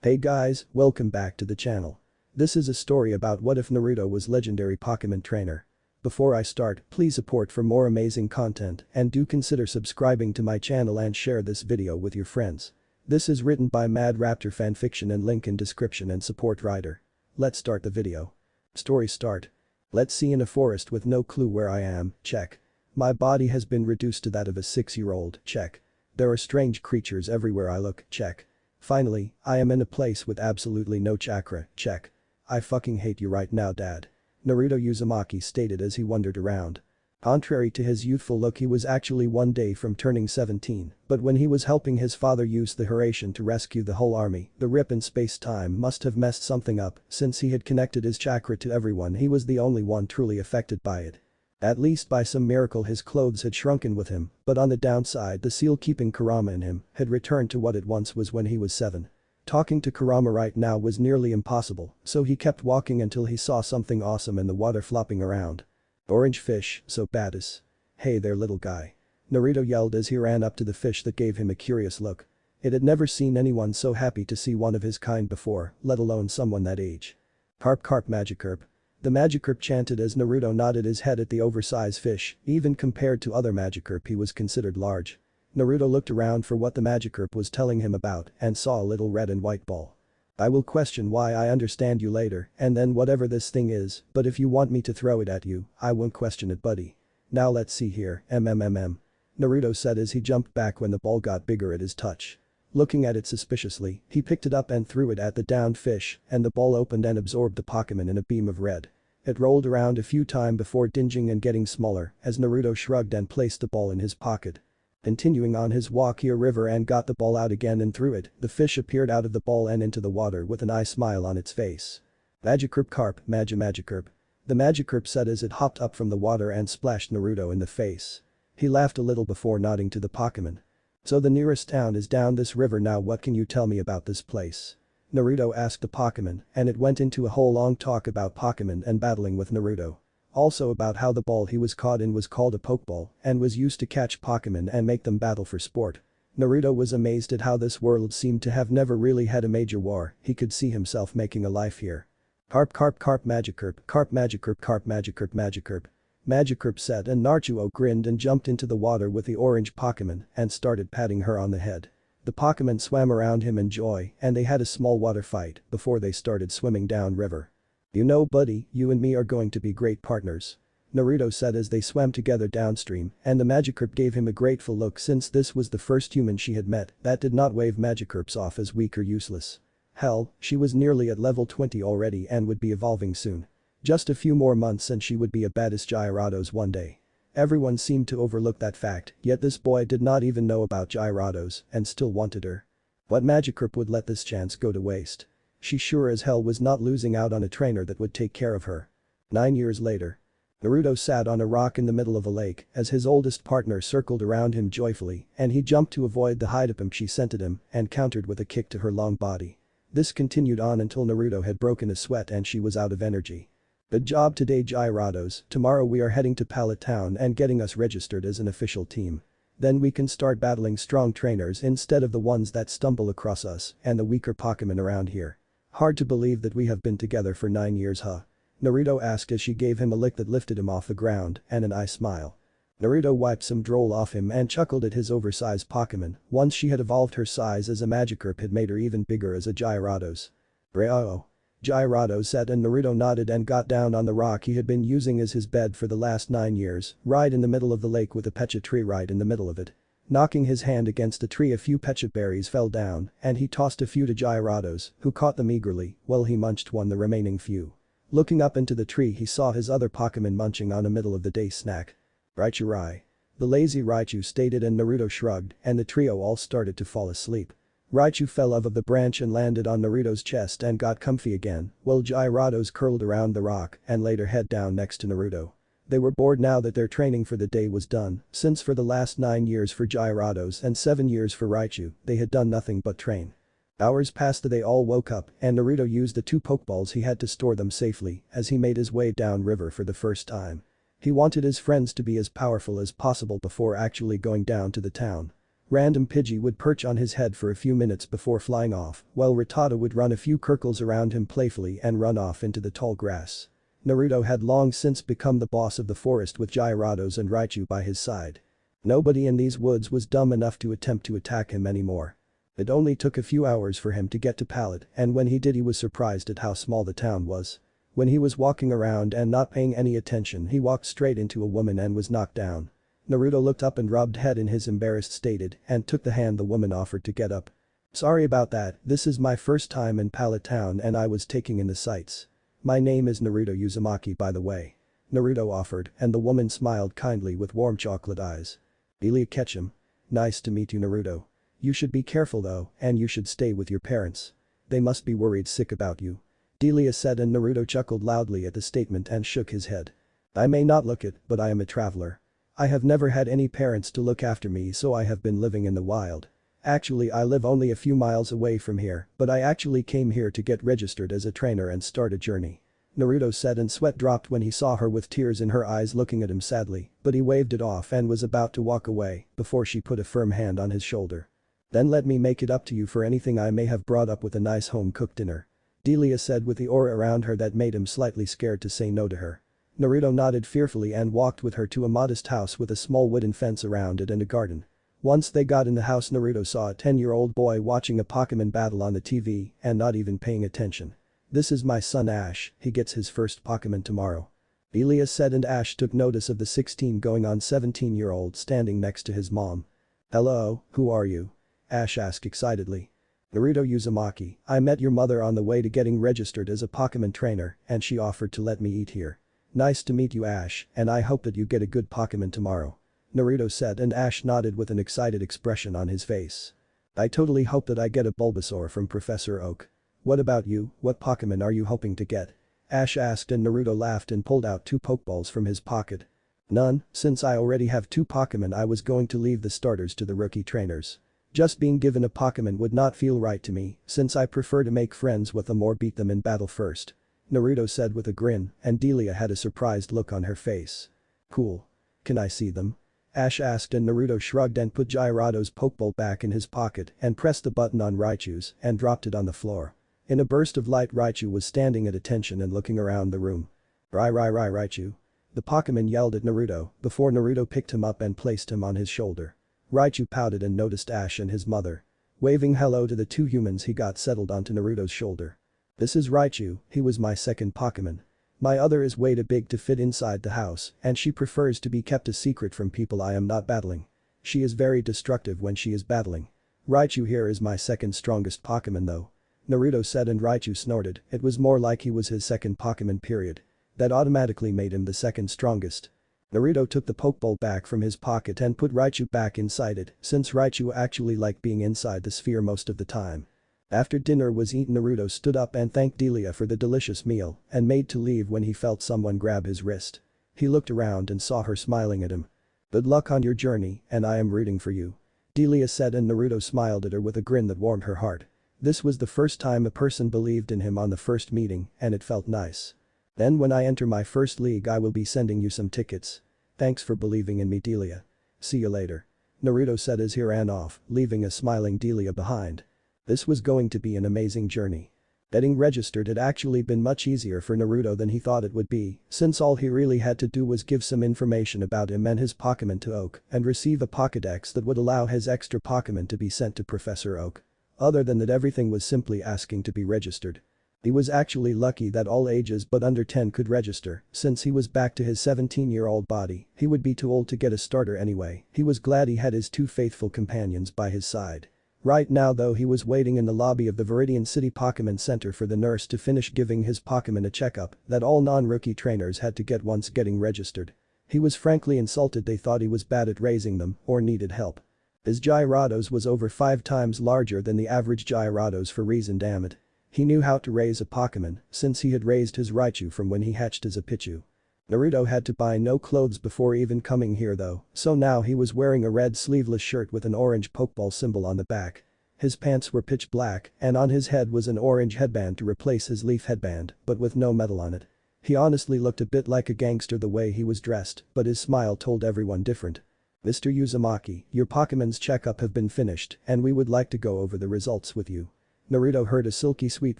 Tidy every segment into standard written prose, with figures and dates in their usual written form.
Hey guys, welcome back to the channel. This is a story about what if Naruto was legendary Pokemon trainer. Before I start, please support for more amazing content and do consider subscribing to my channel and share this video with your friends. This is written by Raptor Fanfiction and link in description and support writer. Let's start the video. Story start. Let's see, in a forest with no clue where I am, check. My body has been reduced to that of a 6-year-old, check. There are strange creatures everywhere I look, check. Finally, I am in a place with absolutely no chakra, check. I fucking hate you right now, dad. Naruto Uzumaki stated as he wandered around. Contrary to his youthful look, he was actually one day from turning 17, but when he was helping his father use the Hiraishin to rescue the whole army, the rip in space-time must have messed something up since he had connected his chakra to everyone. He was the only one truly affected by it. At least by some miracle his clothes had shrunken with him, but on the downside the seal-keeping Kurama in him had returned to what it once was when he was 7. Talking to Kurama right now was nearly impossible, so he kept walking until he saw something awesome in the water flopping around. Orange fish, so badass. Hey there, little guy. Naruto yelled as he ran up to the fish that gave him a curious look. It had never seen anyone so happy to see one of his kind before, let alone someone that age. Carp Magikarp. The Magikarp chanted as Naruto nodded his head at the oversized fish. Even compared to other Magikarp, he was considered large. Naruto looked around for what the Magikarp was telling him about and saw a little red and white ball. I will question why, I understand you later, and then whatever this thing is, but if you want me to throw it at you, I won't question it, buddy. Now let's see here, Naruto said as he jumped back when the ball got bigger at his touch. Looking at it suspiciously, he picked it up and threw it at the downed fish, and the ball opened and absorbed the Pokemon in a beam of red. It rolled around a few times before dinging and getting smaller as Naruto shrugged and placed the ball in his pocket. Continuing on his walk, he a river and got the ball out again and threw it. The fish appeared out of the ball and into the water with an eye smile on its face. Magikarp, Magikarp. The Magikarp said as it hopped up from the water and splashed Naruto in the face. He laughed a little before nodding to the Pokemon. So the nearest town is down this river now. What can you tell me about this place? Naruto asked the Pokemon, and it went into a whole long talk about Pokemon and battling with Naruto. Also about how the ball he was caught in was called a Pokeball and was used to catch Pokemon and make them battle for sport. Naruto was amazed at how this world seemed to have never really had a major war. He could see himself making a life here. Carp Magikarp, Magikarp. Magikarp said, and Naruto grinned and jumped into the water with the orange Pokemon and started patting her on the head. The Pokemon swam around him in joy and they had a small water fight before they started swimming down river. You know, buddy, you and me are going to be great partners. Naruto said as they swam together downstream, and the Magikarp gave him a grateful look since this was the first human she had met that did not wave Magikarps off as weak or useless. Hell, she was nearly at level 20 already and would be evolving soon. Just a few more months and she would be a baddest Gyarados one day. Everyone seemed to overlook that fact, yet this boy did not even know about Gyarados and still wanted her. What Magikarp would let this chance go to waste? She sure as hell was not losing out on a trainer that would take care of her. 9 years later. Naruto sat on a rock in the middle of a lake as his oldest partner circled around him joyfully and he jumped to avoid the hide-pump she sent at him and countered with a kick to her long body. This continued on until Naruto had broken a sweat and she was out of energy. Good job today, Gyarados. Tomorrow we are heading to Pallet Town and getting us registered as an official team. Then we can start battling strong trainers instead of the ones that stumble across us and the weaker Pokemon around here. Hard to believe that we have been together for 9 years, huh? Naruto asked as she gave him a lick that lifted him off the ground and an eye smile. Naruto wiped some drool off him and chuckled at his oversized Pokemon. Once she had evolved her size as a Magikarp had made her even bigger as a Gyarados. Bro. Gyarados said, and Naruto nodded and got down on the rock he had been using as his bed for the last 9 years, right in the middle of the lake with a pecha tree right in the middle of it. Knocking his hand against the tree, a few pecha berries fell down and he tossed a few to Gyarados, who caught them eagerly while he munched the remaining few. Looking up into the tree, he saw his other Pokemon munching on a middle of the day snack. Raichu. The lazy Raichu stated, and Naruto shrugged and the trio all started to fall asleep. Raichu fell off of the branch and landed on Naruto's chest and got comfy again, while Gyarados curled around the rock and laid her head down next to Naruto. They were bored now that their training for the day was done, since for the last 9 years for Gyarados and 7 years for Raichu, they had done nothing but train. Hours passed, they all woke up and Naruto used the 2 Pokeballs he had to store them safely as he made his way down river for the first time. He wanted his friends to be as powerful as possible before actually going down to the town. Random Pidgey would perch on his head for a few minutes before flying off, while Rattata would run a few circles around him playfully and run off into the tall grass. Naruto had long since become the boss of the forest with Gyarados and Raichu by his side. Nobody in these woods was dumb enough to attempt to attack him anymore. It only took a few hours for him to get to Pallet, and when he did he was surprised at how small the town was. When he was walking around and not paying any attention, he walked straight into a woman and was knocked down. Naruto looked up and rubbed head in his embarrassed state and took the hand the woman offered to get up. "Sorry about that, this is my first time in Pallet Town and I was taking in the sights. My name is Naruto Uzumaki by the way." Naruto offered and the woman smiled kindly with warm chocolate eyes. "Delia Ketchum. Nice to meet you Naruto. You should be careful though and you should stay with your parents. They must be worried sick about you." Delia said and Naruto chuckled loudly at the statement and shook his head. "I may not look it, but I am a traveler. I have never had any parents to look after me so I have been living in the wild. Actually I live only a few miles away from here, but I actually came here to get registered as a trainer and start a journey." Naruto said and sweat dropped when he saw her with tears in her eyes looking at him sadly, but he waved it off and was about to walk away before she put a firm hand on his shoulder. "Then let me make it up to you for anything I may have brought up with a nice home-cooked dinner," Delia said with the aura around her that made him slightly scared to say no to her. Naruto nodded fearfully and walked with her to a modest house with a small wooden fence around it and a garden. Once they got in the house Naruto saw a 10-year-old boy watching a Pokemon battle on the TV and not even paying attention. "This is my son Ash, he gets his first Pokemon tomorrow," Delia said and Ash took notice of the 16 going on 17-year-old standing next to his mom. "Hello, who are you?" Ash asked excitedly. "Naruto Uzumaki, I met your mother on the way to getting registered as a Pokemon trainer and she offered to let me eat here. Nice to meet you Ash and I hope that you get a good Pokemon tomorrow," Naruto said and Ash nodded with an excited expression on his face. "I totally hope that I get a Bulbasaur from Professor Oak. What about you, what Pokemon are you hoping to get?" Ash asked and Naruto laughed and pulled out 2 Pokeballs from his pocket. "None, since I already have 2 Pokemon I was going to leave the starters to the rookie trainers. Just being given a Pokemon would not feel right to me since I prefer to make friends with them or beat them in battle first," Naruto said with a grin and Delia had a surprised look on her face. "Cool. Can I see them?" Ash asked and Naruto shrugged and put Gyarado's Pokeball back in his pocket and pressed the button on Raichu's and dropped it on the floor. In a burst of light Raichu was standing at attention and looking around the room. Raichu. The Pokemon yelled at Naruto before Naruto picked him up and placed him on his shoulder. Raichu pouted and noticed Ash and his mother. Waving hello to the 2 humans he got settled onto Naruto's shoulder. "This is Raichu, he was my second Pokemon. My other is way too big to fit inside the house and she prefers to be kept a secret from people I am not battling. She is very destructive when she is battling. Raichu here is my second strongest Pokemon though," Naruto said and Raichu snorted, it was more like he was his second Pokemon period. That automatically made him the second strongest. Naruto took the Pokeball back from his pocket and put Raichu back inside it since Raichu actually liked being inside the sphere most of the time. After dinner was eaten Naruto stood up and thanked Delia for the delicious meal and made to leave when he felt someone grab his wrist. He looked around and saw her smiling at him. "Good luck on your journey and I am rooting for you," Delia said and Naruto smiled at her with a grin that warmed her heart. This was the first time a person believed in him on the first meeting and it felt nice. "Then when I enter my first league I will be sending you some tickets. Thanks for believing in me Delia. See you later," Naruto said as he ran off, leaving a smiling Delia behind. This was going to be an amazing journey. Getting registered had actually been much easier for Naruto than he thought it would be, since all he really had to do was give some information about him and his Pokemon to Oak and receive a Pokédex that would allow his extra Pokemon to be sent to Professor Oak. Other than that everything was simply asking to be registered. He was actually lucky that all ages but under 10 could register, since he was back to his 17-year-old body, he would be too old to get a starter anyway, he was glad he had his 2 faithful companions by his side. Right now though he was waiting in the lobby of the Viridian City Pokemon Center for the nurse to finish giving his Pokemon a checkup that all non-rookie trainers had to get once getting registered. He was frankly insulted they thought he was bad at raising them or needed help. His Gyarados was over 5 times larger than the average Gyarados for reason damn it. He knew how to raise a Pokemon since he had raised his Raichu from when he hatched as a Pichu. Naruto had to buy no clothes before even coming here though, so now he was wearing a red sleeveless shirt with an orange Pokeball symbol on the back. His pants were pitch black and on his head was an orange headband to replace his leaf headband but with no metal on it. He honestly looked a bit like a gangster the way he was dressed but his smile told everyone different. Mr. Uzumaki, your Pokemon's checkup have been finished and we would like to go over the results with you. Naruto heard a silky sweet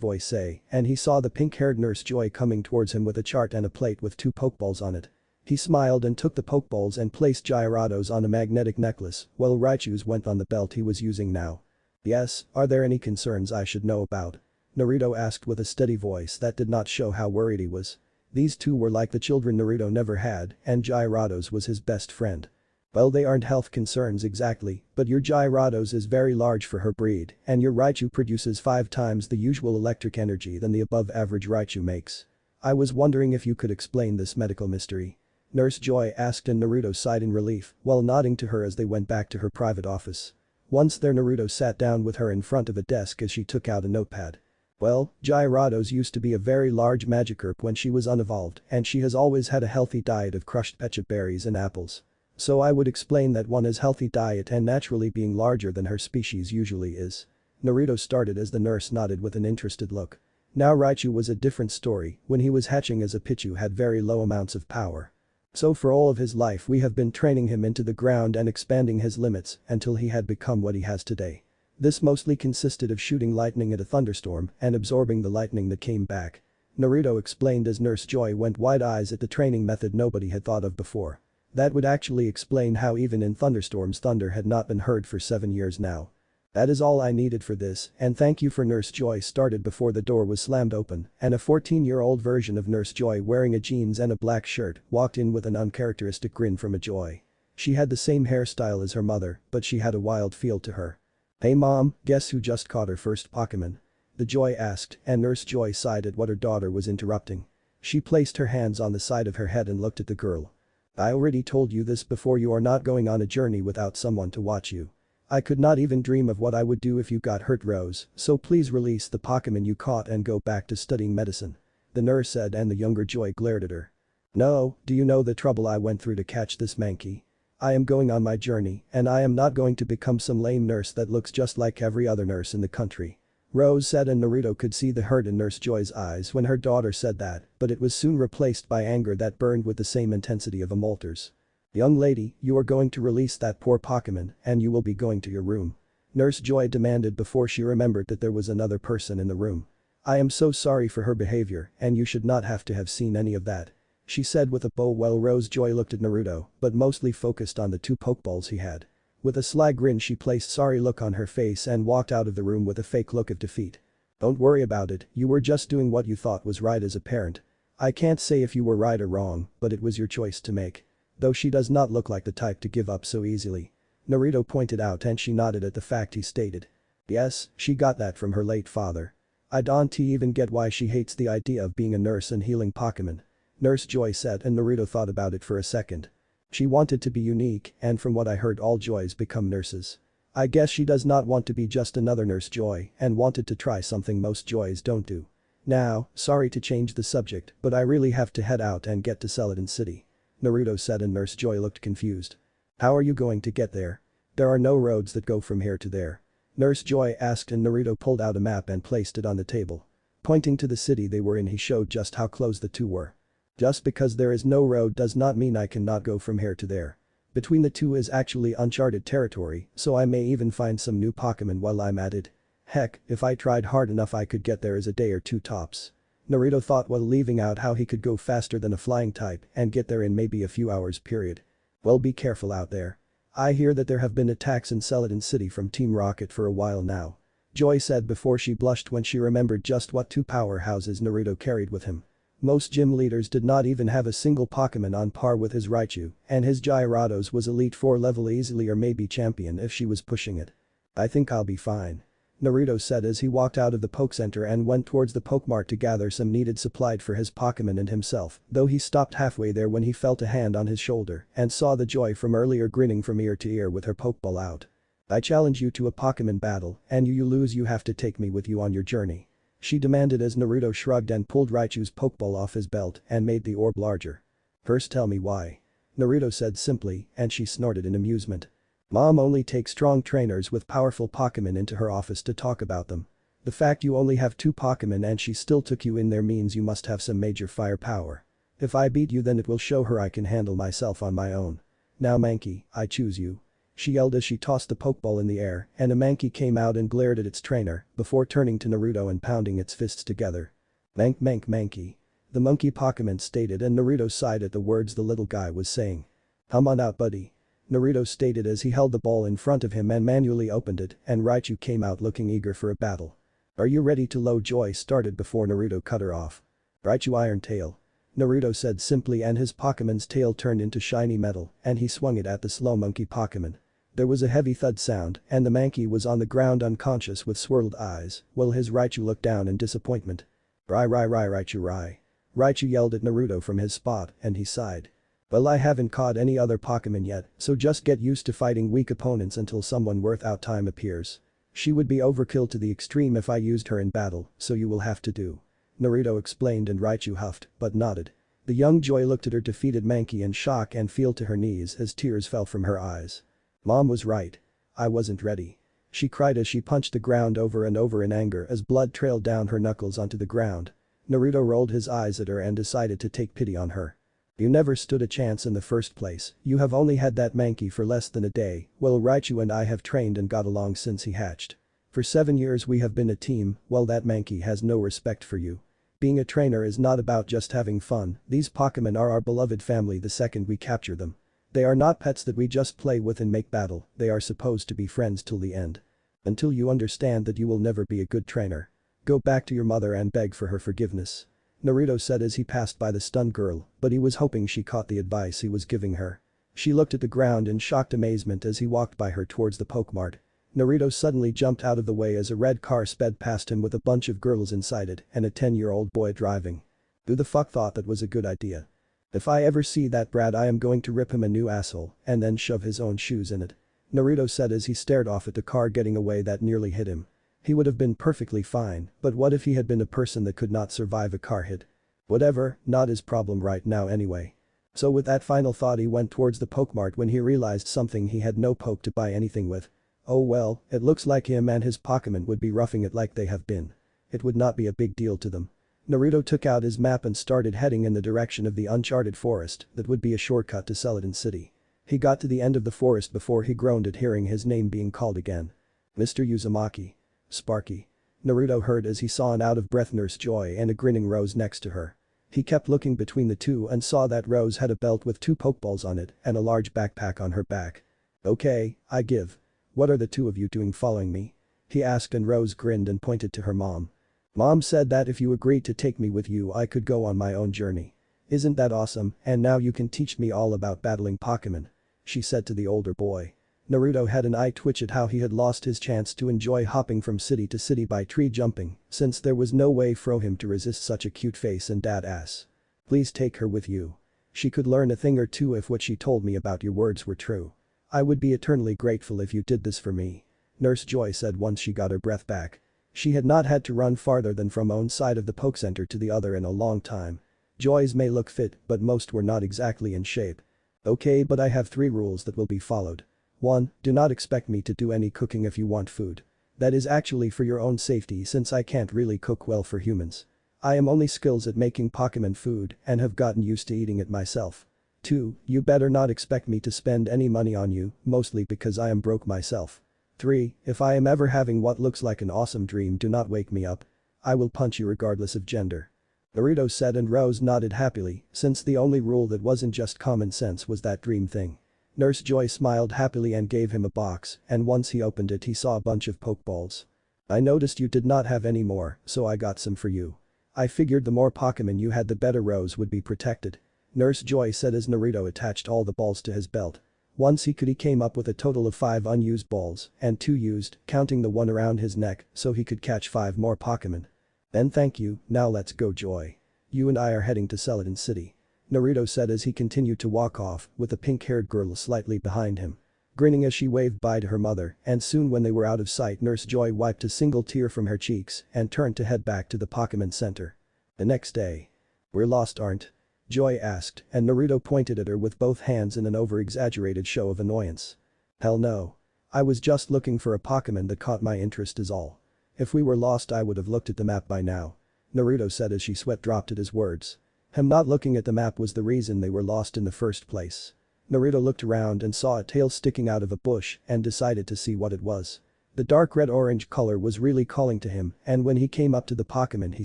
voice say, and he saw the pink-haired Nurse Joy coming towards him with a chart and a plate with 2 Pokeballs on it. He smiled and took the Pokeballs and placed Gyarados on a magnetic necklace, while Raichu's went on the belt he was using now. Yes, are there any concerns I should know about? Naruto asked with a steady voice that did not show how worried he was. These two were like the children Naruto never had, and Gyarados was his best friend. Well, they aren't health concerns exactly, but your Gyarados is very large for her breed, and your Raichu produces 5 times the usual electric energy than the above average Raichu makes. I was wondering if you could explain this medical mystery. Nurse Joy asked and Naruto sighed in relief while nodding to her as they went back to her private office. Once there Naruto sat down with her in front of a desk as she took out a notepad. Well, Gyarados used to be a very large Magikarp when she was unevolved and she has always had a healthy diet of crushed pecha berries and apples. So I would explain that one is healthy diet and naturally being larger than her species usually is. Naruto started as the nurse nodded with an interested look. Now Raichu was a different story. When he was hatching as a Pichu had very low amounts of power. So for all of his life we have been training him into the ground and expanding his limits until he had become what he has today. This mostly consisted of shooting lightning at a thunderstorm and absorbing the lightning that came back. Naruto explained as Nurse Joy went wide eyes at the training method nobody had thought of before. That would actually explain how even in thunderstorms thunder had not been heard for 7 years now. That is all I needed for this, and thank you for Nurse Joy started before the door was slammed open and a 14-year-old version of Nurse Joy wearing a jeans and a black shirt walked in with an uncharacteristic grin from a Joy. She had the same hairstyle as her mother, but she had a wild feel to her. Hey mom, guess who just caught her first Pokemon? The Joy asked and Nurse Joy sighed at what her daughter was interrupting. She placed her hands on the side of her head and looked at the girl. I already told you this before, you are not going on a journey without someone to watch you. I could not even dream of what I would do if you got hurt, Rose, so please release the Pokemon you caught and go back to studying medicine. The nurse said and the younger Joy glared at her. No, do you know the trouble I went through to catch this Mankey? I am going on my journey and I am not going to become some lame nurse that looks just like every other nurse in the country. Rose said and Naruto could see the hurt in Nurse Joy's eyes when her daughter said that, but it was soon replaced by anger that burned with the same intensity of a Moltres. Young lady, you are going to release that poor Pokemon and you will be going to your room. Nurse Joy demanded before she remembered that there was another person in the room. I am so sorry for her behavior and you should not have to have seen any of that. She said with a bow while Rose Joy looked at Naruto but mostly focused on the 2 Pokeballs he had. With a sly grin she placed sorry look on her face and walked out of the room with a fake look of defeat. Don't worry about it, you were just doing what you thought was right as a parent. I can't say if you were right or wrong, but it was your choice to make. Though she does not look like the type to give up so easily. Naruto pointed out and she nodded at the fact he stated. Yes, she got that from her late father. I don't even get why she hates the idea of being a nurse and healing Pokemon. Nurse Joy said and Naruto thought about it for a second. She wanted to be unique and from what I heard all Joys become nurses. I guess she does not want to be just another Nurse Joy and wanted to try something most Joys don't do. Now, sorry to change the subject but I really have to head out and get to Celadon City. Naruto said and Nurse Joy looked confused. How are you going to get there? There are no roads that go from here to there. Nurse Joy asked and Naruto pulled out a map and placed it on the table. Pointing to the city they were in he showed just how close the two were. Just because there is no road does not mean I cannot go from here to there. Between the two is actually uncharted territory, so I may even find some new Pokemon while I'm at it. Heck, if I tried hard enough I could get there as a day or 2 tops. Naruto thought while leaving out how he could go faster than a flying type and get there in maybe a few hours period. Well, be careful out there. I hear that there have been attacks in Celadon City from Team Rocket for a while now. Joy said before she blushed when she remembered just what 2 powerhouses Naruto carried with him. Most gym leaders did not even have a single Pokemon on par with his Raichu, and his Gyarados was Elite 4 level easily or maybe champion if she was pushing it. I think I'll be fine. Naruto said as he walked out of the Poke Center and went towards the Pokemart to gather some needed supplies for his Pokemon and himself, though he stopped halfway there when he felt a hand on his shoulder and saw the Joy from earlier grinning from ear to ear with her Pokeball out. I challenge you to a Pokemon battle and you lose you have to take me with you on your journey. She demanded as Naruto shrugged and pulled Raichu's Pokeball off his belt and made the orb larger. First tell me why. Naruto said simply and she snorted in amusement. Mom only takes strong trainers with powerful Pokemon into her office to talk about them. The fact you only have 2 Pokemon and she still took you in there means you must have some major firepower. If I beat you then it will show her I can handle myself on my own. Now Mankey, I choose you. She yelled as she tossed the pokeball in the air and a Mankey came out and glared at its trainer before turning to Naruto and pounding its fists together. Mankey. The monkey Pokemon stated and Naruto sighed at the words the little guy was saying. Come on out buddy. Naruto stated as he held the ball in front of him and manually opened it and Raichu came out looking eager for a battle. Are you ready to load? Joy started before Naruto cut her off. Raichu Iron Tail. Naruto said simply and his Pokemon's tail turned into shiny metal and he swung it at the slow monkey Pokemon. There was a heavy thud sound and the Mankey was on the ground unconscious with swirled eyes while his Raichu looked down in disappointment. Raichu. Raichu yelled at Naruto from his spot and he sighed. Well I haven't caught any other Pokemon yet so just get used to fighting weak opponents until someone worth our time appears. She would be overkill to the extreme if I used her in battle so you will have to do. Naruto explained and Raichu huffed but nodded. The young Joy looked at her defeated Mankey in shock and fell to her knees as tears fell from her eyes. Mom was right. I wasn't ready. She cried as she punched the ground over and over in anger as blood trailed down her knuckles onto the ground. Naruto rolled his eyes at her and decided to take pity on her. You never stood a chance in the first place, you have only had that Mankey for less than a day, while Raichu and I have trained and got along since he hatched. For 7 years we have been a team, while that Mankey has no respect for you. Being a trainer is not about just having fun, these Pokemon are our beloved family the second we capture them. They are not pets that we just play with and make battle, they are supposed to be friends till the end. Until you understand that you will never be a good trainer. Go back to your mother and beg for her forgiveness. Naruto said as he passed by the stunned girl, but he was hoping she caught the advice he was giving her. She looked at the ground in shocked amazement as he walked by her towards the Pokemart. Naruto suddenly jumped out of the way as a red car sped past him with a bunch of girls inside it and a 10-year-old boy driving. Who the fuck thought that was a good idea? If I ever see that brat I am going to rip him a new asshole and then shove his own shoes in it. Naruto said as he stared off at the car getting away that nearly hit him. He would have been perfectly fine, but what if he had been a person that could not survive a car hit? Whatever, not his problem right now anyway. So with that final thought he went towards the Pokemart when he realized something he had no poke to buy anything with. Oh well, it looks like him and his Pokemon would be roughing it like they have been. It would not be a big deal to them. Naruto took out his map and started heading in the direction of the uncharted forest that would be a shortcut to Celadon City. He got to the end of the forest before he groaned at hearing his name being called again. Mr. Uzumaki. Sparky. Naruto heard as he saw an out-of-breath Nurse Joy and a grinning Rose next to her. He kept looking between the two and saw that Rose had a belt with 2 Pokeballs on it and a large backpack on her back. Okay, I give. What are the two of you doing following me? He asked and Rose grinned and pointed to her mom. Mom said that if you agreed to take me with you I could go on my own journey. Isn't that awesome and now you can teach me all about battling Pokemon? She said to the older boy. Naruto had an eye twitch at how he had lost his chance to enjoy hopping from city to city by tree jumping since there was no way for him to resist such a cute face and dad ass. Please take her with you. She could learn a thing or two if what she told me about your words were true. I would be eternally grateful if you did this for me. Nurse Joy said once she got her breath back. She had not had to run farther than from one side of the Poke Center to the other in a long time. Joys may look fit but most were not exactly in shape. Okay, but I have 3 rules that will be followed. 1. Do not expect me to do any cooking if you want food. That is actually for your own safety since I can't really cook well for humans. I am only skills at making Pokemon food and have gotten used to eating it myself. 2. You better not expect me to spend any money on you, mostly because I am broke myself. 3. If I am ever having what looks like an awesome dream do not wake me up. I will punch you regardless of gender. Naruto said and Rose nodded happily since the only rule that wasn't just common sense was that dream thing. Nurse Joy smiled happily and gave him a box and once he opened it he saw a bunch of Pokeballs. I noticed you did not have any more, so I got some for you. I figured the more Pokemon you had the better Rose would be protected. Nurse Joy said as Naruto attached all the balls to his belt. Once he came up with a total of 5 unused balls and 2 used, counting the one around his neck so he could catch 5 more Pokemon. Then thank you, now let's go Joy. You and I are heading to Celadon City. Naruto said as he continued to walk off with the pink-haired girl slightly behind him. Grinning as she waved bye to her mother and soon when they were out of sight Nurse Joy wiped a single tear from her cheeks and turned to head back to the Pokemon Center. The next day. We're lost aren't? Joy asked and Naruto pointed at her with both hands in an over-exaggerated show of annoyance. Hell no. I was just looking for a Pokemon that caught my interest is all. If we were lost I would have looked at the map by now. Naruto said as she sweat dropped at his words. Him not looking at the map was the reason they were lost in the first place. Naruto looked around and saw a tail sticking out of a bush and decided to see what it was. The dark red-orange color was really calling to him, and when he came up to the Pokemon he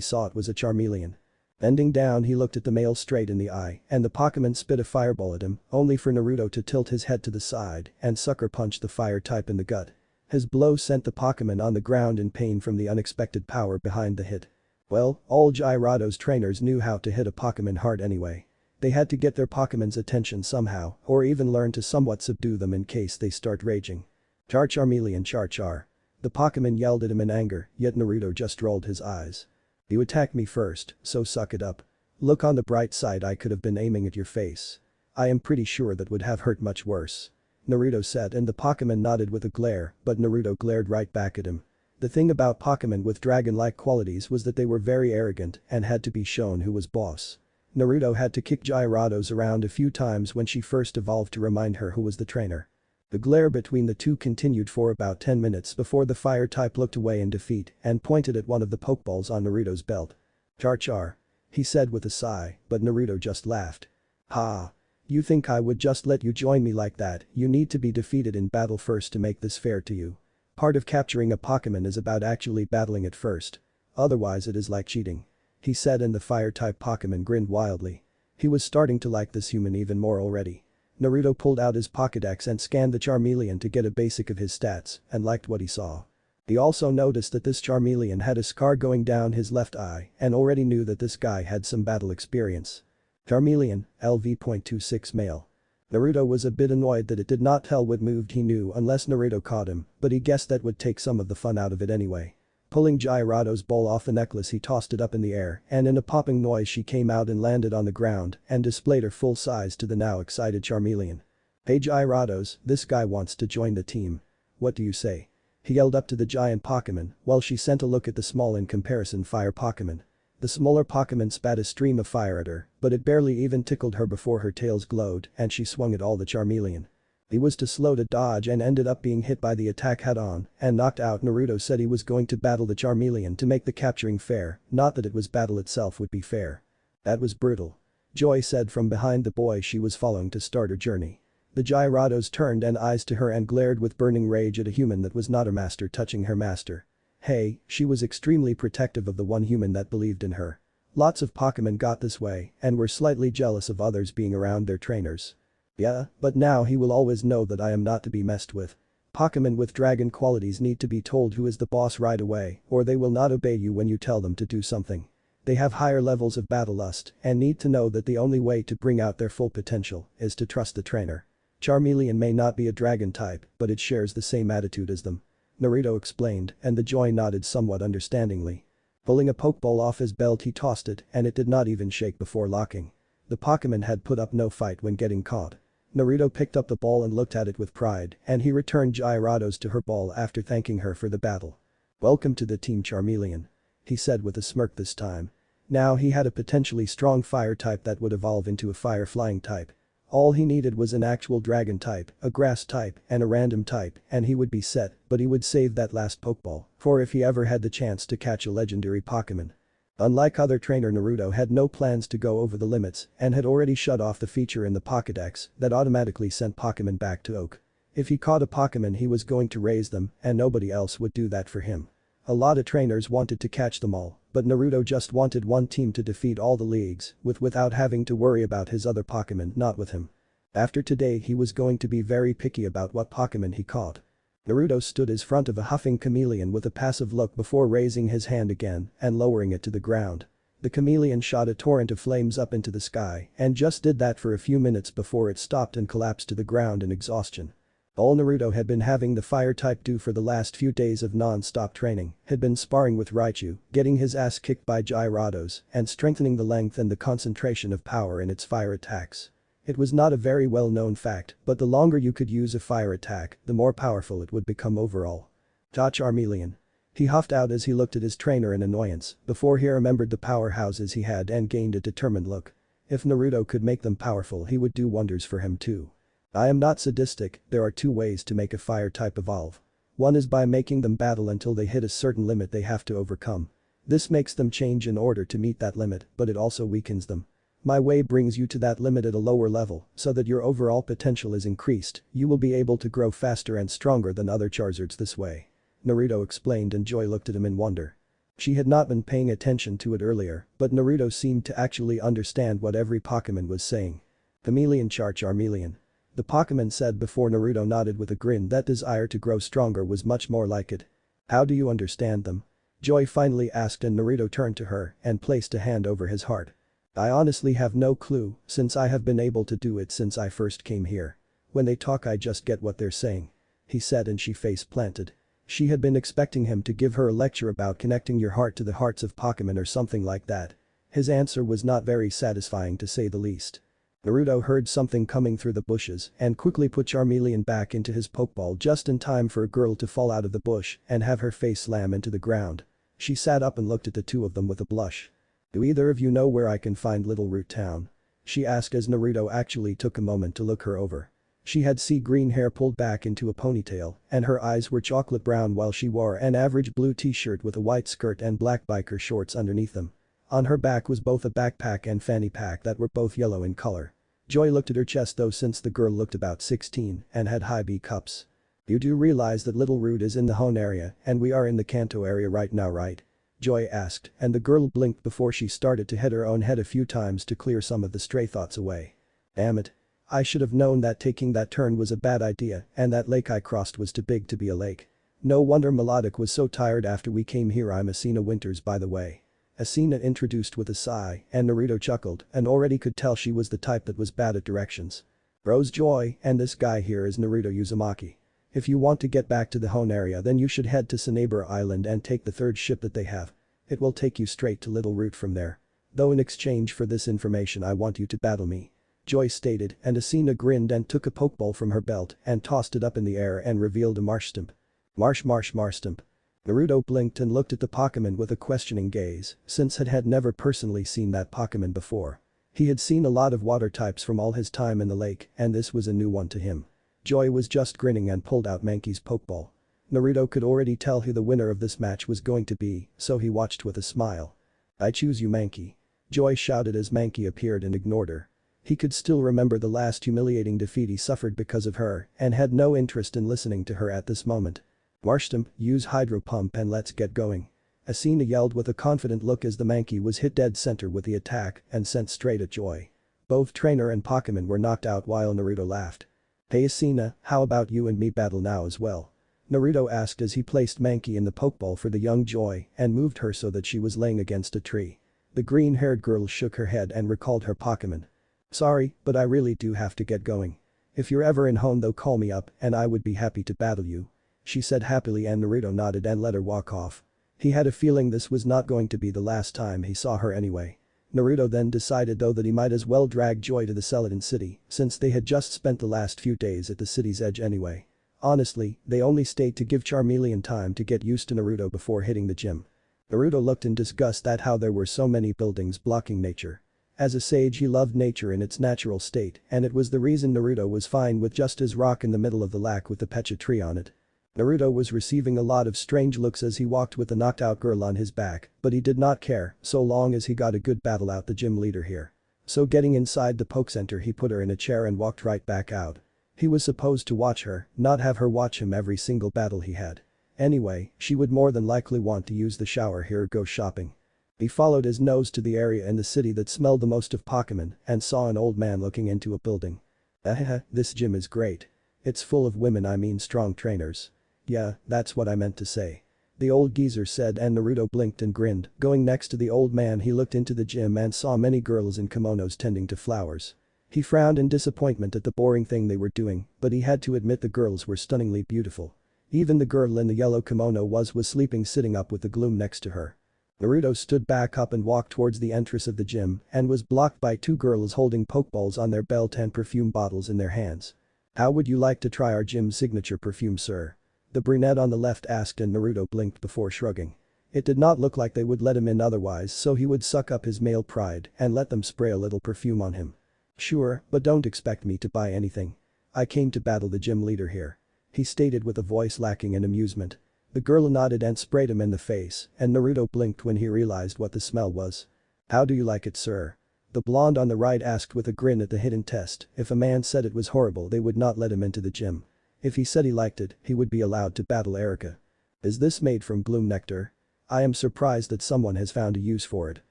saw it was a Charmeleon. Bending down he looked at the male straight in the eye and the Pokemon spit a fireball at him, only for Naruto to tilt his head to the side and sucker punch the fire type in the gut. His blow sent the Pokemon on the ground in pain from the unexpected power behind the hit. Well, all Gyarado's trainers knew how to hit a Pokemon hard anyway. They had to get their Pokemon's attention somehow or even learn to somewhat subdue them in case they start raging. Charmeleon Char. The Pokemon yelled at him in anger, yet Naruto just rolled his eyes. You attacked me first, so suck it up. Look on the bright side, I could have been aiming at your face. I am pretty sure that would have hurt much worse. Naruto said, and the Pokemon nodded with a glare, but Naruto glared right back at him. The thing about Pokemon with dragon-like qualities was that they were very arrogant and had to be shown who was boss. Naruto had to kick Gyarados around a few times when she first evolved to remind her who was the trainer. The glare between the two continued for about 10 minutes before the fire type looked away in defeat and pointed at one of the Pokeballs on Naruto's belt. Char. He said with a sigh, but Naruto just laughed. Ha. You think I would just let you join me like that? You need to be defeated in battle first to make this fair to you. Part of capturing a Pokemon is about actually battling it first. Otherwise it is like cheating. He said, and the fire-type Pokemon grinned wildly. He was starting to like this human even more already. Naruto pulled out his Pokédex and scanned the Charmeleon to get a basic of his stats and liked what he saw. He also noticed that this Charmeleon had a scar going down his left eye and already knew that this guy had some battle experience. Charmeleon, LV.26 male. Naruto was a bit annoyed that it did not tell what move he knew unless Naruto caught him, but he guessed that would take some of the fun out of it anyway. Pulling Gyarado's ball off the necklace, he tossed it up in the air and in a popping noise she came out and landed on the ground and displayed her full size to the now excited Charmeleon. Hey Gyarados, this guy wants to join the team. What do you say? He yelled up to the giant Pokemon while she sent a look at the small in comparison fire Pokemon. The smaller Pokemon spat a stream of fire at her, but it barely even tickled her before her tails glowed and she swung at all the Charmeleon. He was too slow to dodge and ended up being hit by the attack head-on and knocked out. Naruto said he was going to battle the Charmeleon to make the capturing fair, not that it was battle itself would be fair. That was brutal. Joy said from behind the boy she was following to start her journey. The Gyarados turned and eyes to her and glared with burning rage at a human that was not her master touching her master. Hey, she was extremely protective of the one human that believed in her. Lots of Pokemon got this way and were slightly jealous of others being around their trainers. Yeah, but now he will always know that I am not to be messed with. Pokemon with dragon qualities need to be told who is the boss right away or they will not obey you when you tell them to do something. They have higher levels of battle lust and need to know that the only way to bring out their full potential is to trust the trainer. Charmeleon may not be a dragon type, but it shares the same attitude as them. Naruto explained, and the Joy nodded somewhat understandingly. Pulling a Pokeball off his belt he tossed it and it did not even shake before locking. The Pokemon had put up no fight when getting caught. Naruto picked up the ball and looked at it with pride and he returned Gyarados to her ball after thanking her for the battle. Welcome to the team Charmeleon. He said with a smirk this time. Now he had a potentially strong fire type that would evolve into a fire flying type. All he needed was an actual dragon type, a grass type, and a random type and he would be set, but he would save that last Pokeball for if he ever had the chance to catch a legendary Pokemon. Unlike other trainer, Naruto had no plans to go over the limits and had already shut off the feature in the Pokédex that automatically sent Pokemon back to Oak. If he caught a Pokemon he was going to raise them and nobody else would do that for him. A lot of trainers wanted to catch them all, but Naruto just wanted one team to defeat all the leagues without having to worry about his other Pokemon not with him. After today he was going to be very picky about what Pokemon he caught. Naruto stood in front of a huffing chameleon with a passive look before raising his hand again and lowering it to the ground. The chameleon shot a torrent of flames up into the sky and just did that for a few minutes before it stopped and collapsed to the ground in exhaustion. All Naruto had been having the fire type do for the last few days of non-stop training had been sparring with Raichu, getting his ass kicked by Gyarados and strengthening the length and the concentration of power in its fire attacks. It was not a very well-known fact, but the longer you could use a fire attack, the more powerful it would become overall. Charmeleon. He huffed out as he looked at his trainer in annoyance before he remembered the powerhouses he had and gained a determined look. If Naruto could make them powerful he would do wonders for him too. I am not sadistic, there are two ways to make a fire type evolve. One is by making them battle until they hit a certain limit they have to overcome. This makes them change in order to meet that limit, but it also weakens them. My way brings you to that limit at a lower level so that your overall potential is increased, you will be able to grow faster and stronger than other Charizards this way. Naruto explained and Joy looked at him in wonder. She had not been paying attention to it earlier, but Naruto seemed to actually understand what every Pokemon was saying. Chameleon Charmeleon. The Pokemon said before Naruto nodded with a grin that desire to grow stronger was much more like it. How do you understand them? Joy finally asked and Naruto turned to her and placed a hand over his heart. I honestly have no clue since I have been able to do it since I first came here. When they talk I just get what they're saying. He said and she face planted. She had been expecting him to give her a lecture about connecting your heart to the hearts of Pokemon or something like that. His answer was not very satisfying to say the least. Naruto heard something coming through the bushes and quickly put Charmeleon back into his Pokeball just in time for a girl to fall out of the bush and have her face slam into the ground. She sat up and looked at the two of them with a blush. Do either of you know where I can find Little Root Town? She asked as Naruto actually took a moment to look her over. She had sea green hair pulled back into a ponytail and her eyes were chocolate brown while she wore an average blue t-shirt with a white skirt and black biker shorts underneath them. On her back was both a backpack and fanny pack that were both yellow in color. Joy looked at her chest though since the girl looked about 16 and had high B cups. You do realize that Little Root is in the Hone area and we are in the Kanto area right now, right? Joy asked and the girl blinked before she started to hit her own head a few times to clear some of the stray thoughts away. Damn it. I should have known that taking that turn was a bad idea and that lake I crossed was too big to be a lake. No wonder Melodic was so tired after we came here. I'm Asina Winters by the way. Asina introduced with a sigh and Naruto chuckled and already could tell she was the type that was bad at directions. Rose Joy and this guy here is Naruto Uzumaki. If you want to get back to the Hone area then you should head to Sanabura Island and take the third ship that they have. It will take you straight to Little Root from there. Though in exchange for this information I want you to battle me. Joy stated and Asina grinned and took a Pokeball from her belt and tossed it up in the air and revealed a Marshtomp. Marshtomp. Naruto blinked and looked at the Pokemon with a questioning gaze since had never personally seen that Pokemon before. He had seen a lot of water types from all his time in the lake and this was a new one to him. Joy was just grinning and pulled out Mankey's Pokeball. Naruto could already tell who the winner of this match was going to be, so he watched with a smile. I choose you Mankey. Joy shouted as Mankey appeared and ignored her. He could still remember the last humiliating defeat he suffered because of her and had no interest in listening to her at this moment. Marshtomp, use Hydro Pump and let's get going. Asina yelled with a confident look as the Mankey was hit dead center with the attack and sent straight at Joy. Both trainer and Pokemon were knocked out while Naruto laughed. Hey Asina, how about you and me battle now as well? Naruto asked as he placed Mankey in the Pokeball for the young Joy and moved her so that she was laying against a tree. The green-haired girl shook her head and recalled her Pokemon. Sorry, but I really do have to get going. If you're ever in Hone though call me up and I would be happy to battle you. She said happily and Naruto nodded and let her walk off. He had a feeling this was not going to be the last time he saw her anyway. Naruto then decided though that he might as well drag Joy to the Celadon city since they had just spent the last few days at the city's edge anyway. Honestly, they only stayed to give Charmeleon time to get used to Naruto before hitting the gym. Naruto looked in disgust at how there were so many buildings blocking nature. As a sage he loved nature in its natural state and it was the reason Naruto was fine with just his rock in the middle of the lake with the Pecha tree on it. Naruto was receiving a lot of strange looks as he walked with the knocked out girl on his back, but he did not care so long as he got a good battle out the gym leader here. So getting inside the Poke Center he put her in a chair and walked right back out. He was supposed to watch her, not have her watch him every single battle he had. Anyway, she would more than likely want to use the shower here or go shopping. He followed his nose to the area in the city that smelled the most of Pokemon and saw an old man looking into a building. This gym is great. It's full of women, I mean strong trainers. Yeah, that's what I meant to say. The old geezer said and Naruto blinked and grinned. Going next to the old man he looked into the gym and saw many girls in kimonos tending to flowers. He frowned in disappointment at the boring thing they were doing, but he had to admit the girls were stunningly beautiful. Even the girl in the yellow kimono was sleeping sitting up with the gloom next to her. Naruto stood back up and walked towards the entrance of the gym and was blocked by two girls holding Pokeballs on their belt and perfume bottles in their hands. How would you like to try our gym signature perfume, sir? The brunette on the left asked and Naruto blinked before shrugging. It did not look like they would let him in otherwise so he would suck up his male pride and let them spray a little perfume on him. Sure, but don't expect me to buy anything. I came to battle the gym leader here. He stated with a voice lacking in amusement. The girl nodded and sprayed him in the face and Naruto blinked when he realized what the smell was. How do you like it, sir? The blonde on the right asked with a grin at the hidden test, if a man said it was horrible they would not let him into the gym. If he said he liked it, he would be allowed to battle Erica. Is this made from bloom nectar? I am surprised that someone has found a use for it.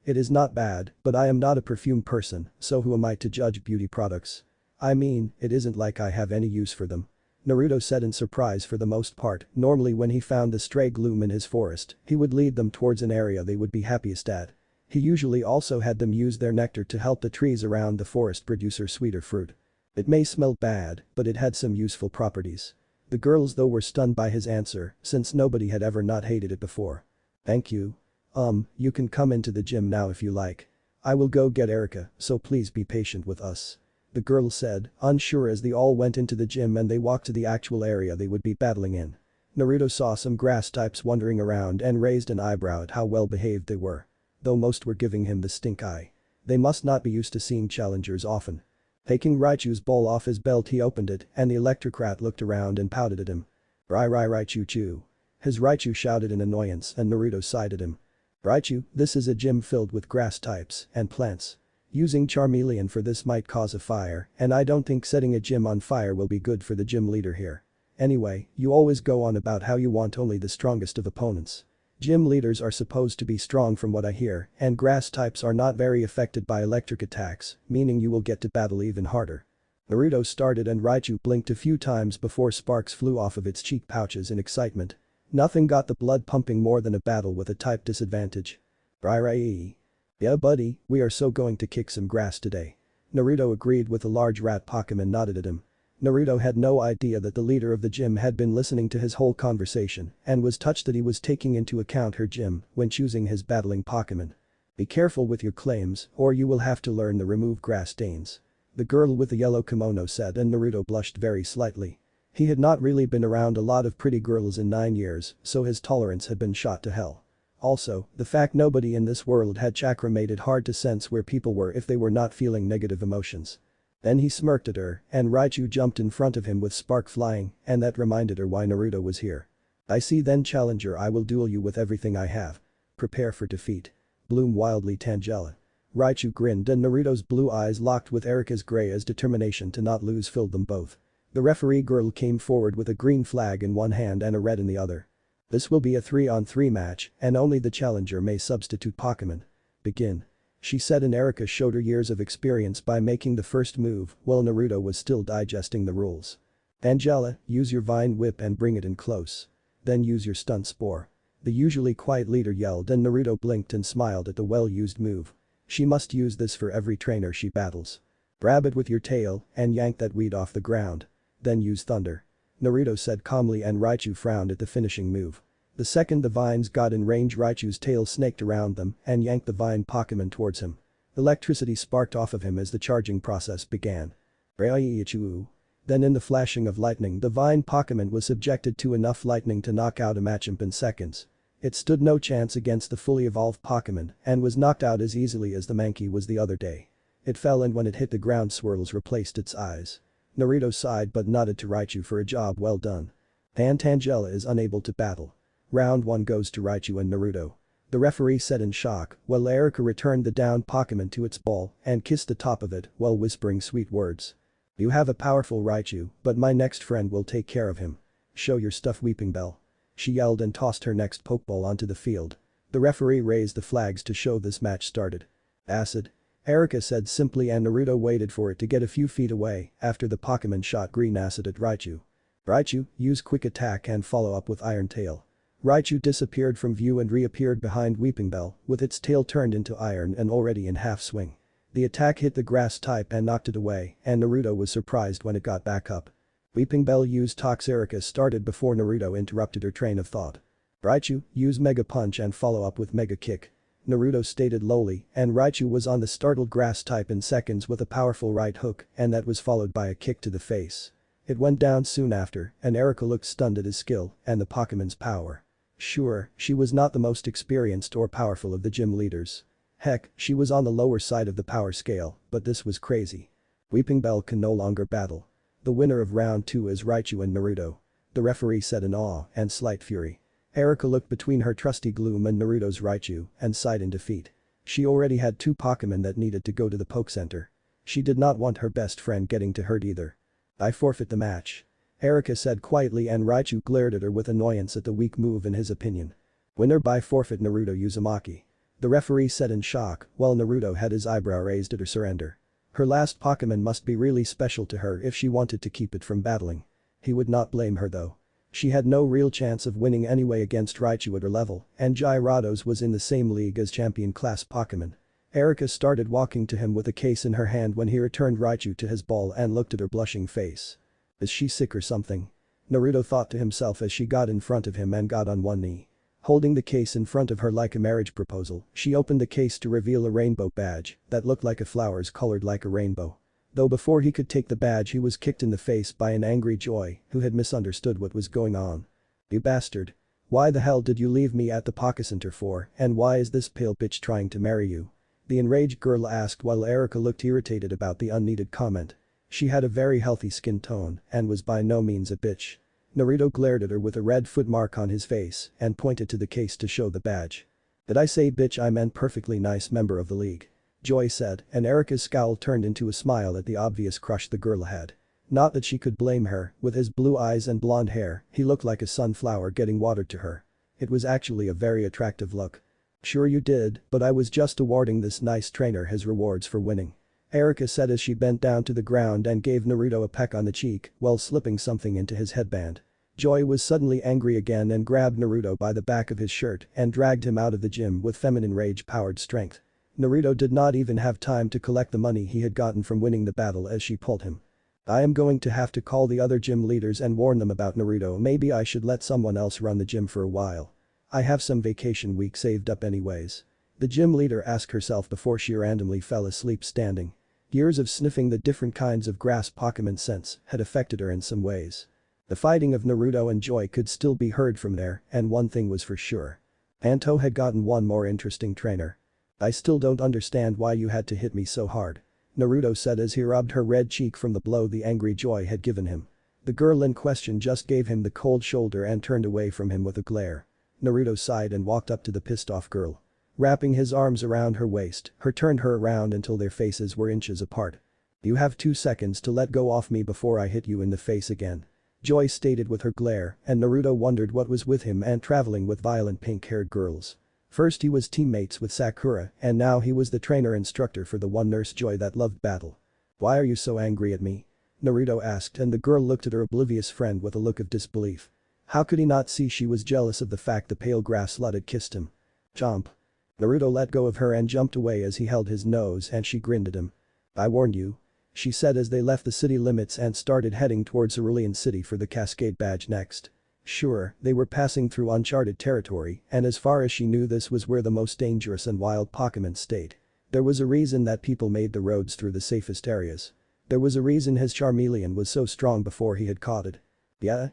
It is not bad, but I am not a perfume person, so who am I to judge beauty products? I mean, it isn't like I have any use for them. Naruto said in surprise. For the most part, normally when he found the stray gloom in his forest, he would lead them towards an area they would be happiest at. He usually also had them use their nectar to help the trees around the forest produce sweeter fruit. It may smell bad, but it had some useful properties. The girls though were stunned by his answer, since nobody had ever not hated it before. Thank you. You can come into the gym now if you like. I will go get Erica, so please be patient with us. The girl said, unsure as they all went into the gym and they walked to the actual area they would be battling in. Naruto saw some grass types wandering around and raised an eyebrow at how well behaved they were. Though most were giving him the stink eye. They must not be used to seeing challengers often. Taking Raichu's ball off his belt he opened it and the electrocrat looked around and pouted at him. Raichu choo. His Raichu shouted in annoyance and Naruto sighed at him. Raichu, this is a gym filled with grass types and plants. Using Charmeleon for this might cause a fire and I don't think setting a gym on fire will be good for the gym leader here. Anyway, you always go on about how you want only the strongest of opponents. Gym leaders are supposed to be strong from what I hear and grass types are not very affected by electric attacks, meaning you will get to battle even harder. Naruto started and Raichu blinked a few times before sparks flew off of its cheek pouches in excitement. Nothing got the blood pumping more than a battle with a type disadvantage. Rai. Yeah buddy, we are so going to kick some grass today. Naruto agreed with the large rat Pokemon nodded at him. Naruto had no idea that the leader of the gym had been listening to his whole conversation and was touched that he was taking into account her gym when choosing his battling Pokemon. Be careful with your claims or you will have to learn to remove grass stains. The girl with the yellow kimono said and Naruto blushed very slightly. He had not really been around a lot of pretty girls in 9 years, so his tolerance had been shot to hell. Also, the fact nobody in this world had chakra made it hard to sense where people were if they were not feeling negative emotions. Then he smirked at her and Raichu jumped in front of him with spark flying and that reminded her why Naruto was here. I see then challenger, I will duel you with everything I have. Prepare for defeat. Bloom wildly Tangela. Raichu grinned and Naruto's blue eyes locked with Erika's gray as determination to not lose filled them both. The referee girl came forward with a green flag in one hand and a red in the other. This will be a 3-on-3 match and only the challenger may substitute Pokemon. Begin. She said and Erika showed her years of experience by making the first move while Naruto was still digesting the rules. Angela, use your vine whip and bring it in close. Then use your stunt spore. The usually quiet leader yelled and Naruto blinked and smiled at the well-used move. She must use this for every trainer she battles. Grab it with your tail and yank that weed off the ground. Then use thunder. Naruto said calmly and Raichu frowned at the finishing move. The second the vines got in range Raichu's tail snaked around them and yanked the vine Pokemon towards him. Electricity sparked off of him as the charging process began. Then in the flashing of lightning the vine Pokemon was subjected to enough lightning to knock out a Machamp in seconds. It stood no chance against the fully evolved Pokemon and was knocked out as easily as the Mankey was the other day. It fell and when it hit the ground swirls replaced its eyes. Naruto sighed but nodded to Raichu for a job well done. Tangela is unable to battle. Round 1 goes to Raichu and Naruto. The referee said in shock while Erika returned the downed Pokemon to its ball and kissed the top of it while whispering sweet words. You have a powerful Raichu, but my next friend will take care of him. Show your stuff Weeping Bell. She yelled and tossed her next Pokeball onto the field. The referee raised the flags to show this match started. Acid. Erika said simply and Naruto waited for it to get a few feet away after the Pokemon shot green acid at Raichu. Raichu, use quick attack and follow up with Iron Tail. Raichu disappeared from view and reappeared behind Weeping Bell with its tail turned into iron and already in half swing. The attack hit the grass type and knocked it away and Naruto was surprised when it got back up. Weeping Bell used Tox. Erika started before Naruto interrupted her train of thought. Raichu, use Mega Punch and follow up with Mega Kick. Naruto stated lowly and Raichu was on the startled grass type in seconds with a powerful right hook and that was followed by a kick to the face. It went down soon after and Erika looked stunned at his skill and the Pokemon's power. Sure, she was not the most experienced or powerful of the gym leaders. Heck, she was on the lower side of the power scale, but this was crazy. Weeping Bell can no longer battle. The winner of round 2 is Raichu and Naruto. The referee said in awe and slight fury. Erika looked between her trusty Gloom and Naruto's Raichu and sighed in defeat. She already had 2 Pokémon that needed to go to the Poke Center. She did not want her best friend getting to hurt either. I forfeit the match. Erika said quietly and Raichu glared at her with annoyance at the weak move in his opinion. Winner by forfeit Naruto Uzumaki. The referee said in shock while Naruto had his eyebrow raised at her surrender. Her last Pokémon must be really special to her if she wanted to keep it from battling. He would not blame her though. She had no real chance of winning anyway against Raichu at her level, and Gyarados was in the same league as champion class Pokémon. Erika started walking to him with a case in her hand when he returned Raichu to his ball and looked at her blushing face. Is she sick or something? Naruto thought to himself as she got in front of him and got on one knee. Holding the case in front of her like a marriage proposal, she opened the case to reveal a rainbow badge that looked like a flowers colored like a rainbow. Though before he could take the badge he was kicked in the face by an angry Joy who had misunderstood what was going on. You bastard. Why the hell did you leave me at the Poké Center for and why is this pale bitch trying to marry you? The enraged girl asked while Erika looked irritated about the unneeded comment. She had a very healthy skin tone and was by no means a bitch. Naruto glared at her with a red foot mark on his face and pointed to the case to show the badge. Did I say bitch? I meant perfectly nice member of the league. Joy said, and Erika's scowl turned into a smile at the obvious crush the girl had. Not that she could blame her, with his blue eyes and blonde hair, he looked like a sunflower getting watered to her. It was actually a very attractive look. Sure you did, but I was just awarding this nice trainer his rewards for winning. Erika said as she bent down to the ground and gave Naruto a peck on the cheek while slipping something into his headband. Joy was suddenly angry again and grabbed Naruto by the back of his shirt and dragged him out of the gym with feminine rage-powered strength. Naruto did not even have time to collect the money he had gotten from winning the battle as she pulled him. I am going to have to call the other gym leaders and warn them about Naruto. Maybe I should let someone else run the gym for a while. I have some vacation week saved up anyways. The gym leader asked herself before she randomly fell asleep standing. Years of sniffing the different kinds of grass Pokémon scents had affected her in some ways. The fighting of Naruto and Joy could still be heard from there and one thing was for sure. Anto had gotten one more interesting trainer. I still don't understand why you had to hit me so hard. Naruto said as he rubbed her red cheek from the blow the angry Joy had given him. The girl in question just gave him the cold shoulder and turned away from him with a glare. Naruto sighed and walked up to the pissed off girl. Wrapping his arms around her waist, he turned her around until their faces were inches apart. You have 2 seconds to let go of me before I hit you in the face again. Joy stated with her glare and Naruto wondered what was with him and traveling with violent pink-haired girls. First he was teammates with Sakura and now he was the trainer instructor for the one nurse Joy that loved battle. Why are you so angry at me? Naruto asked and the girl looked at her oblivious friend with a look of disbelief. How could he not see she was jealous of the fact the pale grass slut had kissed him? Chomp. Naruto let go of her and jumped away as he held his nose and she grinned at him. I warned you. She said as they left the city limits and started heading towards Cerulean City for the Cascade Badge next. Sure, they were passing through uncharted territory and as far as she knew this was where the most dangerous and wild Pokémon stayed. There was a reason that people made the roads through the safest areas. There was a reason his Charmeleon was so strong before he had caught it. Yeah.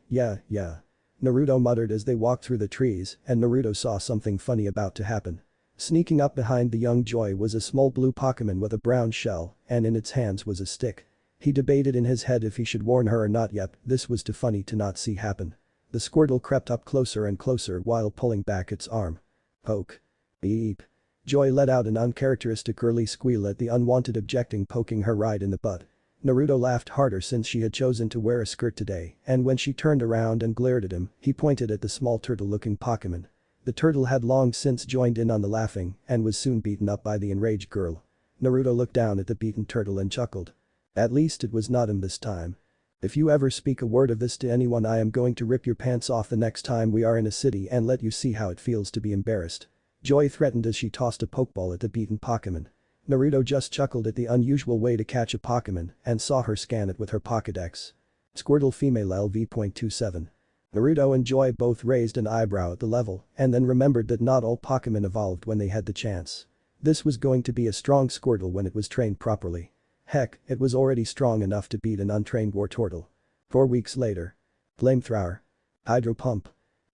Naruto muttered as they walked through the trees and Naruto saw something funny about to happen. Sneaking up behind the young Joy was a small blue Pokémon with a brown shell and in its hands was a stick. He debated in his head if he should warn her or not yet, this was too funny to not see happen. The Squirtle crept up closer and closer while pulling back its arm. Poke. Beep. Joy let out an uncharacteristic girly squeal at the unwanted objecting poking her right in the butt. Naruto laughed harder since she had chosen to wear a skirt today and when she turned around and glared at him, he pointed at the small turtle-looking Pokémon. The turtle had long since joined in on the laughing and was soon beaten up by the enraged girl. Naruto looked down at the beaten turtle and chuckled. At least it was not him this time. If you ever speak a word of this to anyone I am going to rip your pants off the next time we are in a city and let you see how it feels to be embarrassed. Joy threatened as she tossed a pokeball at the beaten Pokémon. Naruto just chuckled at the unusual way to catch a Pokémon and saw her scan it with her Pokédex. Squirtle female LV.27. Naruto and Joy both raised an eyebrow at the level and then remembered that not all Pokémon evolved when they had the chance. This was going to be a strong Squirtle when it was trained properly. Heck, it was already strong enough to beat an untrained Wartortle. 4 weeks later. Flamethrower. Hydro Pump.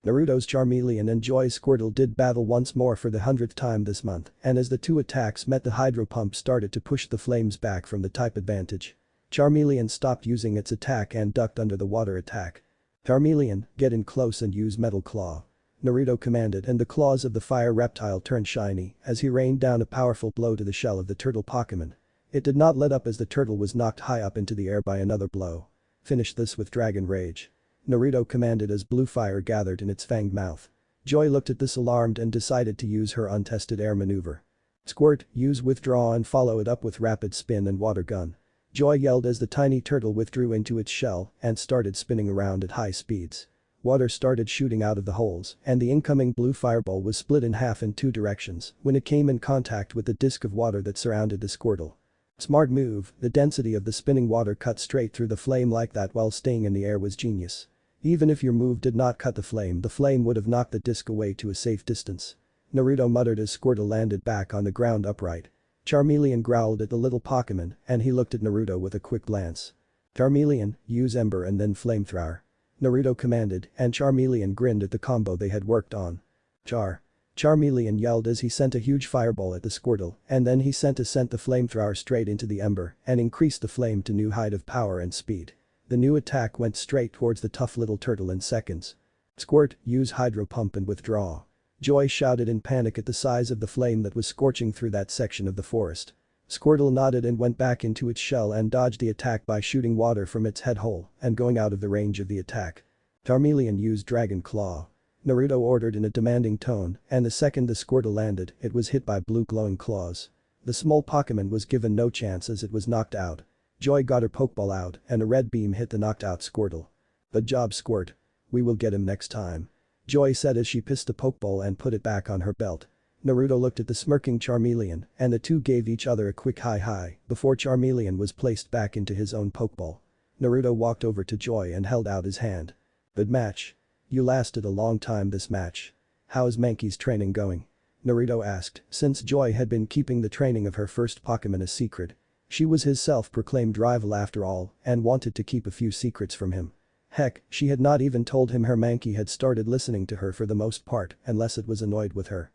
Naruto's Charmeleon and Joy's Squirtle did battle once more for the 100th time this month and as the two attacks met the Hydro Pump started to push the flames back from the type advantage. Charmeleon stopped using its attack and ducked under the water attack. Charmeleon, get in close and use Metal Claw. Naruto commanded, and the claws of the fire reptile turned shiny as he rained down a powerful blow to the shell of the turtle Pokemon. It did not let up as the turtle was knocked high up into the air by another blow. Finish this with Dragon Rage. Naruto commanded as blue fire gathered in its fanged mouth. Joy looked at this alarmed and decided to use her untested air maneuver. Squirt, use Withdraw and follow it up with Rapid Spin and Water Gun. Joy yelled as the tiny turtle withdrew into its shell and started spinning around at high speeds. Water started shooting out of the holes, and the incoming blue fireball was split in half in two directions when it came in contact with the disc of water that surrounded the Squirtle. Smart move, the density of the spinning water cut straight through the flame like that while staying in the air was genius. Even if your move did not cut the flame would have knocked the disc away to a safe distance. Naruto muttered as Squirtle landed back on the ground upright. Charmeleon growled at the little Pokemon and he looked at Naruto with a quick glance. Charmeleon, use Ember and then Flamethrower. Naruto commanded and Charmeleon grinned at the combo they had worked on. Charmeleon yelled as he sent a huge fireball at the Squirtle and then he sent the flamethrower straight into the ember and increased the flame to new height of power and speed. The new attack went straight towards the tough little turtle in seconds. Squirt, use Hydro Pump and Withdraw. Joy shouted in panic at the size of the flame that was scorching through that section of the forest. Squirtle nodded and went back into its shell and dodged the attack by shooting water from its head hole and going out of the range of the attack. Charmeleon used Dragon Claw. Naruto ordered in a demanding tone, and the second the Squirtle landed, it was hit by blue glowing claws. The small Pokemon was given no chance as it was knocked out. Joy got her Pokeball out and a red beam hit the knocked out Squirtle. Good job, Squirt. We will get him next time. Joy said as she pissed the Pokeball and put it back on her belt. Naruto looked at the smirking Charmeleon and the two gave each other a quick hi before Charmeleon was placed back into his own Pokeball. Naruto walked over to Joy and held out his hand. Good match. You lasted a long time this match. How's Mankey's training going? Naruto asked, since Joy had been keeping the training of her first Pokemon a secret. She was his self-proclaimed rival after all and wanted to keep a few secrets from him. Heck, she had not even told him her Mankey had started listening to her for the most part unless it was annoyed with her.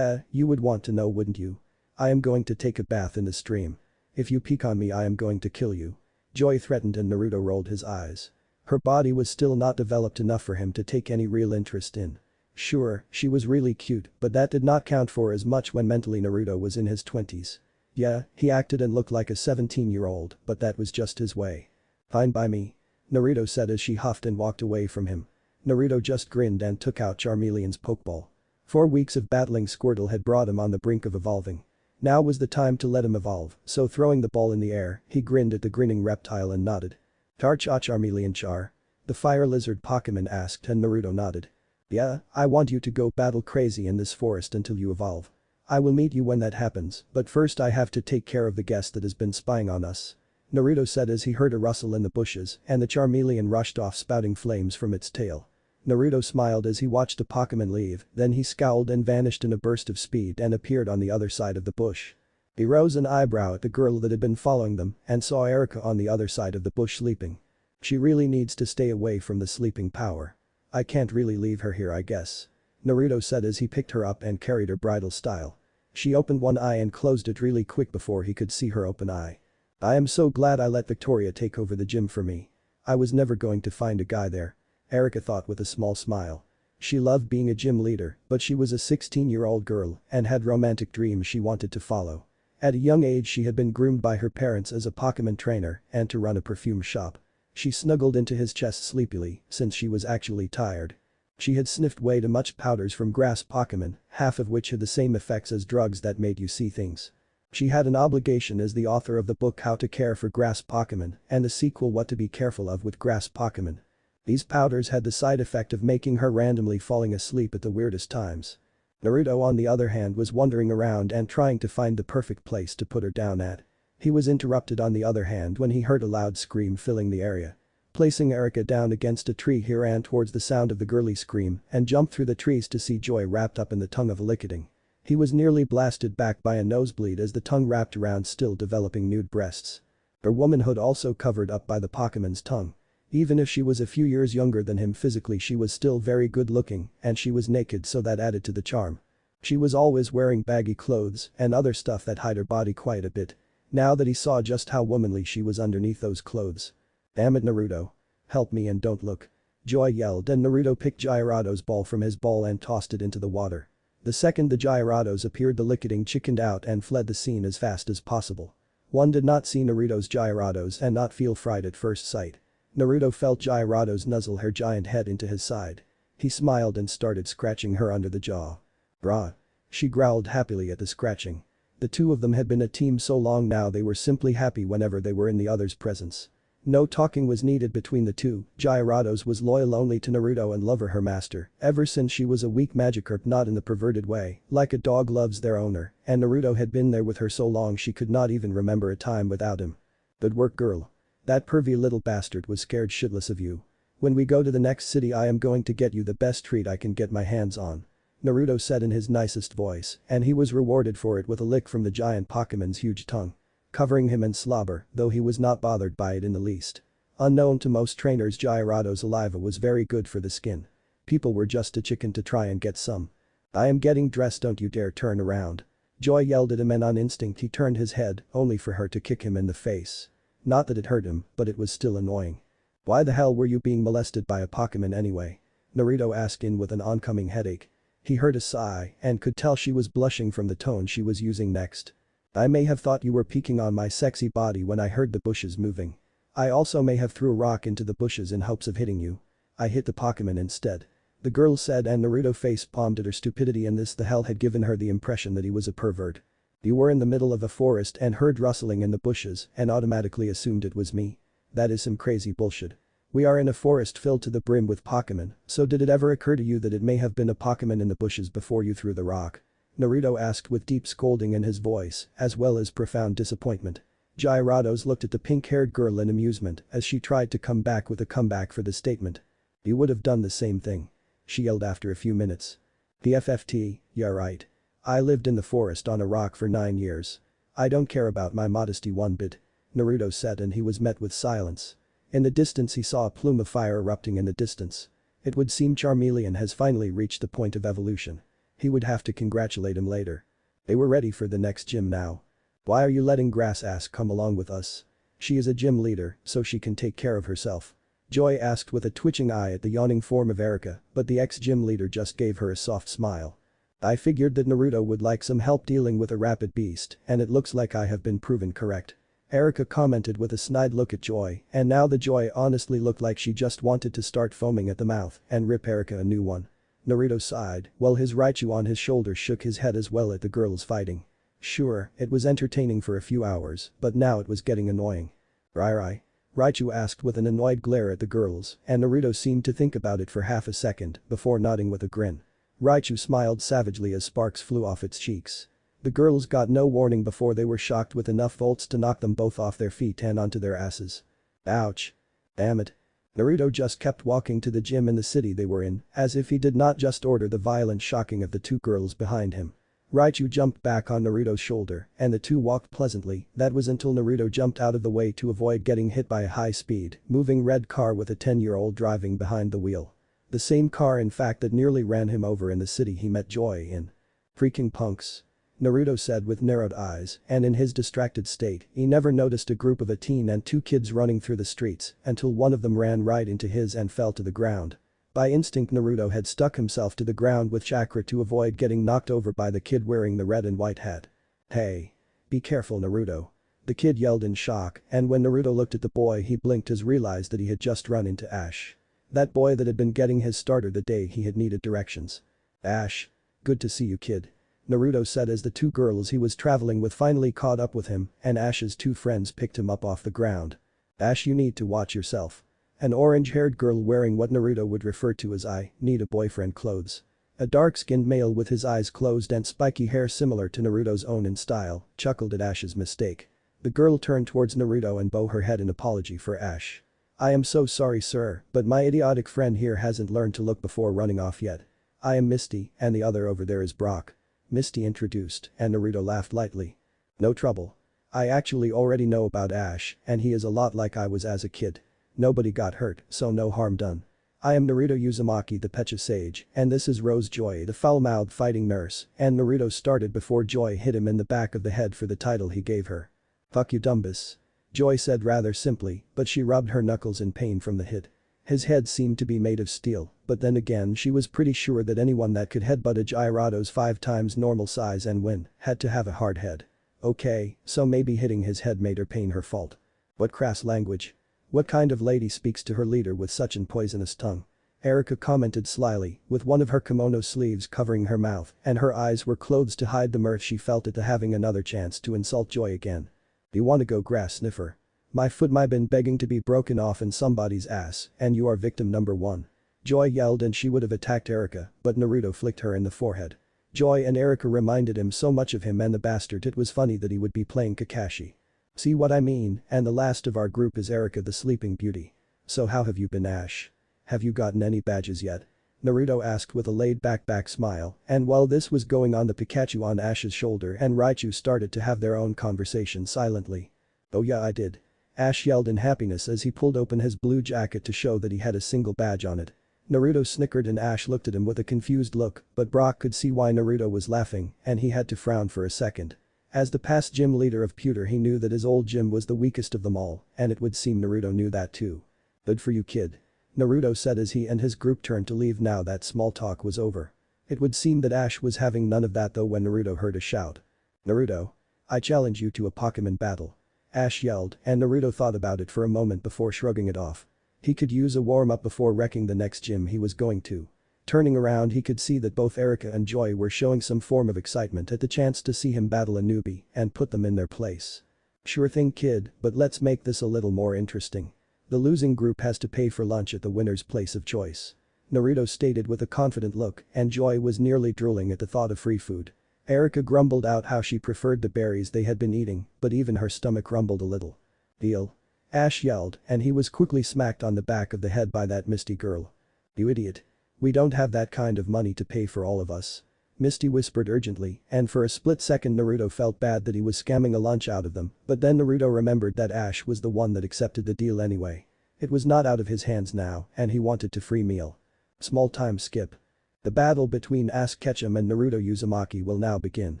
You would want to know, wouldn't you? I am going to take a bath in the stream. If you peek on me I am going to kill you. Joy threatened and Naruto rolled his eyes. Her body was still not developed enough for him to take any real interest in. Sure, she was really cute, but that did not count for as much when mentally Naruto was in his 20s. Yeah, he acted and looked like a 17-year-old, but that was just his way. Fine by me. Naruto said as she huffed and walked away from him. Naruto just grinned and took out Charmeleon's Pokeball. 4 weeks of battling Squirtle had brought him on the brink of evolving. Now was the time to let him evolve, so throwing the ball in the air, he grinned at the grinning reptile and nodded. Charmeleon Char? The fire lizard Pokemon asked and Naruto nodded. Yeah, I want you to go battle crazy in this forest until you evolve. I will meet you when that happens, but first I have to take care of the guest that has been spying on us. Naruto said as he heard a rustle in the bushes and the Charmeleon rushed off spouting flames from its tail. Naruto smiled as he watched the Pokemon leave, then he scowled and vanished in a burst of speed and appeared on the other side of the bush. He rose an eyebrow at the girl that had been following them and saw Erika on the other side of the bush sleeping. She really needs to stay away from the sleeping power. I can't really leave her here I guess. Naruto said as he picked her up and carried her bridal style. She opened one eye and closed it really quick before he could see her open eye. I am so glad I let Victoria take over the gym for me. I was never going to find a guy there. Erika thought with a small smile. She loved being a gym leader, but she was a 16-year-old girl and had romantic dreams she wanted to follow. At a young age she had been groomed by her parents as a Pokemon trainer and to run a perfume shop. She snuggled into his chest sleepily since she was actually tired. She had sniffed way too much powders from grass Pokemon, half of which had the same effects as drugs that made you see things. She had an obligation as the author of the book How to Care for Grass Pokemon and the sequel What to Be Careful of with Grass Pokemon. These powders had the side effect of making her randomly falling asleep at the weirdest times. Naruto on the other hand was wandering around and trying to find the perfect place to put her down at. He was interrupted on the other hand when he heard a loud scream filling the area. Placing Erika down against a tree he ran towards the sound of the girly scream and jumped through the trees to see Joy wrapped up in the tongue of a lickitung. He was nearly blasted back by a nosebleed as the tongue wrapped around still developing nude breasts. Her womanhood also covered up by the Pokemon's tongue. Even if she was a few years younger than him physically she was still very good looking and she was naked so that added to the charm. She was always wearing baggy clothes and other stuff that hid her body quite a bit. Now that he saw just how womanly she was underneath those clothes. Damn it Naruto. Help me and don't look. Joy yelled and Naruto picked Gyarado's ball from his ball and tossed it into the water. The second the Gyarados appeared, the Lickitung chickened out and fled the scene as fast as possible. One did not see Naruto's Gyarados and not feel fright at first sight. Naruto felt Gyarados nuzzle her giant head into his side. He smiled and started scratching her under the jaw. "Brah." She growled happily at the scratching. The two of them had been a team so long now they were simply happy whenever they were in the other's presence. No talking was needed between the two. Gyarados was loyal only to Naruto and lover her master, ever since she was a weak Magikarp, not in the perverted way, like a dog loves their owner, and Naruto had been there with her so long she could not even remember a time without him. "Good work, girl. That pervy little bastard was scared shitless of you. When we go to the next city I am going to get you the best treat I can get my hands on," Naruto said in his nicest voice, and he was rewarded for it with a lick from the giant Pokemon's huge tongue, covering him in slobber, though he was not bothered by it in the least. Unknown to most trainers, Gyarado's saliva was very good for the skin. People were just a chicken to try and get some. "I am getting dressed, don't you dare turn around." Joy yelled at him and on instinct he turned his head, only for her to kick him in the face. Not that it hurt him, but it was still annoying. "Why the hell were you being molested by a Pokemon anyway?" Naruto asked in with an oncoming headache. He heard a sigh and could tell she was blushing from the tone she was using next. "I may have thought you were peeking on my sexy body when I heard the bushes moving. I also may have threw a rock into the bushes in hopes of hitting you. I hit the Pokemon instead," the girl said, and Naruto face-palmed at her stupidity, and this the hell had given her the impression that he was a pervert. "You were in the middle of a forest and heard rustling in the bushes and automatically assumed it was me? That is some crazy bullshit. We are in a forest filled to the brim with Pokemon, so did it ever occur to you that it may have been a Pokemon in the bushes before you threw the rock?" Naruto asked with deep scolding in his voice, as well as profound disappointment. Gyarados looked at the pink-haired girl in amusement as she tried to come back with a comeback for the statement. "You would have done the same thing," she yelled after a few minutes. "The FFT, yeah right. I lived in the forest on a rock for 9 years. I don't care about my modesty one bit," Naruto said, and he was met with silence. In the distance he saw a plume of fire erupting in the distance. It would seem Charmeleon has finally reached the point of evolution. He would have to congratulate him later. They were ready for the next gym now. "Why are you letting Grass Ass come along with us? She is a gym leader, so she can take care of herself," Joy asked with a twitching eye at the yawning form of Erika, but the ex-gym leader just gave her a soft smile. "I figured that Naruto would like some help dealing with a rapid beast, and it looks like I have been proven correct," Erika commented with a snide look at Joy, and now the Joy honestly looked like she just wanted to start foaming at the mouth and rip Erika a new one. Naruto sighed, while his Raichu on his shoulder shook his head as well at the girls fighting. Sure, it was entertaining for a few hours, but now it was getting annoying. "Rai?" Raichu asked with an annoyed glare at the girls, and Naruto seemed to think about it for half a second before nodding with a grin. Raichu smiled savagely as sparks flew off its cheeks. The girls got no warning before they were shocked with enough volts to knock them both off their feet and onto their asses. Ouch. Damn it. Naruto just kept walking to the gym in the city they were in, as if he did not just order the violent shocking of the two girls behind him. Raichu jumped back on Naruto's shoulder, and the two walked pleasantly. That was until Naruto jumped out of the way to avoid getting hit by a high-speed, moving red car with a 10-year-old driving behind the wheel. The same car in fact that nearly ran him over in the city he met Joy in. "Freaking punks," Naruto said with narrowed eyes, and in his distracted state, he never noticed a group of a teen and 2 kids running through the streets until one of them ran right into his and fell to the ground. By instinct Naruto had stuck himself to the ground with chakra to avoid getting knocked over by the kid wearing the red and white hat. "Hey. Be careful, Naruto," the kid yelled in shock, and when Naruto looked at the boy he blinked as realized that he had just run into Ash. That boy that had been getting his starter the day he had needed directions. "Ash. Good to see you, kid," Naruto said as the 2 girls he was traveling with finally caught up with him and Ash's 2 friends picked him up off the ground. "Ash, you need to watch yourself." An orange-haired girl wearing what Naruto would refer to as "I need a boyfriend" clothes. A dark-skinned male with his eyes closed and spiky hair similar to Naruto's own in style chuckled at Ash's mistake. The girl turned towards Naruto and bowed her head in apology for Ash. "I am so sorry, sir, but my idiotic friend here hasn't learned to look before running off yet. I am Misty and the other over there is Brock," Misty introduced, and Naruto laughed lightly. "No trouble. I actually already know about Ash and he is a lot like I was as a kid. Nobody got hurt, so no harm done. I am Naruto Uzumaki the Pecha Sage, and this is Rose Joy the foul-mouthed fighting nurse," and Naruto started before Joy hit him in the back of the head for the title he gave her. "Fuck you, Dumbus," Joy said rather simply, but she rubbed her knuckles in pain from the hit. His head seemed to be made of steel, but then again she was pretty sure that anyone that could headbutt a Gyarados 5 times normal size and win had to have a hard head. Okay, so maybe hitting his head made her pain her fault. What crass language. What kind of lady speaks to her leader with such an poisonous tongue? Erika commented slyly, with one of her kimono sleeves covering her mouth, and her eyes were closed to hide the mirth she felt at having another chance to insult Joy again. You wanna go grass sniffer? My foot might been begging to be broken off in somebody's ass, and you are victim number 1. Joy yelled and she would have attacked Erika, but Naruto flicked her in the forehead. Joy and Erika reminded him so much of him and the bastard it was funny that he would be playing Kakashi. See what I mean, and the last of our group is Erika the Sleeping Beauty. So how have you been, Ash? Have you gotten any badges yet? Naruto asked with a laid-back smile, and while this was going on the Pikachu on Ash's shoulder and Raichu started to have their own conversation silently. Oh yeah, I did. Ash yelled in happiness as he pulled open his blue jacket to show that he had a single badge on it. Naruto snickered and Ash looked at him with a confused look, but Brock could see why Naruto was laughing and he had to frown for a second. As the past gym leader of Pewter he knew that his old gym was the weakest of them all, and it would seem Naruto knew that too. Good for you, kid. Naruto said as he and his group turned to leave now that small talk was over. It would seem that Ash was having none of that though when Naruto heard a shout. Naruto. I challenge you to a Pokemon battle. Ash yelled, and Naruto thought about it for a moment before shrugging it off. He could use a warm-up before wrecking the next gym he was going to. Turning around he could see that both Erika and Joy were showing some form of excitement at the chance to see him battle a newbie and put them in their place. Sure thing, kid, but let's make this a little more interesting. The losing group has to pay for lunch at the winner's place of choice. Naruto stated with a confident look, and Joy was nearly drooling at the thought of free food. Erika grumbled out how she preferred the berries they had been eating, but even her stomach rumbled a little. Deal. Ash yelled, and he was quickly smacked on the back of the head by that Misty girl. You idiot. We don't have that kind of money to pay for all of us. Misty whispered urgently, and for a split second Naruto felt bad that he was scamming a lunch out of them, but then Naruto remembered that Ash was the one that accepted the deal anyway. It was not out of his hands now, and he wanted a free meal. Small time skip. The battle between Ash Ketchum and Naruto Uzumaki will now begin.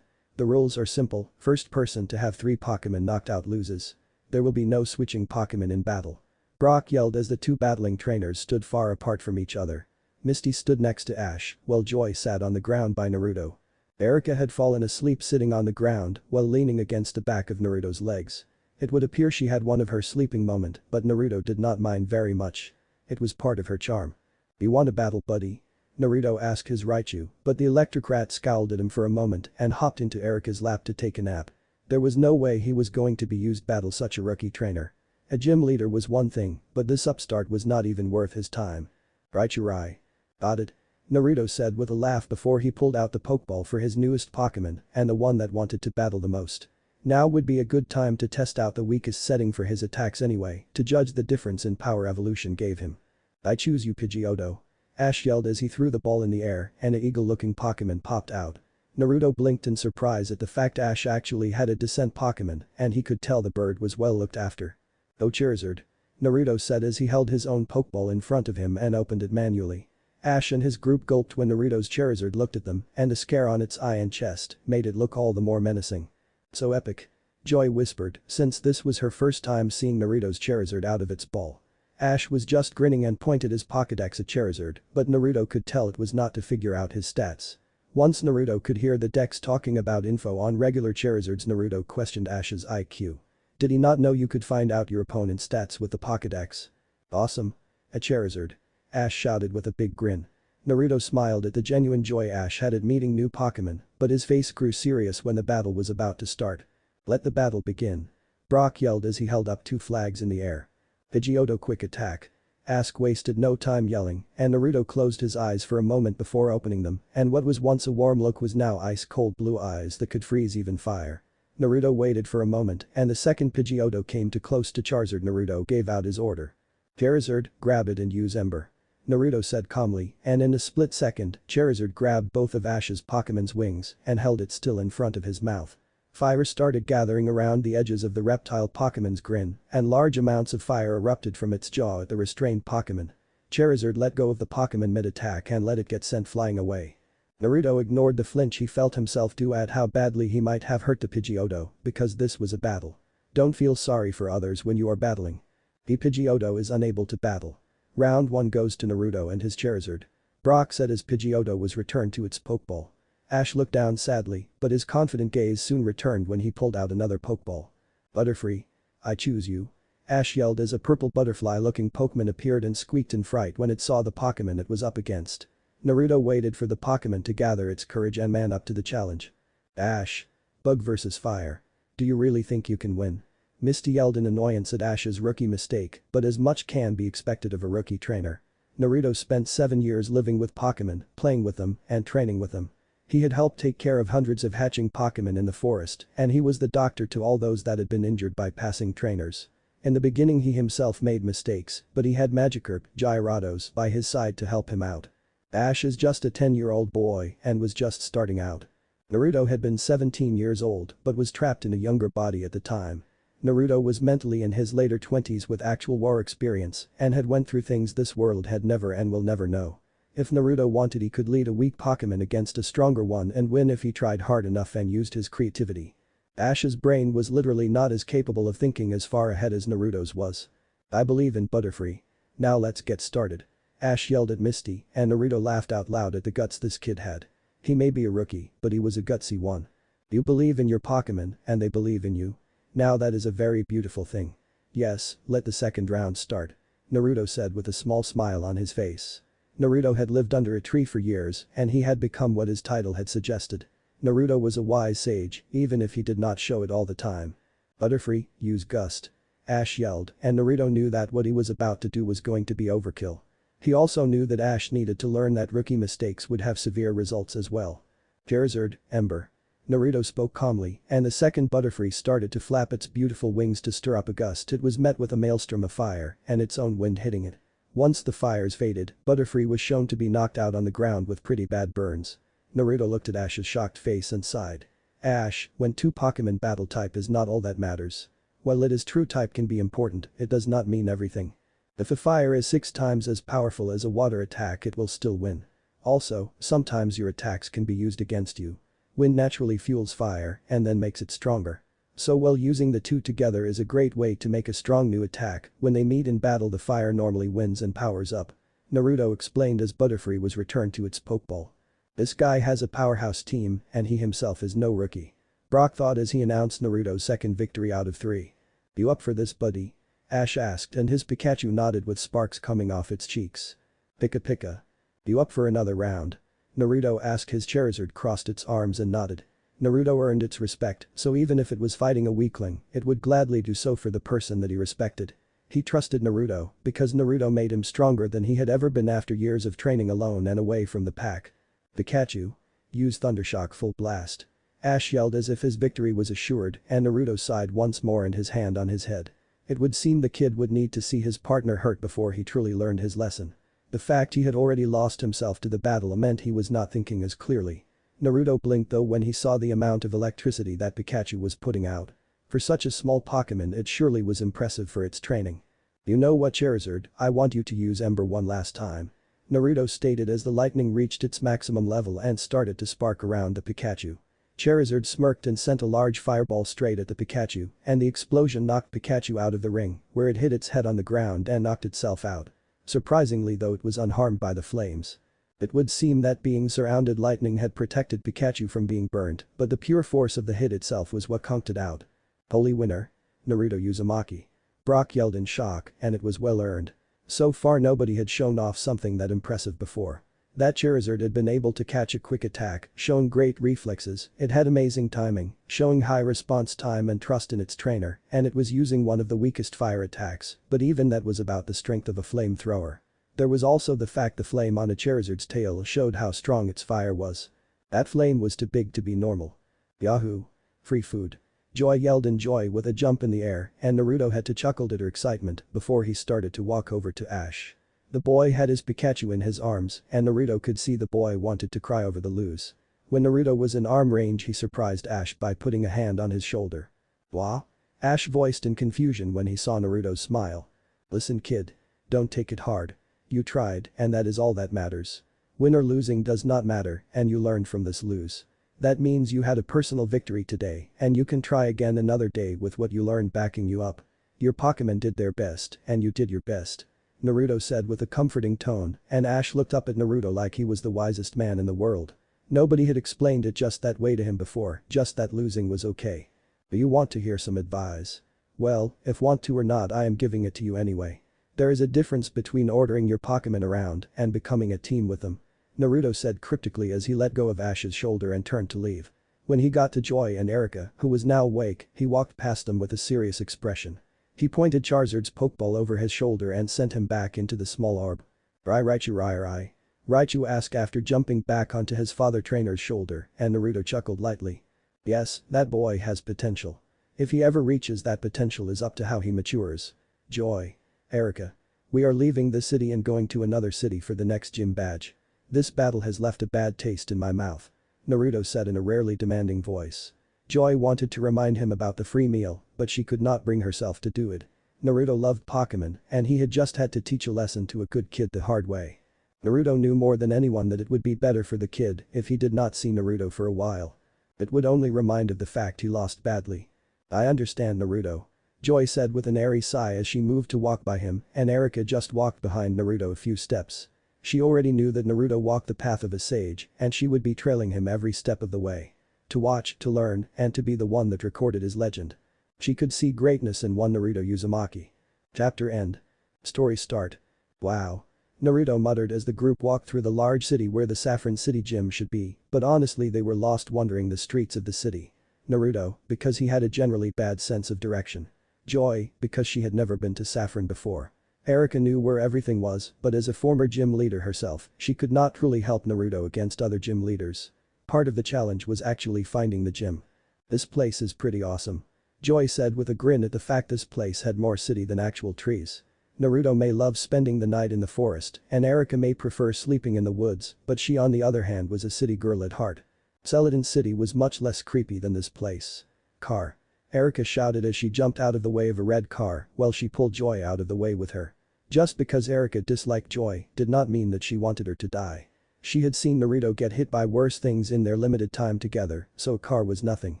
The rules are simple, first person to have 3 Pokemon knocked out loses. There will be no switching Pokemon in battle. Brock yelled as the two battling trainers stood far apart from each other. Misty stood next to Ash, while Joy sat on the ground by Naruto. Erika had fallen asleep sitting on the ground while leaning against the back of Naruto's legs. It would appear she had one of her sleeping moment, but Naruto did not mind very much. It was part of her charm. You want a battle, buddy? Naruto asked his Raichu, but the electrocrat scowled at him for a moment and hopped into Erika's lap to take a nap. There was no way he was going to be used battle such a rookie trainer. A gym leader was one thing, but this upstart was not even worth his time. Raichu Rai. Got it. Naruto said with a laugh before he pulled out the Pokeball for his newest Pokemon and the one that wanted to battle the most. Now would be a good time to test out the weakest setting for his attacks anyway, to judge the difference in power evolution gave him. I choose you, Pidgeotto. Ash yelled as he threw the ball in the air and an eagle-looking Pokemon popped out. Naruto blinked in surprise at the fact Ash actually had a descent Pokemon and he could tell the bird was well looked after. Oh, Charizard. Naruto said as he held his own Pokeball in front of him and opened it manually. Ash and his group gulped when Naruto's Charizard looked at them and the scare on its eye and chest made it look all the more menacing. So epic. Joy whispered, since this was her first time seeing Naruto's Charizard out of its ball. Ash was just grinning and pointed his Pokédex at Charizard, but Naruto could tell it was not to figure out his stats. Once Naruto could hear the Dex talking about info on regular Charizards, Naruto questioned Ash's IQ. Did he not know you could find out your opponent's stats with the Pokédex? Awesome. A Charizard. Ash shouted with a big grin. Naruto smiled at the genuine joy Ash had at meeting new Pokemon, but his face grew serious when the battle was about to start. Let the battle begin. Brock yelled as he held up 2 flags in the air. Pidgeotto quick attack. Ash wasted no time yelling, and Naruto closed his eyes for a moment before opening them, and what was once a warm look was now ice-cold blue eyes that could freeze even fire. Naruto waited for a moment, and the second Pidgeotto came too close to Charizard. Naruto gave out his order. Charizard, grab it and use Ember. Naruto said calmly, and in a split second, Charizard grabbed both of Ash's Pokemon's wings and held it still in front of his mouth. Fire started gathering around the edges of the reptile Pokemon's grin, and large amounts of fire erupted from its jaw at the restrained Pokemon. Charizard let go of the Pokemon mid-attack and let it get sent flying away. Naruto ignored the flinch he felt himself do at how badly he might have hurt the Pidgeotto, because this was a battle. Don't feel sorry for others when you are battling. The Pidgeotto is unable to battle. Round 1 goes to Naruto and his Charizard. Brock said his Pidgeotto was returned to its Pokeball. Ash looked down sadly, but his confident gaze soon returned when he pulled out another Pokeball. Butterfree. I choose you. Ash yelled as a purple butterfly-looking Pokemon appeared and squeaked in fright when it saw the Pokemon it was up against. Naruto waited for the Pokemon to gather its courage and man up to the challenge. Ash. Bug vs Fire. Do you really think you can win? Misty yelled in annoyance at Ash's rookie mistake, but as much can be expected of a rookie trainer. Naruto spent 7 years living with Pokemon, playing with them, and training with them. He had helped take care of hundreds of hatching Pokemon in the forest, and he was the doctor to all those that had been injured by passing trainers. In the beginning he himself made mistakes, but he had Magikarp, Gyarados by his side to help him out. Ash is just a 10-year-old boy and was just starting out. Naruto had been 17 years old but was trapped in a younger body at the time. Naruto was mentally in his later 20s with actual war experience and had went through things this world had never and will never know. If Naruto wanted he could lead a weak Pokemon against a stronger one and win if he tried hard enough and used his creativity. Ash's brain was literally not as capable of thinking as far ahead as Naruto's was. I believe in Butterfree. Now let's get started. Ash yelled at Misty and Naruto laughed out loud at the guts this kid had. He may be a rookie, but he was a gutsy one. You believe in your Pokemon and they believe in you. Now that is a very beautiful thing. Yes, let the second round start. Naruto said with a small smile on his face. Naruto had lived under a tree for years and he had become what his title had suggested. Naruto was a wise sage, even if he did not show it all the time. Butterfree, use Gust. Ash yelled and Naruto knew that what he was about to do was going to be overkill. He also knew that Ash needed to learn that rookie mistakes would have severe results as well. Charizard, Ember. Naruto spoke calmly and the second Butterfree started to flap its beautiful wings to stir up a gust. It was met with a maelstrom of fire and its own wind hitting it. Once the fires faded, Butterfree was shown to be knocked out on the ground with pretty bad burns. Naruto looked at Ash's shocked face and sighed. Ash, when two Pokemon battle type is not all that matters. While it is true type can be important, it does not mean everything. If a fire is 6 times as powerful as a water attack it will still win. Also, sometimes your attacks can be used against you. Wind naturally fuels fire and then makes it stronger. So while using the two together is a great way to make a strong new attack, when they meet in battle the fire normally wins and powers up. Naruto explained as Butterfree was returned to its Pokeball. This guy has a powerhouse team and he himself is no rookie. Brock thought as he announced Naruto's second victory out of 3. You up for this, buddy? Ash asked and his Pikachu nodded with sparks coming off its cheeks. Pika Pika. You up for another round? Naruto asked. His Charizard crossed its arms and nodded. Naruto earned its respect, so even if it was fighting a weakling, it would gladly do so for the person that he respected. He trusted Naruto because Naruto made him stronger than he had ever been after years of training alone and away from the pack. Pikachu. Use Thundershock full blast. Ash yelled as if his victory was assured and Naruto sighed once more and his hand on his head. It would seem the kid would need to see his partner hurt before he truly learned his lesson. The fact he had already lost himself to the battle meant he was not thinking as clearly. Naruto blinked though when he saw the amount of electricity that Pikachu was putting out. For such a small Pokemon it surely was impressive for its training. You know what, Charizard, I want you to use Ember one last time. Naruto stated as the lightning reached its maximum level and started to spark around the Pikachu. Charizard smirked and sent a large fireball straight at the Pikachu and the explosion knocked Pikachu out of the ring where it hit its head on the ground and knocked itself out. Surprisingly though it was unharmed by the flames. It would seem that being surrounded lightning had protected Pikachu from being burnt, but the pure force of the hit itself was what conked it out. Holy winner. Naruto Uzumaki. Brock yelled in shock and it was well earned. So far nobody had shown off something that impressive before. That Charizard had been able to catch a quick attack, showing great reflexes, it had amazing timing, showing high response time and trust in its trainer, and it was using one of the weakest fire attacks, but even that was about the strength of a flamethrower. There was also the fact the flame on a Charizard's tail showed how strong its fire was. That flame was too big to be normal. Yahoo! Free food. Joy yelled in joy with a jump in the air and Naruto had to chuckle at her excitement before he started to walk over to Ash. The boy had his Pikachu in his arms and Naruto could see the boy wanted to cry over the lose. When Naruto was in arm range he surprised Ash by putting a hand on his shoulder. Wah? Ash voiced in confusion when he saw Naruto's smile. Listen kid. Don't take it hard. You tried and that is all that matters. Win or losing does not matter and you learned from this lose. That means you had a personal victory today and you can try again another day with what you learned backing you up. Your Pokemon did their best and you did your best. Naruto said with a comforting tone, and Ash looked up at Naruto like he was the wisest man in the world. Nobody had explained it just that way to him before, just that losing was okay. Do you want to hear some advice? Well, if want to or not, I am giving it to you anyway. There is a difference between ordering your Pokémon around and becoming a team with them. Naruto said cryptically as he let go of Ash's shoulder and turned to leave. When he got to Joy and Erika, who was now awake, he walked past them with a serious expression. He pointed Charizard's Pokeball over his shoulder and sent him back into the small orb. Raichu. Raichu asked after jumping back onto his father trainer's shoulder, and Naruto chuckled lightly. Yes, that boy has potential. If he ever reaches that potential is up to how he matures. Joy. Erika. We are leaving the city and going to another city for the next gym badge. This battle has left a bad taste in my mouth. Naruto said in a rarely demanding voice. Joy wanted to remind him about the free meal, but she could not bring herself to do it. Naruto loved Pokémon, and he had just had to teach a lesson to a good kid the hard way. Naruto knew more than anyone that it would be better for the kid if he did not see Naruto for a while. It would only remind of the fact he lost badly. I understand, Naruto. Joy said with an airy sigh as she moved to walk by him, and Erika just walked behind Naruto a few steps. She already knew that Naruto walked the path of a sage, and she would be trailing him every step of the way. To watch, to learn, and to be the one that recorded his legend. She could see greatness in one Naruto Uzumaki. Chapter end. Story start. Wow. Naruto muttered as the group walked through the large city where the Saffron City gym should be, but honestly they were lost wandering the streets of the city. Naruto, because he had a generally bad sense of direction. Joy, because she had never been to Saffron before. Erika knew where everything was, but as a former gym leader herself, she could not truly help Naruto against other gym leaders. Part of the challenge was actually finding the gym. This place is pretty awesome. Joy said with a grin at the fact this place had more city than actual trees. Naruto may love spending the night in the forest, and Erika may prefer sleeping in the woods, but she on the other hand was a city girl at heart. Celadon City was much less creepy than this place. Car. Erika shouted as she jumped out of the way of a red car while she pulled Joy out of the way with her. Just because Erika disliked Joy did not mean that she wanted her to die. She had seen Naruto get hit by worse things in their limited time together, so a car was nothing.